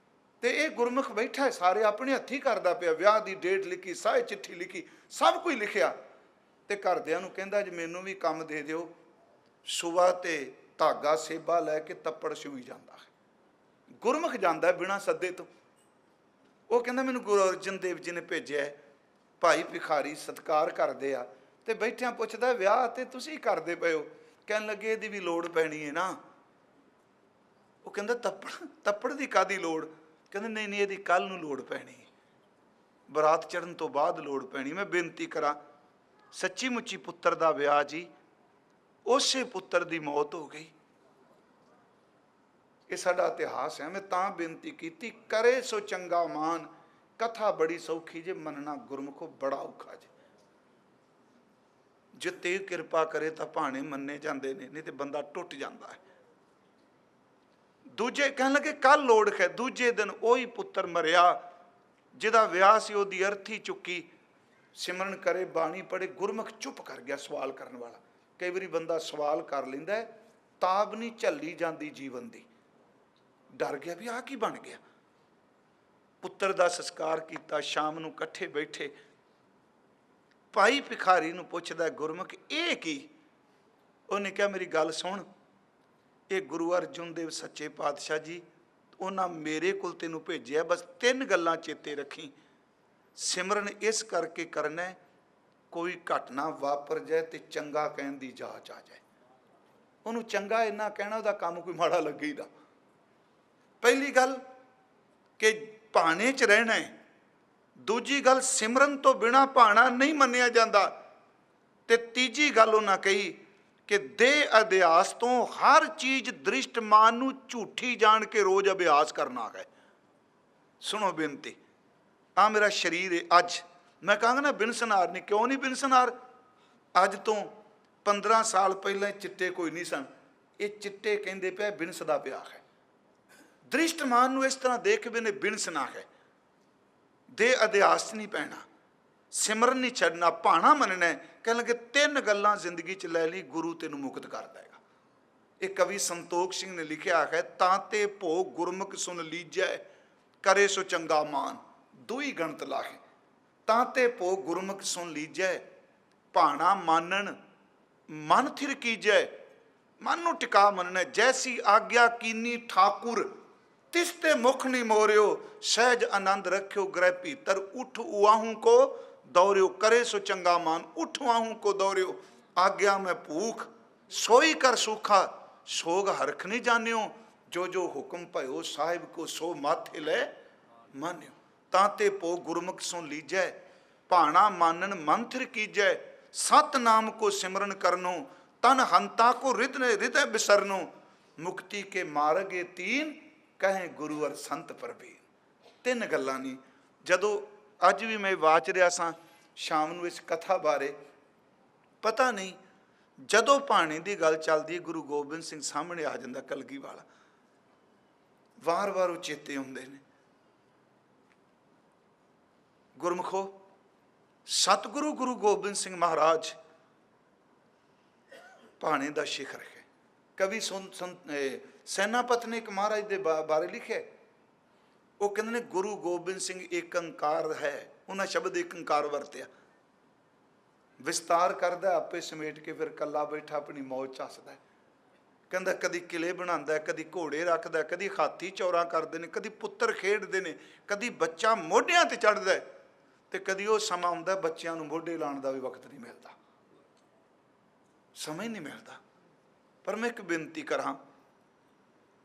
ਤੇ ਇਹ ਗੁਰਮੁਖ ਬੈਠਾ, ਸਾਰੇ ਆਪਣੇ ਹੱਥੀਂ ਕਰਦਾ ਪਿਆ। ਵਿਆਹ ਦੀ ਡੇਟ ਲਿਖੀ, ਸਾਰੀ ਚਿੱਠੀ ਲਿਖੀ, ਸਭ ਕੁਝ ਲਿਖਿਆ, ਤੇ ਘਰਦਿਆਂ ਨੂੰ ਕਹਿੰਦਾ ਜੀ ਮੈਨੂੰ ਵੀ ਕੰਮ ਦੇ ਦਿਓ। ਸੁਬਹ ਤੇ ਧਾਗਾ ਸੇਬਾ ਲੈ ਕੇ ਤੱਪੜ ਛੂਈ ਜਾਂਦਾ ਹੈ। ਗੁਰਮੁਖ ਜਾਂਦਾ ਬਿਨਾਂ ਸੱਦੇ ਤੋਂ। ਉਹ ਕਹਿੰਦਾ ਮੈਨੂੰ ਗੁਰੂ ਅਰਜਨ ਦੇਵ ਜੀ ਨੇ ਭੇਜਿਆ। ਭਾਈ ਭਿਖਾਰੀ ਸਤਿਕਾਰ ਕਰਦੇ ਆ, ਤੇ ਬੈਠਿਆਂ ਪੁੱਛਦਾ ਵਿਆਹ ਤੇ ਤੁਸੀਂ ਕਰਦੇ ਪਏ ਹੋ? ਕਹਿਣ ਲੱਗੇ ਇਹਦੀ ਵੀ ਲੋੜ ਪੈਣੀ ਹੈ ਨਾ। ਉਹ ਕਹਿੰਦਾ ਤੱਪੜ ਦੀ ਕਾਹਦੀ ਲੋੜ? ਕਹਿੰਦੇ ਨਹੀਂ ਇਹਦੀ ਕੱਲ੍ਹ ਨੂੰ ਲੋੜ ਪੈਣੀ, ਬਰਾਤ ਚੜ੍ਹਨ ਤੋਂ ਬਾਅਦ ਲੋੜ ਪੈਣੀ। ਮੈਂ ਬੇਨਤੀ ਕਰਾਂ, ਸੱਚੀ ਮੁੱਚੀ ਪੁੱਤਰ ਦਾ ਵਿਆਹ ਜੀ, ਉਸੇ ਪੁੱਤਰ ਦੀ ਮੌਤ ਹੋ ਗਈ। ਇਹ ਸਾਡਾ ਇਤਿਹਾਸ ਹੈ। ਮੈਂ ਤਾਂ ਬੇਨਤੀ ਕੀਤੀ, ਕਰੇ ਸੋ ਚੰਗਾ ਮਾਨ। ਕਥਾ ਬੜੀ ਸੌਖੀ ਜੇ, ਮੰਨਣਾ ਗੁਰਮੁਖੋ ਬੜਾ ਔਖਾ ਜੇ। ਜੇ ਤੇ ਕਿਰਪਾ ਕਰੇ ਤਾਂ ਭਾਣੇ ਮੰਨੇ ਜਾਂਦੇ ਨੇ, ਨਹੀਂ ਤੇ ਬੰਦਾ ਟੁੱਟ ਜਾਂਦਾ ਹੈ। ਦੂਜੇ ਕਹਿਣ ਲੱਗੇ ਕੱਲ ਲੋੜ ਹੈ। ਦੂਜੇ ਦਿਨ ਉਹੀ ਪੁੱਤਰ ਮਰਿਆ ਜਿਹਦਾ ਵਿਆਹ ਸੀ, ਉਹਦੀ ਅਰਥੀ ਚੁੱਕੀ, ਸਿਮਰਨ ਕਰੇ, ਬਾਣੀ ਪੜ੍ਹੇ। ਗੁਰਮੁਖ ਚੁੱਪ ਕਰ ਗਿਆ ਸਵਾਲ ਕਰਨ ਵਾਲਾ। ਕਈ ਵਾਰੀ ਬੰਦਾ ਸਵਾਲ ਕਰ ਲੈਂਦਾ, ਤਾਬ ਨਹੀਂ ਝੱਲੀ ਜਾਂਦੀ ਜੀਵਨ ਦੀ। ਡਰ ਗਿਆ ਵੀ ਆਹ ਕੀ ਬਣ ਗਿਆ। ਪੁੱਤਰ ਦਾ ਸੰਸਕਾਰ ਕੀਤਾ। ਸ਼ਾਮ ਨੂੰ ਇਕੱਠੇ ਬੈਠੇ, ਭਾਈ ਭਿਖਾਰੀ ਨੂੰ ਪੁੱਛਦਾ, ਗੁਰਮੁਖ ਇਹ ਕੀ? ਉਹਨੇ ਕਿਹਾ, ਮੇਰੀ ਗੱਲ ਸੁਣ, ਇਹ ਗੁਰੂ ਅਰਜਨ ਦੇਵ ਸੱਚੇ ਪਾਤਸ਼ਾਹ ਜੀ ਉਹਨਾਂ ਮੇਰੇ ਕੋਲ ਤੈਨੂੰ ਭੇਜਿਆ, ਬਸ 3 ਗੱਲਾਂ ਚੇਤੇ ਰੱਖੀ। ਸਿਮਰਨ ਇਸ ਕਰਕੇ ਕਰਨਾ, ਕੋਈ ਘਟਨਾ ਵਾਪਰ ਜਾਏ ਤੇ ਚੰਗਾ ਕਹਿਣ ਦੀ ਜਾਚ ਆ ਜਾਏ। ਉਹਨੂੰ ਚੰਗਾ ਇੰਨਾ ਕਹਿਣਾ, ਉਹਦਾ ਕੰਮ ਕੋਈ ਮਾੜਾ ਲੱਗੇ ਹੀ ਨਾ। ਪਹਿਲੀ ਗੱਲ ਕਿ ਭਾਣੇ 'ਚ ਰਹਿਣਾ ਹੈ। ਦੂਜੀ ਗੱਲ, ਸਿਮਰਨ ਤੋਂ ਬਿਨਾਂ ਭਾਣਾ ਨਹੀਂ ਮੰਨਿਆ ਜਾਂਦਾ। ਤੇ ਤੀਜੀ ਗੱਲ ਉਹਨਾਂ ਕਹੀ ਕਿ ਦੇਹ ਅਧਿਆਸ ਤੋਂ ਹਰ ਚੀਜ਼ ਦ੍ਰਿਸ਼ਟਮਾਨ ਨੂੰ ਝੂਠੀ ਜਾਣ ਕੇ ਰੋਜ਼ ਅਭਿਆਸ ਕਰਨਾ ਹੈ। ਸੁਣੋ ਬੇਨਤੀ, ਆ ਮੇਰਾ ਸਰੀਰ ਹੈ। ਅੱਜ ਮੈਂ ਕਹਾਂਗਾ ਨਾ ਬਿਨਸਨਾਰ ਨਹੀਂ, ਕਿਉਂ ਨਹੀਂ ਬਿਨਸਨਾਰ? ਅੱਜ ਤੋਂ 15 ਸਾਲ ਪਹਿਲਾਂ ਚਿੱਟੇ ਕੋਈ ਨਹੀਂ ਸਨ। ਇਹ ਚਿੱਟੇ ਕਹਿੰਦੇ ਪਿਆ ਬਿਨਸ ਦਾ ਪਿਆ ਹੈ। ਦ੍ਰਿਸ਼ਟਮਾਨ ਨੂੰ ਇਸ ਤਰ੍ਹਾਂ ਦੇਖ ਵੀ ਨੇ ਬਿਨਸਨਾ ਹੈ। ਦੇ ਅਧਿਆਸ ਨਹੀਂ ਪੈਣਾ, ਸਿਮਰਨ ਨਹੀਂ ਛੱਡਣਾ, ਭਾਣਾ ਮੰਨਣਾ। ਕਹਿਣ ਲੱਗੇ 3 ਗੱਲਾਂ ਜ਼ਿੰਦਗੀ 'ਚ ਲੈ ਲਈ, ਗੁਰੂ ਤੈਨੂੰ ਮੁਕਤ ਕਰ ਦੇਗਾ। ਇਹ ਕਵੀ ਸੰਤੋਖ ਸਿੰਘ ਨੇ ਲਿਖਿਆ ਹੈ, ਤਾਂ ਤੇ ਭੋਗ ਗੁਰਮੁਖ ਸੁਨ ਲੀਜੈ, ਕਰੇ ਸੋ ਚੰਗਾ ਮਾਨ। 2 ਹੀ ਗਣਤ ਲਾਹੇ, ਤਾਂ ਤੇ ਭੋਗ ਗੁਰਮੁਖ ਸੁਨ ਲੀਜੈ, ਭਾਣਾ ਮਾਨਣ ਮਨ ਥਿਰ ਕੀਜੈ। ਮਨ ਨੂੰ ਟਿਕਾ ਮੰਨਣਾ। ਜੈਸੀ ਆਗਿਆ ਕੀਨੀ ਠਾਕੁਰ, ਤਿਸ ਤੇ ਮੁਖ ਨਹੀਂ ਮੋਰਿਓ, ਸਹਿਜ ਆਨੰਦ ਰੱਖਿਓ ਗ੍ਰਹਿ ਭੀਤਰ। ਉਠ ਉਆਹੂ ਕੋ ਦੌਰਿਓ, ਕਰੇ ਸੋ ਚੰਗਾ ਮਾਨ। ਉਠ ਉਆਹੂ ਕੋ ਦੌਰਿਓ, ਆਗਿਆ ਮੈਂ ਭੂਖ, ਸੋਈ ਕਰ ਸੂਖਾ। ਸੋਗ ਹਰਖ ਨਹੀਂ ਜਾਣਿਓ, ਜੋ ਜੋ ਹੁਕਮ ਭਇਓ, ਸਾਹਿਬ ਕੋ ਸੋ ਮਾਥੇ ਲੈ ਮਾਨਿਓ। ਤਾਂ ਤੇ ਭੋਗ ਗੁਰਮੁਖ ਸੁਨ ਲੀਜੈ, ਭਾਣਾ ਮਾਨਣ ਮਨ ਥਿਰ ਕੀਜੈ। ਸਤ ਨਾਮ को सिमरन करनो, तन हंता को हृदय बिसरनो। मुक्ति के मार्गे 3, कहें गुरु अर संत प्रवीण। 3 ਗੱਲਾਂ ਨਹੀਂ। ਜਦੋਂ ਅੱਜ ਵੀ ਮੈਂ ਵਾਚ ਰਿਹਾ ਸਾਂ ਸ਼ਾਮ ਨੂੰ ਇਸ ਕਥਾ ਬਾਰੇ, ਪਤਾ ਨਹੀਂ ਜਦੋਂ ਭਾਣੇ ਦੀ ਗੱਲ ਚੱਲਦੀ ਹੈ ਗੁਰੂ ਗੋਬਿੰਦ ਸਿੰਘ ਸਾਹਮਣੇ ਆ ਜਾਂਦਾ ਕਲਗੀ ਵਾਲਾ। ਵਾਰ-ਵਾਰ ਉਹ ਚੇਤੇ ਹੁੰਦੇ ਨੇ। ਗੁਰਮੁਖੋ, ਸਤਿਗੁਰੂ ਗੁਰੂ ਗੋਬਿੰਦ ਸਿੰਘ ਮਹਾਰਾਜ ਭਾਣੇ ਦਾ ਸ਼ਿਖਰ ਹੈ। ਕਵੀ ਸੈਨਾਪਤ ਨੇ ਇੱਕ ਮਹਾਰਾਜ ਦੇ ਬਾਰੇ ਲਿਖਿਆ। ਉਹ ਕਹਿੰਦੇ ਨੇ ਗੁਰੂ ਗੋਬਿੰਦ ਸਿੰਘ ਏਕ ਓਂਕਾਰ ਹੈ। ਉਹਨਾਂ ਸ਼ਬਦ ਏਕ ਓਂਕਾਰ ਵਰਤਿਆ। ਵਿਸਤਾਰ ਕਰਦਾ ਆਪੇ ਸਮੇਟ ਕੇ, ਫਿਰ ਕੱਲਾ ਬੈਠਾ ਆਪਣੀ ਮੌਜ ਝੱਸਦਾ। ਕਹਿੰਦਾ ਕਦੀ ਕਿਲੇ ਬਣਾਉਂਦਾ, ਕਦੀ ਘੋੜੇ ਰੱਖਦਾ, ਕਦੀ ਹਾਥੀ ਚੌਰਾ ਕਰਦੇ ਨੇ, ਕਦੀ ਪੁੱਤਰ ਖੇਡਦੇ ਨੇ, ਕਦੀ ਬੱਚਾ ਮੋਢਿਆਂ ਤੇ ਚੜ੍ਹਦਾ, ਤੇ ਕਦੀ ਉਹ ਸਮਾਂ ਹੁੰਦਾ ਬੱਚਿਆਂ ਨੂੰ ਮੋਢੇ ਲਾਉਣ ਦਾ ਵੀ ਵਕਤ ਨਹੀਂ ਮਿਲਦਾ, ਸਮਾਂ ਹੀ ਨਹੀਂ ਮਿਲਦਾ। ਪਰ ਮੈਂ ਇੱਕ ਬੇਨਤੀ ਕਰਾਂ,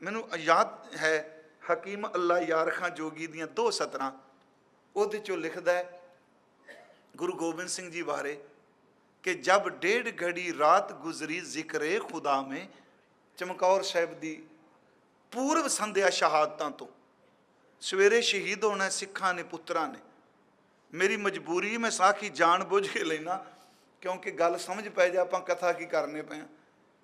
ਮੈਨੂੰ ਯਾਦ ਹੈ ਹਕੀਮ ਅੱਲਾ ਯਾਰ ਖਾਂ ਜੋਗੀ ਦੀਆਂ 2 ਸਤਰਾਂ, ਉਹਦੇ 'ਚੋਂ ਲਿਖਦਾ ਹੈ ਗੁਰੂ ਗੋਬਿੰਦ ਸਿੰਘ ਜੀ ਬਾਰੇ ਕਿ ਜਬ 1.5 ਘੜੀ ਰਾਤ ਗੁਜ਼ਰੀ ਜ਼ਿਕਰੇ ਖੁਦਾ ਮੇਂ। ਚਮਕੌਰ ਸਾਹਿਬ ਦੀ ਪੂਰਵ ਸੰਧਿਆ ਸ਼ਹਾਦਤਾਂ ਤੋਂ, ਸਵੇਰੇ ਸ਼ਹੀਦ ਹੋਣਾ ਸਿੱਖਾਂ ਨੇ, ਪੁੱਤਰਾਂ ਨੇ। ਮੇਰੀ ਮਜਬੂਰੀ, ਮੈਂ ਸਾਖੀ ਜਾਣ ਬੁੱਝ ਕੇ ਲੈਣਾ ਕਿਉਂਕਿ ਗੱਲ ਸਮਝ ਪੈ ਜਾਏ ਆਪਾਂ ਕਥਾ ਕੀ ਕਰਨੇ ਪਏ,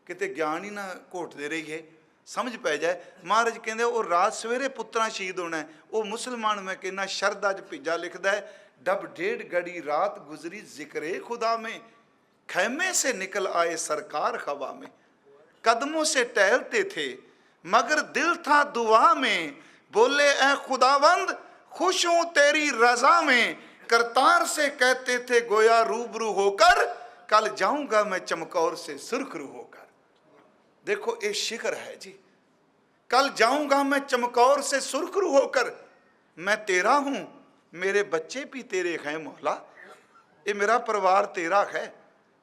ਕਿਤੇ ਗਿਆਨ ਹੀ ਨਾ ਘੋਟਦੇ ਰਹੀਏ, ਸਮਝ ਪੈ ਜਾਏ। ਮਹਾਰਾਜ ਕਹਿੰਦੇ ਉਹ ਰਾਤ ਸਵੇਰੇ ਪੁੱਤਰਾਂ ਸ਼ਹੀਦ ਹੋਣਾ। ਉਹ ਮੁਸਲਮਾਨ ਮੈਂ ਕਹਿੰਦਾ ਸ਼ਰਧਾ 'ਚ ਭੇਜਾ ਲਿਖਦਾ ਹੈ, ਡਬ 1.5 घड़ी रात गुजरी जिक्रे खुदा में, खैमे से निकल आए सरकार हवा में। कदमों से टहलते थे मगर दिल था दुआ में, बोले ऐ खुदावंद खुश हूं तेरी रजा में। करतार से कहते थे गोया रूबरू होकर, कल जाऊंगा मैं चमकौर से सुरखरू होकर। देखो ये शिखर है जी, कल जाऊंगा मैं चमकौर से सुरखरू होकर। मैं तेरा हूं, मेरे बच्चे भी तेरे हैं मौला, ये मेरा परिवार तेरा है।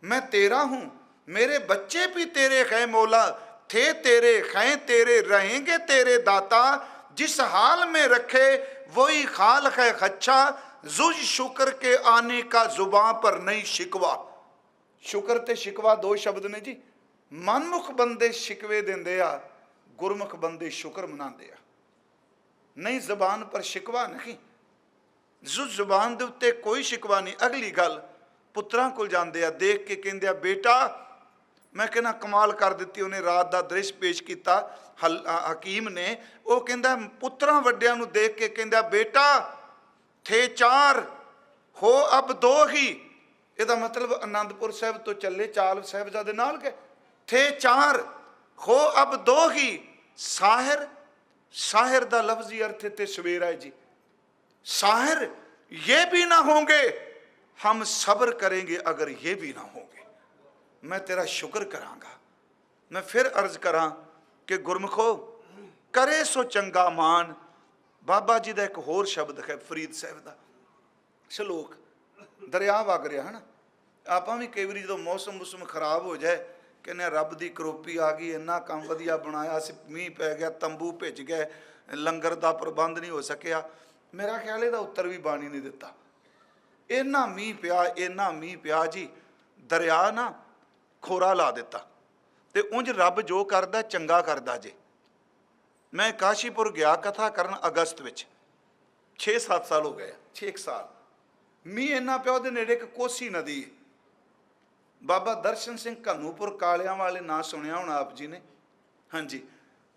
मैं तेरा हूं, मेरे बच्चे भी तेरे हैं मौला। थे तेरे हैं तेरे, रहेंगे तेरे दाता। जिस हाल में रखे वही हाल है अच्छा, जुज शुक्र के आने का जुबां पर नहीं शिकवा। शुक्र ते शिकवा 2 शब्द ने जी। मनमुख बंदे शिकवे देंदे आ, गुरमुख बंदे शुक्र मनाते आ। नहीं जबान पर शिकवा नहीं, जो जुबान दे उत्ते कोई शिकवा नहीं। अगली गल पुत्रां कोल जांदे आ, देख के कहंदे आ बेटा, मैं कहना कमाल कर दी उन्हें। रात का दृश्य पेश किया हकीम ने। वो कहंदा पुत्रां वड्डियां नूं देख के कहंदा बेटा थे 4 हो अब 2 ही। ਇਹਦਾ मतलब आनंदपुर साहब तो चले 4 साहिबजादे नाल गए। थे 4 हो अब 2 ही। साहिर, साहिर दा लफ्जी अर्थ ते सवेरा है जी। साहिर ये भी ना होंगे, हम सब्र करेंगे अगर ये भी ना होंगे, मैं तेरा शुक्र करांगा। मैं फिर अर्ज करा कि गुरमुखो करे सो चंगा मान। बाबा जी का एक होर शब्द है फरीद साहब का शलोक, दरिया वग रहा है ना, आप भी कई बार जो मौसम मुसम खराब हो जाए कहने रब की करोपी आ गई, इन्ना काम वधिया बनाया, मीह पै गया, तंबू भिज गए, लंगर का प्रबंध नहीं हो सकिया। मेरा ख्याल ਇਹਦਾ उत्तर भी बाणी नहीं दिता। इन्ना मीह पिया, इन्ना मीह पिया जी, दरिया ना खोरा ला दिता। तो उंज रब जो करदा चंगा करदा जे। मैं काशीपुर गया कथा करन अगस्त विच, 6-7 साल हो गए, 6 साल मीह इन्ना पिया। ਉਹਦੇ ਨੇੜੇ एक कोसी नदी है, बाबा दर्शन सिंह घनूपुर कालियां वाले ना सुनिया होना आप जी ने, हाँ जी,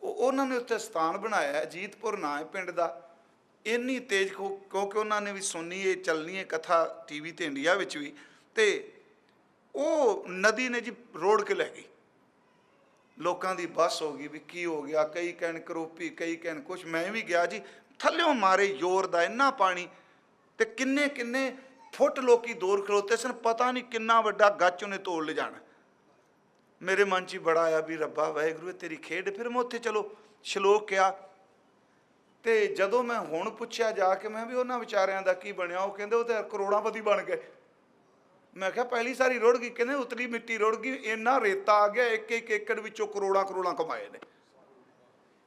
उन्होंने उत्थे स्थान बनाया, अजीतपुर ना है पिंड का। इन्नी तेज क्योंकि उन्होंने भी सुनी है, चलनी है कथा टीवी ते इंडिया विच भी, ते वो नदी ने जी रोड़ के लै गई। लोगों की बस हो गई भी की हो गया, कई कहन करोपी, कई कहन कुछ। मैं भी गया जी, थल्लों मारे जोर का इन्ना पानी, ते किन्ने किन्ने फुट लोग दूर खलोते सन, पता नहीं किन्ना वड्डा गच उन्हें तोड़ ले जाना। मेरे मन च बड़ा आया भी रब्बा वाहिगुरू तेरी खेड। फिर मैं उत्थे चलो शलोक किया, तो जदों मैं हुण पुछया जाके मैं भी उन्होंने विचारियां दा की बनिया, वो कहंदे वो तो करोड़ापति बन गए। मैं क्या पहली सारी रुड़ गई, कहते उतली मिट्टी रुड़ गई, इन्ना रेता आ गया, एक एक एकड़ विचों करोड़ा करोड़ा कमाए ने।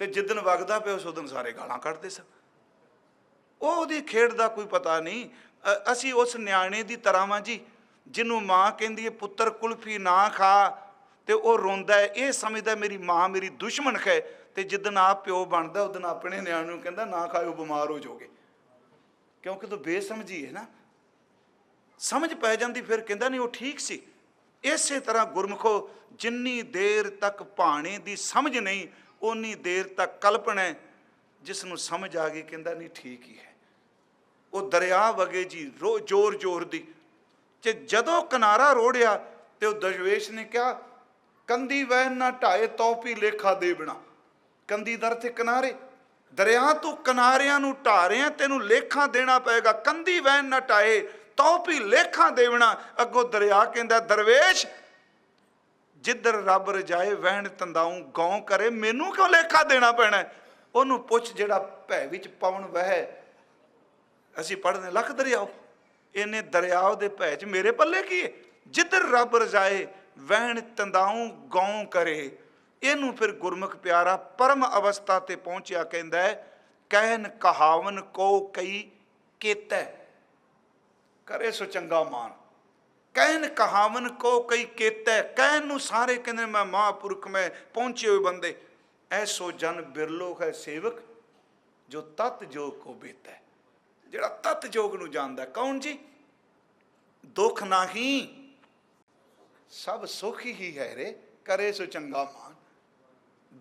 तो जिदन वगदा पे उस उदन सारे गालां कढ़दे सन। ਉਹਦੀ खेड का कोई पता नहीं। असी उस न्याणे की तरह वां जी, जिन्हों माँ कहती है पुत्र कुल्फी ना खा, तो वह रोंदा है, ये समझदा मेरी माँ मेरी दुश्मन है। तो जिदन आप प्यो बनता उदन अपने न्याणे नूं कहंदा ना खाओ बीमार हो जाओगे, क्योंकि तो बेसमझी है ना, समझ पै जाती। फिर कहंदा नहीं वो ठीक सी। इस तरह गुरमुखो जिन्नी देर तक भाणे की समझ नहीं, उन्नी देर तक कल्पना है। जिसनों समझ आ गई कहंदा नहीं ठीक ही है। वो दरिया वगे जी जोर जोर दी, ते जदों किनारा रोड़िया तो दशवेश ने कहा कंधी वह ना ढाए तो भी लेखा दे बिना। कंधी दर थे किनारे, दरिया तू किनारियां नूं ढा रहा, तेनू लेखा देना पेगा। कंधी वह ना ढाए तो भी लेखा दे बिना। अगों दरिया कहंदा दरवेश जिधर रब रजाए वहन तंदाऊं गौं करे, मैनू क्यों लेखा देना पैना। ਉਹਨੂੰ ਪੁੱਛ ਜਿਹੜਾ ਭੈ ਵਿੱਚ ਪਵਨ ਵਹਿ, ਅਸੀਂ ਪੜ੍ਹਦੇ ਲੱਖ ਦਰਿਆਓ, ਇਹਨੇ ਦਰਿਆਓ ਦੇ ਭੈ 'ਚ ਮੇਰੇ ਪੱਲੇ ਕੀ ਹੈ। ਜਿੱਧਰ ਰੱਬ ਰਜਾਏ ਵਹਿਣ ਤੰਦਾਊਂ ਗੌਂ ਕਰੇ। ਇਹਨੂੰ ਫਿਰ ਗੁਰਮੁਖ ਪਿਆਰਾ ਪਰਮ ਅਵਸਥਾ ਤੇ ਪਹੁੰਚਿਆ, ਕਹਿੰਦਾ ਹੈ ਕਹਿਨ ਕਹਾਵਨ ਕੋ ਕਈ ਕੇਤੈ ਕਰੇ ਸੋ ਚੰਗਾ ਮਾਨ। ਕਹਿਨ ਕਹਾਵਨ ਕੋ ਕਈ ਕੇਤੈ, ਕਹਿਨ ਨੂੰ ਸਾਰੇ ਕਹਿੰਦੇ ਮੈਂ ਮਹਾਂਪੁਰਖ ਮੈਂ ਪਹੁੰਚੇ ਹੋਏ ਬੰਦੇ। ऐसो जन बिरलो है सेवक जो तत् जोग को बेता है, जिहड़ा तत् जोग नूं जानदा। कौन जी? दुख नाही सब सुख ही है रे, करे सो चंगा मान।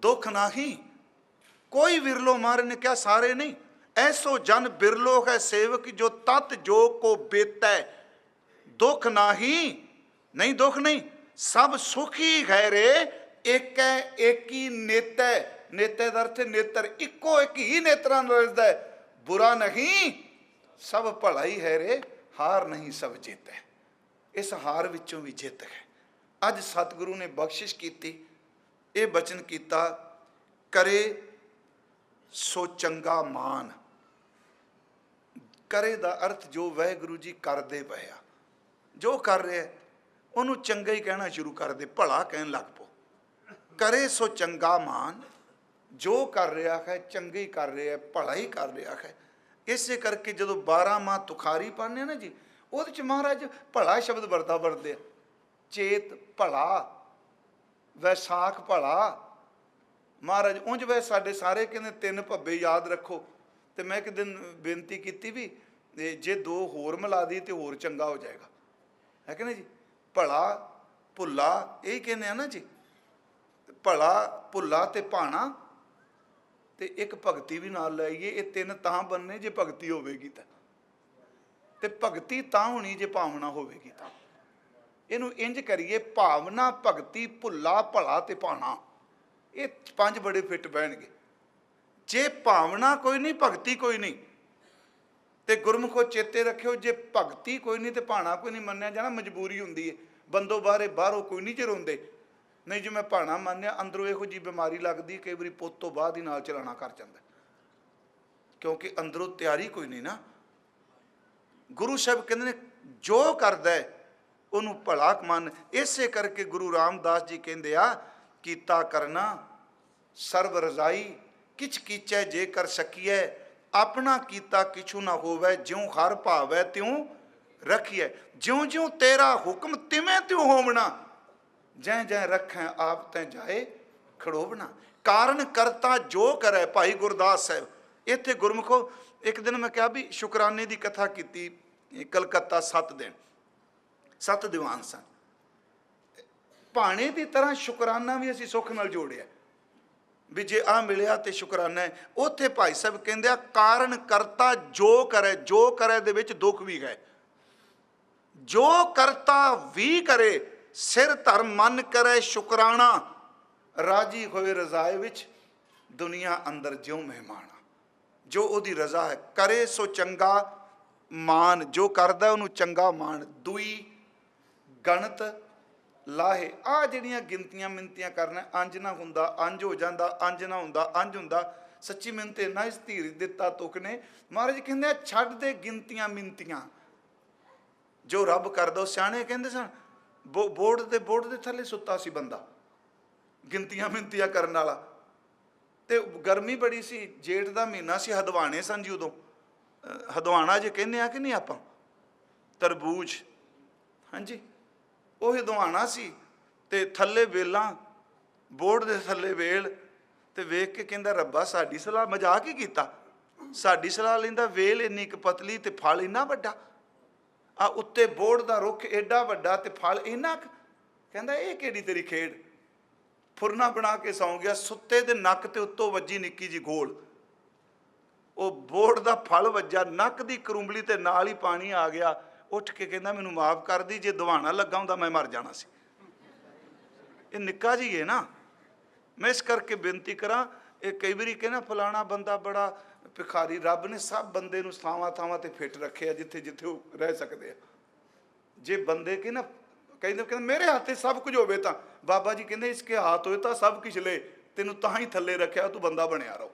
दुख नाही कोई विरलो, मारे ने क्या सारे नहीं। ऐसो जन बिरलो है सेवक जो तत् जोग को बेता है। दुख नाही नहीं, दुख नहीं, सब सुख ही है रे, एक है एक ही नेत है। नेते का अर्थ नेत्र, इको एक ही नेत्रा रजदा है। बुरा नहीं सब भला ही है रे, हार नहीं सब जित है। इस हार विचों भी जित है। अज सतगुरु ने बख्शिश की, ये बचन किया करे सो चंगा मान। करे का अर्थ जो वाहिगुरू जी करते पे आ, जो कर रहे उन्होंने चंगा ही कहना शुरू कर दे, भला कहन लग पो। करे सो चंगा मान, जो कर रहा है चंगे ही कर रहा है, भला ही कर रहा है। इस करके जो 12 माह तुखारी पढ़ने ना जी, वो महाराज भला शब्द वरतते चेत भला, वैसाख भला। महाराज उंज वै साडे सारे कहते 3 भब्बे याद रखो। तो मैं एक दिन बेनती की भी जे 2 होर मिला दी तो होर चंगा हो जाएगा, है कि नहीं जी। भला भुला यही कहने ना जी, भला भुला तो भाना तो एक भगती भी नाल लाइए। ये 3 तां बनने जे भगती होगी, तो भगती तां होनी जे भावना होगी। इनू इंज करिए भावना भगती भुला भला तो भाना, ये 5 बड़े फिट बहणगे। जे भावना कोई नहीं भगती कोई नहीं, ਤੇ ਗੁਰਮੁਖੋ ਚੇਤੇ ਰੱਖਿਓ, ਜੇ ਭਗਤੀ ਕੋਈ ਨਹੀਂ ਤੇ ਭਾਣਾ ਕੋਈ ਨਹੀਂ ਮੰਨਿਆ ਜਾਣਾ, ਮਜਬੂਰੀ ਹੁੰਦੀ ਹੈ। ਬੰਦੋ ਬਾਹਰੋਂ ਕੋਈ ਨਹੀਂ ਜੇ ਰੋਂਦੇ, ਨਹੀਂ ਜੇ ਮੈਂ ਭਾਣਾ ਮੰਨਿਆ ਅੰਦਰੋਂ ਇਹੋ ਜਿਹੀ ਬਿਮਾਰੀ ਲੱਗਦੀ, ਕਈ ਵਾਰੀ ਪੁੱਤ ਤੋਂ ਬਾਅਦ ਹੀ ਨਾਲ ਚਲਾਣਾ ਕਰ ਜਾਂਦਾ, ਕਿਉਂਕਿ ਅੰਦਰੋਂ ਤਿਆਰੀ ਕੋਈ ਨਹੀਂ ਨਾ। ਗੁਰੂ ਸਾਹਿਬ ਕਹਿੰਦੇ ਨੇ ਜੋ ਕਰਦਾ ਉਹਨੂੰ ਭਲਾ ਮੰਨ। ਇਸੇ ਕਰਕੇ ਗੁਰੂ ਰਾਮਦਾਸ ਜੀ ਕਹਿੰਦੇ ਆ, ਕੀਤਾ ਕਰਨਾ ਸਰਬ ਰਜ਼ਾਈ, ਕਿਛ ਕੀਚੈ ਜੇ ਕਰ ਸਕੀਐ, ਆਪਣਾ ਕੀਤਾ ਕਿਛੂ ਨਾ ਹੋਵੈ, ਜਿਉ ਹਰ ਭਾਵੈ ਤਿਉ ਰਖੀਐ। ਜਿਉਂ ਜਿਉਂ ਤੇਰਾ ਹੁਕਮ ਤਿਵੇਂ ਤਿਉ ਹੋਵਣਾ, ਜੈ ਜੈ ਰੱਖੈ ਆਪ ਤੈ ਜਾਏ ਖੜੋਵਣਾ। ਕਾਰਨ ਕਰਤਾ ਜੋ ਕਰੈ। ਭਾਈ ਗੁਰਦਾਸ ਸਾਹਿਬ ਇੱਥੇ ਗੁਰਮੁਖੋ, ਇੱਕ ਦਿਨ ਮੈਂ ਕਿਹਾ ਵੀ ਸ਼ੁਕਰਾਨੇ ਦੀ ਕਥਾ ਕੀਤੀ ਕਲਕੱਤਾ 7 ਦਿਨ, 7 ਦੀਵਾਨ ਸਨ। ਭਾਣੇ ਦੀ ਤਰ੍ਹਾਂ ਸ਼ੁਕਰਾਨਾ ਵੀ ਅਸੀਂ ਸੁੱਖ ਨਾਲ ਜੋੜਿਆ ਵੀ ਜੇ ਆ ਮਿਲਿਆ ਤੇ ਸ਼ੁਕਰਾਨਾ ਹੈ। ਉੱਥੇ ਭਾਈ ਸਾਹਿਬ ਕਹਿੰਦੇ ਆ, ਕਾਰਨ ਕਰਤਾ ਜੋ ਕਰੇ। ਜੋ ਕਰੇ ਦੇ ਵਿੱਚ ਦੁੱਖ ਵੀ ਹੈ। ਜੋ ਕਰਤਾ ਵੀ ਕਰੇ, ਸਿਰ ਧਰਮ ਮਨ ਕਰੇ ਸ਼ੁਕਰਾਨਾ, ਰਾਜੀ ਹੋਏ ਰਜ਼ਾਏ ਵਿੱਚ ਦੁਨੀਆ ਅੰਦਰ ਜਿਉ ਮਹਿਮਾਨਾ। ਜੋ ਉਹਦੀ ਰਜ਼ਾ ਹੈ, ਕਰੇ ਸੋ ਚੰਗਾ ਮਾਨ, ਜੋ ਕਰਦਾ ਉਹਨੂੰ ਚੰਗਾ ਮਾਨ। ਦੂਈ ਗਣਤ ਲਾਹੇ। ਆ ਜਿਹੜੀਆਂ ਗਿਣਤੀਆਂ ਮਿੰਤੀਆਂ ਕਰਨਾ, ਅੰਜ ਨਾ ਹੁੰਦਾ ਅੰਜ ਹੋ ਜਾਂਦਾ, ਅੰਜ ਨਾ ਹੁੰਦਾ ਅੰਜ ਹੁੰਦਾ। ਸੱਚੀ ਮੈਨੂੰ ਤੇ ਇੰਨਾ ਇਸ ਧੀਰ ਦਿੱਤਾ ਤੁਕ ਨੇ। ਮਹਾਰਾਜ ਕਹਿੰਦੇ ਛੱਡ ਦੇ ਗਿਣਤੀਆਂ ਮਿੰਤੀਆਂ, ਜੋ ਰੱਬ ਕਰਦਾ। ਉਹ ਸਿਆਣੇ ਕਹਿੰਦੇ ਸਨ, ਬੋਰਡ ਦੇ ਥੱਲੇ ਸੁੱਤਾ ਸੀ ਬੰਦਾ ਗਿਣਤੀਆਂ ਮਿੰਤੀਆਂ ਕਰਨ ਵਾਲਾ, ਤੇ ਗਰਮੀ ਬੜੀ ਸੀ, ਜੇਠ ਦਾ ਮਹੀਨਾ ਸੀ, ਹਦਵਾਣੇ ਸਨ ਜੀ ਉਦੋਂ। ਹਦਵਾਣਾ ਜੇ ਕਹਿੰਦੇ ਆ ਕਿ ਨਹੀਂ ਆਪਾਂ, ਤਰਬੂਜ, ਹਾਂਜੀ ਉਹ ਹਦਵਾਣਾ ਸੀ। ਤੇ ਥੱਲੇ ਵੇਲਾਂ, ਬੋਰਡ ਦੇ ਥੱਲੇ ਵੇਲ, ਤੇ ਵੇਖ ਕੇ ਕਹਿੰਦਾ ਰੱਬਾ ਸਾਡੀ ਸਲਾਹ, ਮਜ਼ਾਕ ਹੀ ਕੀਤਾ, ਸਾਡੀ ਸਲਾਹ ਲੈਂਦਾ। ਵੇਲ ਇੰਨੀ ਕੁ ਪਤਲੀ ਤੇ ਫਲ ਇੰਨਾ ਵੱਡਾ, ਆ ਉੱਤੇ ਬੋਰਡ ਦਾ ਰੁੱਖ ਏਡਾ ਵੱਡਾ ਤੇ ਫਲ ਇੰਨਾ ਕੁ। ਕਹਿੰਦਾ ਇਹ ਕਿਹੜੀ ਤੇਰੀ ਖੇਡ। ਫੁਰਨਾ ਬਣਾ ਕੇ ਸੌਂ ਗਿਆ। ਸੁੱਤੇ ਦੇ ਨੱਕ ਤੇ ਉੱਤੋਂ ਵੱਜੀ ਨਿੱਕੀ ਜੀ ਗੋਲ, ਉਹ ਬੋਰਡ ਦਾ ਫਲ ਵੱਜਾ ਨੱਕ ਦੀ ਕਰੂੰਬਲੀ ਤੇ ਨਾਲ ਹੀ ਪਾਣੀ ਆ ਗਿਆ। ਉੱਠ ਕੇ ਕਹਿੰਦਾ ਮੈਨੂੰ ਮਾਫ ਕਰ ਦੀ, ਜੇ ਦਵਾਣਾ ਲੱਗਾ ਹੁੰਦਾ ਮੈਂ ਮਰ ਜਾਣਾ ਸੀ। ਇਹ ਨਿੱਕਾ ਜੀ ਹੈ ਨਾ। ਮੈਂ ਇਸ ਕਰਕੇ ਬੇਨਤੀ ਕਰਾਂ, ਇਹ ਕਈ ਵਾਰੀ ਕਹਿੰਦਾ ਫਲਾਣਾ ਬੰਦਾ ਬੜਾ ਭਿਖਾਰੀ। ਰੱਬ ਨੇ ਸਭ ਬੰਦੇ ਨੂੰ ਥਾਵਾਂ ਥਾਵਾਂ ਤੇ ਫਿੱਟ ਰੱਖਿਆ ਜਿੱਥੇ ਜਿੱਥੇ ਉਹ ਰਹਿ ਸਕਦੇ ਆ। ਜੇ ਬੰਦੇ ਕਿ ਨਾ ਕਹਿੰਦੇ ਮੇਰੇ ਹੱਥੇ ਸਭ ਕੁਝ ਹੋਵੇ ਤਾਂ ਬਾਬਾ ਜੀ ਕਹਿੰਦੇ ਇਸਕੇ ਹੱਥ ਹੋਏ ਤਾਂ ਸਭ ਕੁਝ ਲੈ, ਤੈਨੂੰ ਤਾਂ ਹੀ ਥੱਲੇ ਰੱਖਿਆ, ਤੂੰ ਬੰਦਾ ਬਣਿਆ ਰਹੋ।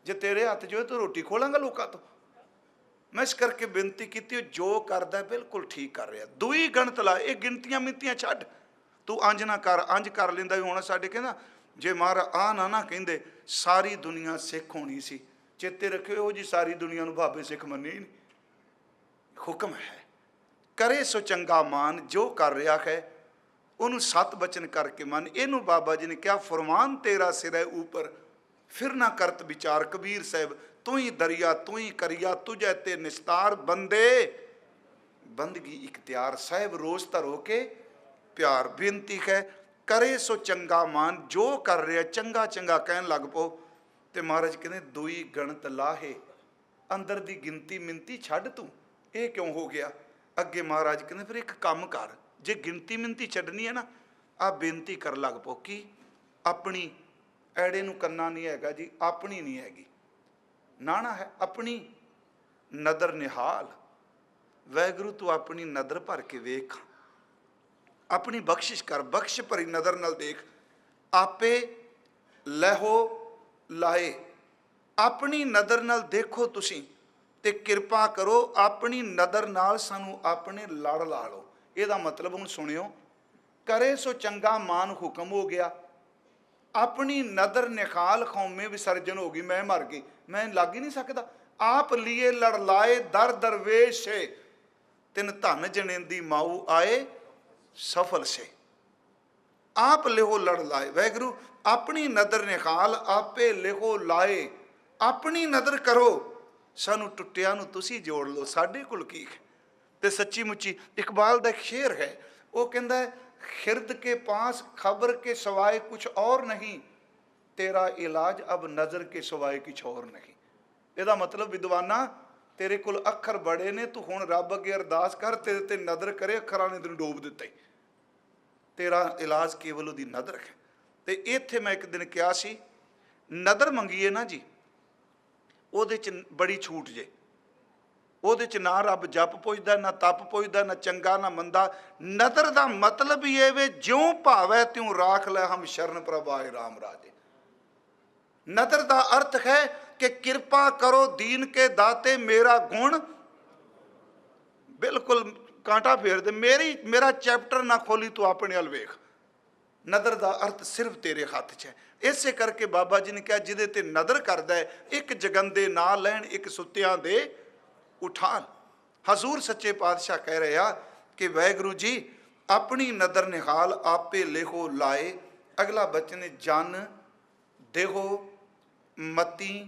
ਜੇ ਤੇਰੇ ਹੱਥ 'ਚ ਹੋਏ ਤੂੰ ਰੋਟੀ ਖੋਲਾਂਗਾ ਲੋਕਾਂ ਤੋਂ। ਮੈਂ ਇਸ ਕਰਕੇ ਬੇਨਤੀ ਕੀਤੀ, ਜੋ ਕਰਦਾ ਬਿਲਕੁਲ ਠੀਕ ਕਰ ਰਿਹਾ। ਦੂਈ ਗਣਤ ਲਾ, ਇਹ ਗਿਣਤੀਆਂ ਮਿੰਤੀਆਂ ਛੱਡ। ਤੂੰ ਅੰਜ ਨਾ ਕਰ, ਅੰਜ ਕਰ ਲੈਂਦਾ ਵੀ ਹੁਣ ਸਾਡੇ ਕਹਿੰਦਾ ਜੇ ਮਹਾਰਾਜ ਆ ਨਾ ਕਹਿੰਦੇ ਸਾਰੀ ਦੁਨੀਆ ਸਿੱਖ ਹੋਣੀ ਸੀ। ਚੇਤੇ ਰੱਖਿਓ, ਉਹ ਜੀ ਸਾਰੀ ਦੁਨੀਆ ਨੂੰ ਬਾਬੇ ਸਿੱਖ ਮੰਨੇ ਹੀ ਨਹੀਂ। ਹੁਕਮ ਹੈ ਕਰੇ ਸੋ ਚੰਗਾ ਮਾਨ, ਜੋ ਕਰ ਰਿਹਾ ਹੈ ਉਹਨੂੰ 7 ਬਚਨ ਕਰਕੇ ਮੰਨ। ਇਹਨੂੰ ਬਾਬਾ ਜੀ ਨੇ ਕਿਹਾ, ਫਰਮਾਨ ਤੇਰਾ ਸਿਰੇ ਉੱਪਰ, ਫਿਰ ਨਾ ਕਰਤ ਵਿਚਾਰ। ਕਬੀਰ ਸਾਹਿਬ, ਤੂੰ ਹੀ ਦਰਿਆ ਤੂੰ ਹੀ ਕਰਿਆ, ਤੁਝੇ ਤੇ ਨਿਸਤਾਰ, ਬੰਦੇ ਬੰਦਗੀ ਇਖਤਿਆਰ। ਸਾਹਿਬ ਰੋਜ਼ ਧਰੋ ਕੇ ਪਿਆਰ। ਬੇਨਤੀ ਹੈ ਕਰੇ ਸੋ ਚੰਗਾ ਮਾਨ, ਜੋ ਕਰ ਰਿਹਾ ਚੰਗਾ ਚੰਗਾ ਕਹਿਣ ਲੱਗ ਪਓ। ਤੇ ਮਹਾਰਾਜ ਕਹਿੰਦੇ ਦੂਈ ਗਣਤ ਲਾਹੇ, ਅੰਦਰ ਦੀ ਗਿਣਤੀ ਮਿੰਤੀ ਛੱਡ ਤੂੰ। ਇਹ ਕਿਉਂ ਹੋ ਗਿਆ? ਅੱਗੇ ਮਹਾਰਾਜ ਕਹਿੰਦੇ ਫਿਰ ਇੱਕ ਕੰਮ ਕਰ, ਜੇ ਗਿਣਤੀ ਮਿੰਤੀ ਛੱਡਣੀ ਹੈ ਨਾ, ਆ ਬੇਨਤੀ ਕਰ ਲੱਗ ਪਓ। ਕੀ? ਆਪਣੀ ਐੜੇ ਨੂੰ ਕੰਨਾ ਨਹੀਂ ਹੈਗਾ ਜੀ, ਆਪਣੀ ਨਹੀਂ ਹੈਗੀ, ਨਾ ਹੈ ਆਪਣੀ। ਨਦਰ ਨਿਹਾਲ, ਵਾਹਿਗੁਰੂ ਤੂੰ ਆਪਣੀ ਨਦਰ ਭਰ ਕੇ ਵੇਖ, ਆਪਣੀ ਬਖਸ਼ਿਸ਼ ਕਰ, ਬਖਸ਼ ਭਰੀ ਨਜ਼ਰ ਨਾਲ ਦੇਖ। ਆਪੇ ਲਹੋ ਲਾਏ, ਆਪਣੀ ਨਜ਼ਰ ਨਾਲ ਦੇਖੋ ਤੁਸੀਂ, ਤੇ ਕਿਰਪਾ ਕਰੋ ਆਪਣੀ ਨਜ਼ਰ ਨਾਲ ਸਾਨੂੰ ਆਪਣੇ ਲੜ ਲਾ ਲਓ। ਇਹਦਾ ਮਤਲਬ ਹੁਣ ਸੁਣਿਓ, ਕਰੇ ਸੋ ਚੰਗਾ ਮਾਨ ਹੁਕਮ ਹੋ ਗਿਆ, ਆਪਣੀ ਨਦਰ ਨਿਖਾਲ ਖੌਮੇ ਵਿਸਰਜਨ ਹੋ ਗਈ। ਮੈਂ ਮਰ ਗਈ, ਮੈਂ ਲੱਗ ਹੀ ਨਹੀਂ ਸਕਦਾ। ਆਪ ਲੀਏ ਲੜ ਲਾਏ ਦਰ ਦਰਵੇਸ਼, ਤਿਨ ਧਨ ਜਣੇਂਦੀ ਮਾਊ ਆਏ ਸਫਲ ਸੇ। ਆਪ ਲਿਹੋ ਲੜ ਲਾਏ, ਵਾਹਿਗੁਰੂ ਆਪਣੀ ਨਦਰ ਨਿਖਾਲ, ਆਪੇ ਲਿਹੋ ਲਾਏ, ਆਪਣੀ ਨਦਰ ਕਰੋ, ਸਾਨੂੰ ਟੁੱਟਿਆਂ ਨੂੰ ਤੁਸੀਂ ਜੋੜ ਲਓ, ਸਾਡੇ ਕੋਲ ਕੀ ਹੈ। ਤੇ ਸੱਚੀ ਮੁੱਚੀ ਇਕਬਾਲ ਦਾ ਇੱਕ ਸ਼ੇਰ ਹੈ, ਉਹ ਕਹਿੰਦਾ ਹੈ, ਖਿਰਦ ਕੇ ਪਾਸ ਖਬਰ ਕੇ ਸਵਾਏ ਕੁਛ ਔਰ ਨਹੀਂ, ਤੇਰਾ ਇਲਾਜ ਅਬ ਨਜ਼ਰ ਕੇ ਸਵਾਏ ਕੁਛ ਔਰ ਨਹੀਂ। ਇਹਦਾ ਮਤਲਬ ਵਿਦਵਾਨਾ, ਤੇਰੇ ਕੋਲ ਅੱਖਰ ਬੜੇ ਨੇ, ਤੂੰ ਹੁਣ ਰੱਬ ਅੱਗੇ ਅਰਦਾਸ ਕਰ, ਤੇਰੇ ਤੇ ਨਜ਼ਰ ਕਰੇ, ਅੱਖਰਾਂ ਨੇ ਤੈਨੂੰ ਡੋਬ ਦਿੱਤਾ ਹੀ, ਤੇਰਾ ਇਲਾਜ ਕੇਵਲ ਉਹਦੀ ਨਜ਼ਰ ਹੈ। ਤੇ ਇੱਥੇ ਮੈਂ ਇੱਕ ਦਿਨ ਕਿਹਾ ਸੀ, ਨਜ਼ਰ ਮੰਗੀਏ ਨਾ ਜੀ, ਉਹਦੇ 'ਚ ਬੜੀ ਛੂਟ ਜੇ। ਉਹਦੇ 'ਚ ਨਾ ਰੱਬ ਜਪ ਪੁੱਛਦਾ, ਨਾ ਤਪ ਪੁੱਛਦਾ, ਨਾ ਚੰਗਾ ਨਾ ਮੰਦਾ। ਨਦਰ ਦਾ ਮਤਲਬ ਹੀ ਇਹ ਵੇ, ਜਿਉਂ ਭਾਵੈ ਤਿਉਂ ਰਾਖ ਲੈ ਹਮ ਸ਼ਰਨ ਪ੍ਰਭ ਆਏ ਰਾਮ ਰਾਜੇ। ਨਦਰ ਦਾ ਅਰਥ ਹੈ ਕਿ ਕਿਰਪਾ ਕਰੋ ਦੀਨ ਕੇ ਦਾਤੇ, ਮੇਰਾ ਗੁਣ ਬਿਲਕੁਲ ਕਾਂਟਾ ਫੇਰ ਦੇ, ਮੇਰਾ ਚੈਪਟਰ ਨਾ ਖੋਲੀ, ਤੂੰ ਆਪਣੇ ਵੱਲ ਵੇਖ। ਨਦਰ ਦਾ ਅਰਥ ਸਿਰਫ ਤੇਰੇ ਹੱਥ 'ਚ ਹੈ। ਇਸੇ ਕਰਕੇ ਬਾਬਾ ਜੀ ਨੇ ਕਿਹਾ, ਜਿਹਦੇ ਤੇ ਨਦਰ ਕਰਦਾ ਹੈ, ਇੱਕ ਜਗੰਦੇ ਨਾ ਲੈਣ, ਇੱਕ ਸੁੱਤਿਆਂ ਦੇ ਉਠਾਣ। ਹਜ਼ੂਰ ਸੱਚੇ ਪਾਤਸ਼ਾਹ ਕਹਿ ਰਹੇ ਆ ਕਿ ਵਾਹਿਗੁਰੂ ਜੀ ਆਪਣੀ ਨਦਰ ਨਿਹਾਲ ਆਪੇ ਲੇਖੋ ਲਾਏ। ਅਗਲਾ ਬਚਨ, ਜਨ ਦੇਹੋ ਮਤੀ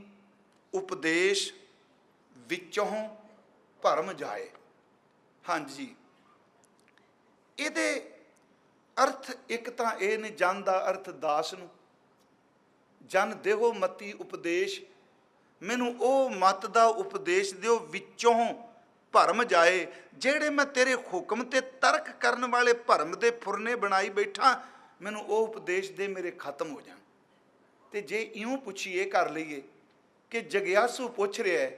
ਉਪਦੇਸ਼ ਵਿੱਚੋਂ ਭਰਮ ਜਾਏ। ਹਾਂਜੀ, ਇਹਦੇ ਅਰਥ ਇੱਕ ਤਾਂ ਇਹ ਨੇ, ਜਨ ਦਾ ਅਰਥ ਦਾਸ ਨੂੰ, ਜਨ ਦੇਹੋ ਮਤੀ ਉਪਦੇਸ਼, ਮੈਨੂੰ ਉਹ ਮਤ ਦਾ ਉਪਦੇਸ਼ ਦਿਓ ਵਿੱਚੋਂ ਭਰਮ ਜਾਏ। ਜਿਹੜੇ ਮੈਂ ਤੇਰੇ ਹੁਕਮ ਤੇ ਤਰਕ ਕਰਨ ਵਾਲੇ ਭਰਮ ਦੇ ਫੁਰਨੇ ਬਣਾਈ ਬੈਠਾ, ਮੈਨੂੰ ਉਹ ਉਪਦੇਸ਼ ਦੇ, ਮੇਰੇ ਖਤਮ ਹੋ ਜਾਣ। ਤੇ ਜੇ ਇਉਂ ਪੁੱਛੀਏ, ਕਰ ਲਈਏ ਕਿ ਜਗਿਆਸੂ ਪੁੱਛ ਰਿਹਾ ਹੈ,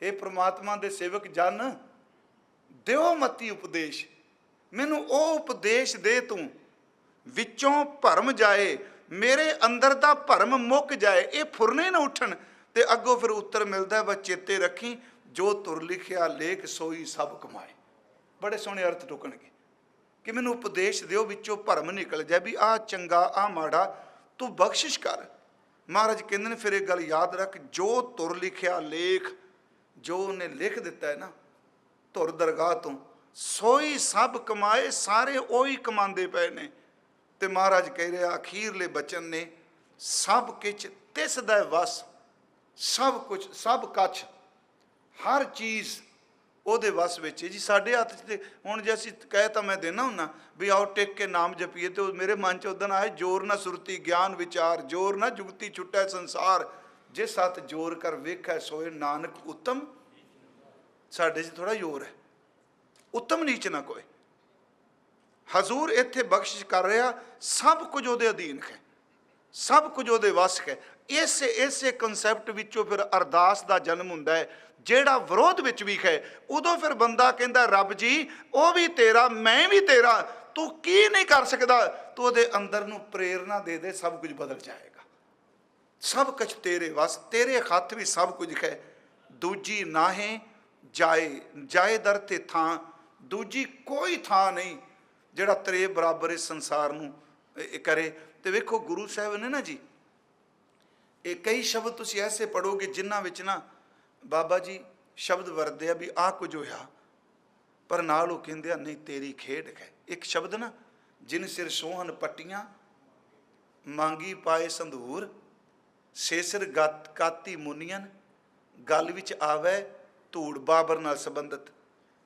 ਇਹ ਪ੍ਰਮਾਤਮਾ ਦੇ ਸੇਵਕ ਜਨ ਦਿਓ ਮਤੀ ਉਪਦੇਸ਼, ਮੈਨੂੰ ਉਹ ਉਪਦੇਸ਼ ਦੇ ਤੂੰ ਵਿੱਚੋਂ ਭਰਮ ਜਾਏ, ਮੇਰੇ ਅੰਦਰ ਦਾ ਭਰਮ ਮੁੱਕ ਜਾਏ, ਇਹ ਫੁਰਨੇ ਨਾ ਉੱਠਣ। ਤੇ ਅੱਗੋਂ ਫਿਰ ਉੱਤਰ ਮਿਲਦਾ, ਬਸ ਚੇਤੇ ਰੱਖੀ ਜੋ ਤੁਰ ਲਿਖਿਆ ਲੇਖ ਸੋਈ ਸਭ ਕਮਾਏ। ਬੜੇ ਸੋਹਣੇ ਅਰਥ ਟੁਕਣਗੇ ਕਿ ਮੈਨੂੰ ਉਪਦੇਸ਼ ਦਿਓ, ਵਿੱਚੋਂ ਭਰਮ ਨਿਕਲ ਜਾਏ ਵੀ ਆਹ ਚੰਗਾ ਆਹ ਮਾੜਾ, ਤੂੰ ਬਖਸ਼ਿਸ਼ ਕਰ। ਮਹਾਰਾਜ ਕਹਿੰਦੇ ਨੇ ਫਿਰ ਇਹ ਗੱਲ ਯਾਦ ਰੱਖ, ਜੋ ਤੁਰ ਲਿਖਿਆ ਲੇਖ, ਜੋ ਉਹਨੇ ਲਿਖ ਦਿੱਤਾ ਹੈ ਨਾ ਧੁਰ ਦਰਗਾਹ ਤੋਂ, ਸੋਈ ਸਭ ਕਮਾਏ, ਸਾਰੇ ਉਹੀ ਕਮਾਉਂਦੇ ਪਏ ਨੇ। ਤੇ ਮਹਾਰਾਜ ਕਹਿ ਰਿਹਾ ਅਖੀਰਲੇ ਬਚਨ ਨੇ, ਸਭ ਕਿਛ ਤਿਸ ਦਾ ਵਸ, ਸਭ ਕੁਛ ਸਭ ਕੱਛ, ਹਰ ਚੀਜ਼ ਉਹਦੇ ਵਸ ਵਿੱਚ ਹੈ ਜੀ। ਸਾਡੇ ਹੱਥ 'ਚ ਤੇ ਹੁਣ ਜੇ ਅਸੀਂ ਕਹਿ ਤਾਂ ਮੈਂ ਦੇਣਾ ਹੁੰਨਾ ਵੀ ਆਓ ਟਿਕ ਕੇ ਨਾਮ ਜਪੀਏ, ਤੇ ਮੇਰੇ ਮਨ 'ਚ ਉਦਣ ਆਏ, ਜੋਰ ਨਾ ਸੁਰਤੀ ਗਿਆਨ ਵਿਚਾਰ, ਜੋਰ ਨਾ ਜੁਗਤੀ ਛੁੱਟੈ ਸੰਸਾਰ, ਜਿਸ ਹੱਥ ਜੋਰ ਕਰ ਵੇਖੈ ਸੋਏ ਨਾਨਕ ਉੱਤਮ। ਸਾਡੇ 'ਚ ਥੋੜ੍ਹਾ ਜ਼ੋਰ ਹੈ, ਉੱਤਮ ਨੀਚ ਨਾ ਕੋਈ। ਹਜ਼ੂਰ ਇੱਥੇ ਬਖਸ਼ਿਸ਼ ਕਰ ਰਿਹਾ, ਸਭ ਕੁਝ ਉਹਦੇ ਅਧੀਨ ਹੈ, ਸਭ ਕੁਝ ਉਹਦੇ ਵਸ ਹੈ। ਇਸੇ ਕਨਸੈਪਟ ਵਿੱਚੋਂ ਫਿਰ ਅਰਦਾਸ ਦਾ ਜਨਮ ਹੁੰਦਾ ਹੈ, ਜਿਹੜਾ ਵਿਰੋਧ ਵਿੱਚ ਵੀ ਹੈ। ਉਦੋਂ ਫਿਰ ਬੰਦਾ ਕਹਿੰਦਾ, ਰੱਬ ਜੀ ਉਹ ਵੀ ਤੇਰਾ, ਮੈਂ ਵੀ ਤੇਰਾ, ਤੂੰ ਕੀ ਨਹੀਂ ਕਰ ਸਕਦਾ। ਤੂੰ ਉਹਦੇ ਅੰਦਰ ਨੂੰ ਪ੍ਰੇਰਨਾ ਦੇ ਦੇ, ਸਭ ਕੁਝ ਬਦਲ ਜਾਏਗਾ। ਸਭ ਕੁਝ ਤੇਰੇ ਵਸ, ਤੇਰੇ ਹੱਥ ਵੀ ਸਭ ਕੁਝ ਹੈ। ਦੂਜੀ ਨਾਹੀਂ ਜਾਏ, ਜਾਏ ਦਰ ਤੇ ਥਾਂ, ਦੂਜੀ ਕੋਈ ਥਾਂ ਨਹੀਂ ਜਿਹੜਾ ਤੇਰੇ ਬਰਾਬਰ ਇਸ ਸੰਸਾਰ ਨੂੰ ਕਰੇ। ਤੇ ਵੇਖੋ ਗੁਰੂ ਸਾਹਿਬ ਨੇ ਨਾ ਜੀ, ਇਹ ਕਈ ਸ਼ਬਦ ਤੁਸੀਂ ਐਸੇ ਪੜ੍ਹੋਗੇ ਜਿਨ੍ਹਾਂ ਵਿੱਚ ਨਾ ਬਾਬਾ ਜੀ ਸ਼ਬਦ ਵਰਤਦੇ ਆ ਵੀ ਆਹ ਕੁਝ ਹੋਇਆ, ਪਰ ਨਾਲ ਉਹ ਕਹਿੰਦੇ ਆ ਨਹੀਂ ਤੇਰੀ ਖੇਡ ਹੈ। ਇੱਕ ਸ਼ਬਦ ਨਾ, ਜਿਨ ਸਿਰ ਸੋਹਣ ਪੱਟੀਆਂ, ਮੰਗੀ ਪਾਏ ਸੰਧੂਰ, ਸੇਸਰ ਕਾਤੀ ਮੁਨੀਅਨ, ਗੱਲ ਵਿੱਚ ਆਵੇ ਧੂੜ। ਬਾਬਰ ਨਾਲ ਸੰਬੰਧਿਤ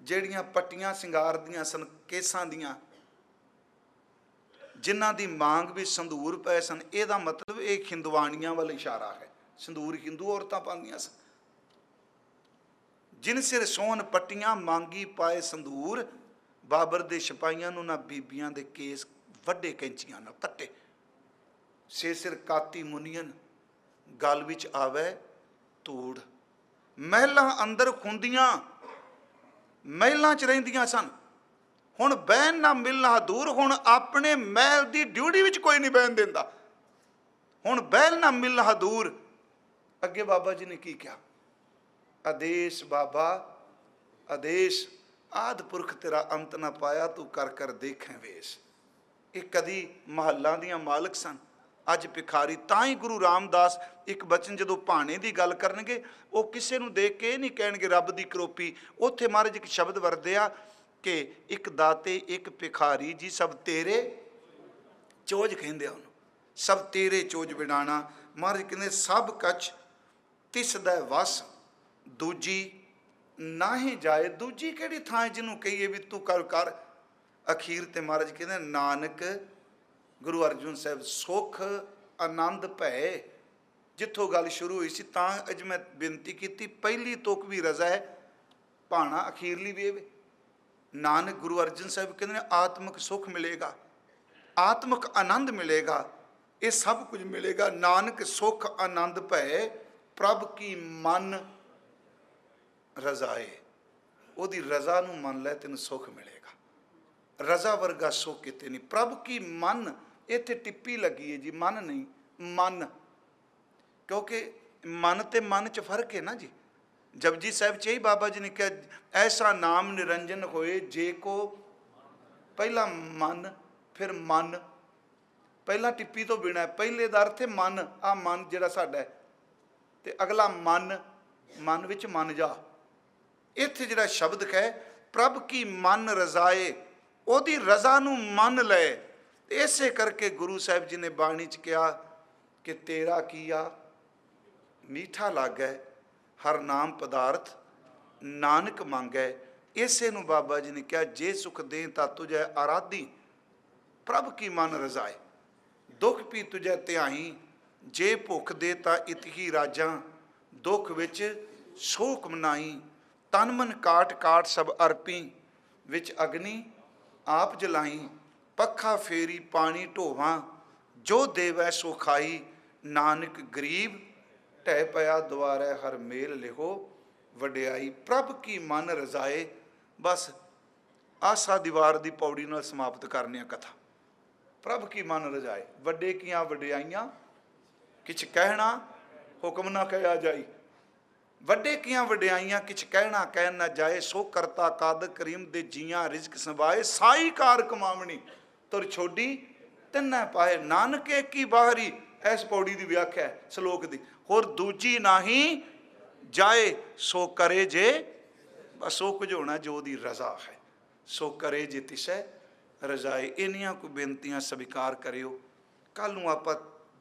ਜਿਹੜੀਆਂ ਪੱਟੀਆਂ ਸਿੰਗਾਰ ਦੀਆਂ ਸਨ, ਕੇਸਾਂ ਦੀਆਂ, ਜਿਨ੍ਹਾਂ ਦੀ ਮਾਂਗ ਵਿੱਚ ਸੰਧੂਰ ਪਏ ਸਨ, ਇਹਦਾ ਮਤਲਬ ਇਹ ਹਿੰਦਵਾਣੀਆਂ ਵੱਲ ਇਸ਼ਾਰਾ ਹੈ। ਸੰਧੂਰ ਹਿੰਦੂ ਔਰਤਾਂ ਪਾਉਂਦੀਆਂ ਸਨ। ਜਿਨ ਸਿਰ ਸੋਹਣ ਪੱਟੀਆਂ, ਮੰਗੀ ਪਾਏ ਸੰਧੂਰ, ਬਾਬਰ ਦੇ ਸਿਪਾਹੀਆਂ ਨੂੰ ਨਾ ਬੀਬੀਆਂ ਦੇ ਕੇਸ ਵੱਡੇ ਕੈਂਚੀਆਂ ਨਾਲ ਕੱਟੇ। ਸੇਸਰ ਕਾਤੀ ਮੁਨੀਅਨ, ਗਲ ਵਿੱਚ ਆਵੇ ਧੂੜ। ਮਹਿਲਾਂ ਅੰਦਰ ਖੁੰਦੀਆਂ, ਮਹਿਲਾਂ 'ਚ ਰਹਿੰਦੀਆਂ ਸਨ। ਹੁਣ ਬਹਿਣ ਨਾ ਮਿਲਣਾ ਦੂਰ, ਹੁਣ ਆਪਣੇ ਮਹਿਲ ਦੀ ਡਿਊਟੀ ਵਿੱਚ ਕੋਈ ਨਹੀਂ ਬਹਿਣ ਦਿੰਦਾ। ਹੁਣ ਬਹਿਣ ਨਾ ਮਿਲਣਾ ਦੂਰ। ਅੱਗੇ ਬਾਬਾ ਜੀ ਨੇ ਕੀ ਕਿਹਾ, ਆਦੇਸ਼ ਬਾਬਾ ਆਦੇਸ਼, ਆਦਿ ਪੁਰਖ ਤੇਰਾ ਅੰਤ ਨਾ ਪਾਇਆ, ਤੂੰ ਕਰ ਕਰ ਦੇਖੈ ਵੇਸ਼। ਇਹ ਕਦੀ ਮਹੱਲਾਂ ਦੀਆਂ ਮਾਲਕ ਸਨ, ਅੱਜ ਭਿਖਾਰੀ। ਤਾਂ ਹੀ ਗੁਰੂ ਰਾਮਦਾਸ ਇੱਕ ਬਚਨ ਜਦੋਂ ਭਾਣੇ ਦੀ ਗੱਲ ਕਰਨਗੇ, ਉਹ ਕਿਸੇ ਨੂੰ ਦੇਖ ਕੇ ਇਹ ਨਹੀਂ ਕਹਿਣਗੇ ਰੱਬ ਦੀ ਕਰੋਪੀ। ਉੱਥੇ ਮਹਾਰਾਜ ਇੱਕ ਸ਼ਬਦ ਵਰਤਦੇ ਆ ਕਿ ਇੱਕ ਦਾਤੇ ਇੱਕ ਭਿਖਾਰੀ ਜੀ, ਸਭ ਤੇਰੇ ਚੋਜ ਕਹਿੰਦੇ ਆ ਉਹਨੂੰ, ਸਭ ਤੇਰੇ ਚੋਜ ਵਿਡਾਣਾ। ਮਹਾਰਾਜ ਕਹਿੰਦੇ ਸਭ ਕੱਛ ਤਿਸ ਦਾ ਵਸ, ਦੂਜੀ ਨਾਹੀਂ ਜਾਏ। ਦੂਜੀ ਕਿਹੜੀ ਥਾਂ ਜਿਹਨੂੰ ਕਹੀਏ ਵੀ ਤੂੰ ਕਰ ਕਰ। ਅਖੀਰ ਤੇ ਮਹਾਰਾਜ ਕਹਿੰਦੇ ਨਾਨਕ ਗੁਰੂ ਅਰਜਨ ਸਾਹਿਬ ਸੁਖ ਆਨੰਦ ਭੈ। ਜਿੱਥੋਂ ਗੱਲ ਸ਼ੁਰੂ ਹੋਈ ਸੀ ਤਾਂ ਅੱਜ ਮੈਂ ਬੇਨਤੀ ਕੀਤੀ, ਪਹਿਲੀ ਤੁਕ ਵੀ ਰਜ਼ਾ ਹੈ, ਭਾਣਾ ਅਖੀਰਲੀ ਵੀ ਇਹ। ਨਾਨਕ ਗੁਰੂ ਅਰਜਨ ਸਾਹਿਬ ਕਹਿੰਦੇ ਨੇ ਆਤਮਿਕ ਸੁਖ ਮਿਲੇਗਾ, ਆਤਮਿਕ ਆਨੰਦ ਮਿਲੇਗਾ, ਇਹ ਸਭ ਕੁਝ ਮਿਲੇਗਾ। ਨਾਨਕ ਸੁਖ ਆਨੰਦ ਭੈ, ਪ੍ਰਭ ਕੀ ਮਨ ਰਜ਼ਾਏ, ਉਹਦੀ ਰਜ਼ਾ ਨੂੰ ਮੰਨ ਲੈ, ਤੈਨੂੰ ਸੁੱਖ ਮਿਲੇਗਾ। ਰਜ਼ਾ ਵਰਗਾ ਸੁੱਖ ਕਿਤੇ ਨਹੀਂ। ਪ੍ਰਭ ਕੀ ਮਨ, ਇੱਥੇ ਟਿੱਪੀ ਲੱਗੀ ਹੈ ਜੀ, ਮਨ ਨਹੀਂ, ਮਨ, ਕਿਉਂਕਿ ਮਨ ਤੇ ਮਨ 'ਚ ਫਰਕ ਹੈ ਨਾ ਜੀ। ਜਪਜੀ ਸਾਹਿਬ 'ਚ ਹੀ ਬਾਬਾ ਜੀ ਨੇ ਕਿਹਾ, ਐਸਾ ਨਾਮ ਨਿਰੰਜਨ ਹੋਏ ਜੇ ਕੋ, ਪਹਿਲਾ ਮਨ ਫਿਰ ਮਨ, ਪਹਿਲਾਂ ਟਿੱਪੀ ਤੋਂ ਬਿਨਾਂ, ਪਹਿਲੇ ਦਾ ਅਰਥ ਹੈ ਮਨ, ਆ ਮਨ ਜਿਹੜਾ ਸਾਡਾ ਹੈ, ਤੇ ਅਗਲਾ ਮਨ, ਮਨ ਵਿੱਚ ਮਨ ਜਾ। ਇੱਥੇ ਜਿਹੜਾ ਸ਼ਬਦ ਹੈ ਪ੍ਰਭ ਕੀ ਮਨ ਰਜ਼ਾਏ, ਉਹਦੀ ਰਜ਼ਾ ਨੂੰ ਮੰਨ ਲੈ। ਇਸੇ ਕਰਕੇ ਗੁਰੂ ਸਾਹਿਬ ਜੀ ਨੇ ਬਾਣੀ 'ਚ ਕਿਹਾ ਕਿ ਤੇਰਾ ਕੀਆ ਮੀਠਾ ਲੱਗੈ, ਹਰ ਨਾਮ ਪਦਾਰਥ ਨਾਨਕ ਮੰਗੈ। ਇਸੇ ਨੂੰ ਬਾਬਾ ਜੀ ਨੇ ਕਿਹਾ, ਜੇ ਸੁਖ ਦੇ ਤਾਂ ਤੁਝੈ ਆਰਾਧੀ, ਪ੍ਰਭ ਕੀ ਮਨ ਰਜ਼ਾਏ। ਦੁੱਖ ਪੀ ਤੁਝੈ ਧਿਆਈ, ਜੇ ਭੁੱਖ ਦੇ ਤਾਂ ਇਤਹੀ ਰਾਜਾਂ, ਦੁੱਖ ਵਿੱਚ ਸ਼ੋਕ ਮਨਾਈ। ਤਨ ਮਨ ਕਾਟ ਕਾਟ ਸਭ ਅਰਪੀ, ਵਿੱਚ ਅਗਨੀ ਆਪ ਜਲਾਈ। ਪੱਖਾ ਫੇਰੀ ਪਾਣੀ ਢੋਵਾਂ, ਜੋ ਦੇਵੈ ਸੋ ਖਾਈ। ਨਾਨਕ ਗਰੀਬ ਢਹਿ ਪਿਆ ਦੁਆਰੈ, ਹਰ ਮੇਲ ਲਿਹੋ ਵਡਿਆਈ। ਪ੍ਰਭ ਕੀ ਮਨ ਰਜ਼ਾਏ। ਬਸ ਆਸਾ ਦੀਵਾਰ ਦੀ ਪੌੜੀ ਨਾਲ ਸਮਾਪਤ ਕਰਨੀ ਆ ਕਥਾ। ਪ੍ਰਭ ਕੀ ਮਨ ਰਜ਼ਾਏ, ਵੱਡੇ ਕੀਆਂ ਵਡਿਆਈਆਂ, ਕਿਛ ਕਹਿਣਾ ਹੁਕਮ ਨਾ ਕਹਿਆ ਜਾਈ। ਵੱਡੇ ਕੀਆਂ ਵਡਿਆਈਆਂ, ਕਿਛ ਕਹਿਣਾ ਕਹਿ ਨਾ ਜਾਏ। ਸੋ ਕਰਤਾ ਕਾਦਰ ਕਰੀਮ ਦੇ ਜੀਆਂ, ਰਿਜ਼ਕ ਸੰਭਾਏ। ਸਾਈ ਕਾਰ ਕਮਾਵਣੀ, ਤੁਰ ਛੋਡੀ ਤਿੰਨੈ ਪਾਏ। ਨਾਨਕ ਏਕ ਹੀ ਬਾਹਰੀ, ਇਸ ਪੌੜੀ ਦੀ ਵਿਆਖਿਆ ਹੈ ਸ਼ਲੋਕ ਦੀ। ਹੋਰ ਦੂਜੀ ਨਾਹੀ ਜਾਏ, ਸੋ ਕਰੇ ਜੇ, ਬਸ ਸੋ ਕੁਝ ਹੋਣਾ ਜੋ ਉਹਦੀ ਰਜ਼ਾ ਹੈ। ਸੋ ਕਰੇ ਜੇ ਤਿਸੈ ਰਜ਼ਾਏ। ਇੰਨੀਆਂ ਕੋਈ ਬੇਨਤੀਆਂ ਸਵੀਕਾਰ ਕਰਿਓ। ਕੱਲ੍ਹ ਨੂੰ ਆਪਾਂ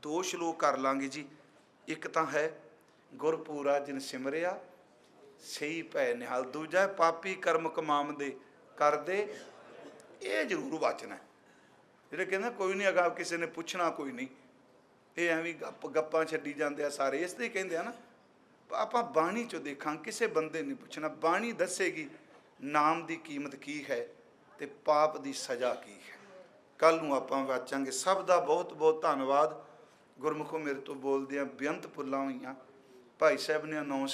2 ਸ਼ਲੋਕ ਕਰ ਲਾਂਗੇ ਜੀ। ਇੱਕ ਤਾਂ ਹੈ ਗੁਰਪੂਰਾ ਜਿਨ ਸਿਮਰਿਆ ਸਹੀ ਭੈ ਨਿਹਾਲ। ਦੂਜਾ ਹੈ ਪਾਪੀ ਕਰਮ ਕਮਾਉਂਦੇ ਕਰਦੇ। ਇਹ ਜ਼ਰੂਰ ਵਾਚਣਾ। ਜਿਹੜੇ ਕਹਿੰਦੇ ਕੋਈ ਨਹੀਂ, ਅਗਾ ਕਿਸੇ ਨੇ ਪੁੱਛਣਾ ਕੋਈ ਨਹੀਂ, ਇਹ ਐਵੇਂ ਗੱਪਾਂ ਛੱਡੀ ਜਾਂਦੇ ਆ ਸਾਰੇ, ਇਸ ਲਈ ਕਹਿੰਦੇ ਆ ਨਾ। ਆਪਾਂ ਬਾਣੀ 'ਚੋਂ ਦੇਖਾਂ, ਕਿਸੇ ਬੰਦੇ ਨੇ ਪੁੱਛਣਾ। ਬਾਣੀ ਦੱਸੇਗੀ ਨਾਮ ਦੀ ਕੀਮਤ ਕੀ ਹੈ ਤੇ ਪਾਪ ਦੀ ਸਜ਼ਾ ਕੀ ਹੈ। ਕੱਲ੍ਹ ਨੂੰ ਆਪਾਂ ਵਾਚਾਂਗੇ। ਸਭ ਦਾ ਬਹੁਤ ਬਹੁਤ ਧੰਨਵਾਦ। ਗੁਰਮੁਖੋਂ ਮੇਰੇ ਤੋਂ ਬੋਲਦਿਆਂ ਬੇਅੰਤ ਭੁੱਲਾਂ ਹੋਈਆਂ। ਭਾਈ ਸਾਹਿਬ ਨੇ ਅਨਾਉਂਸ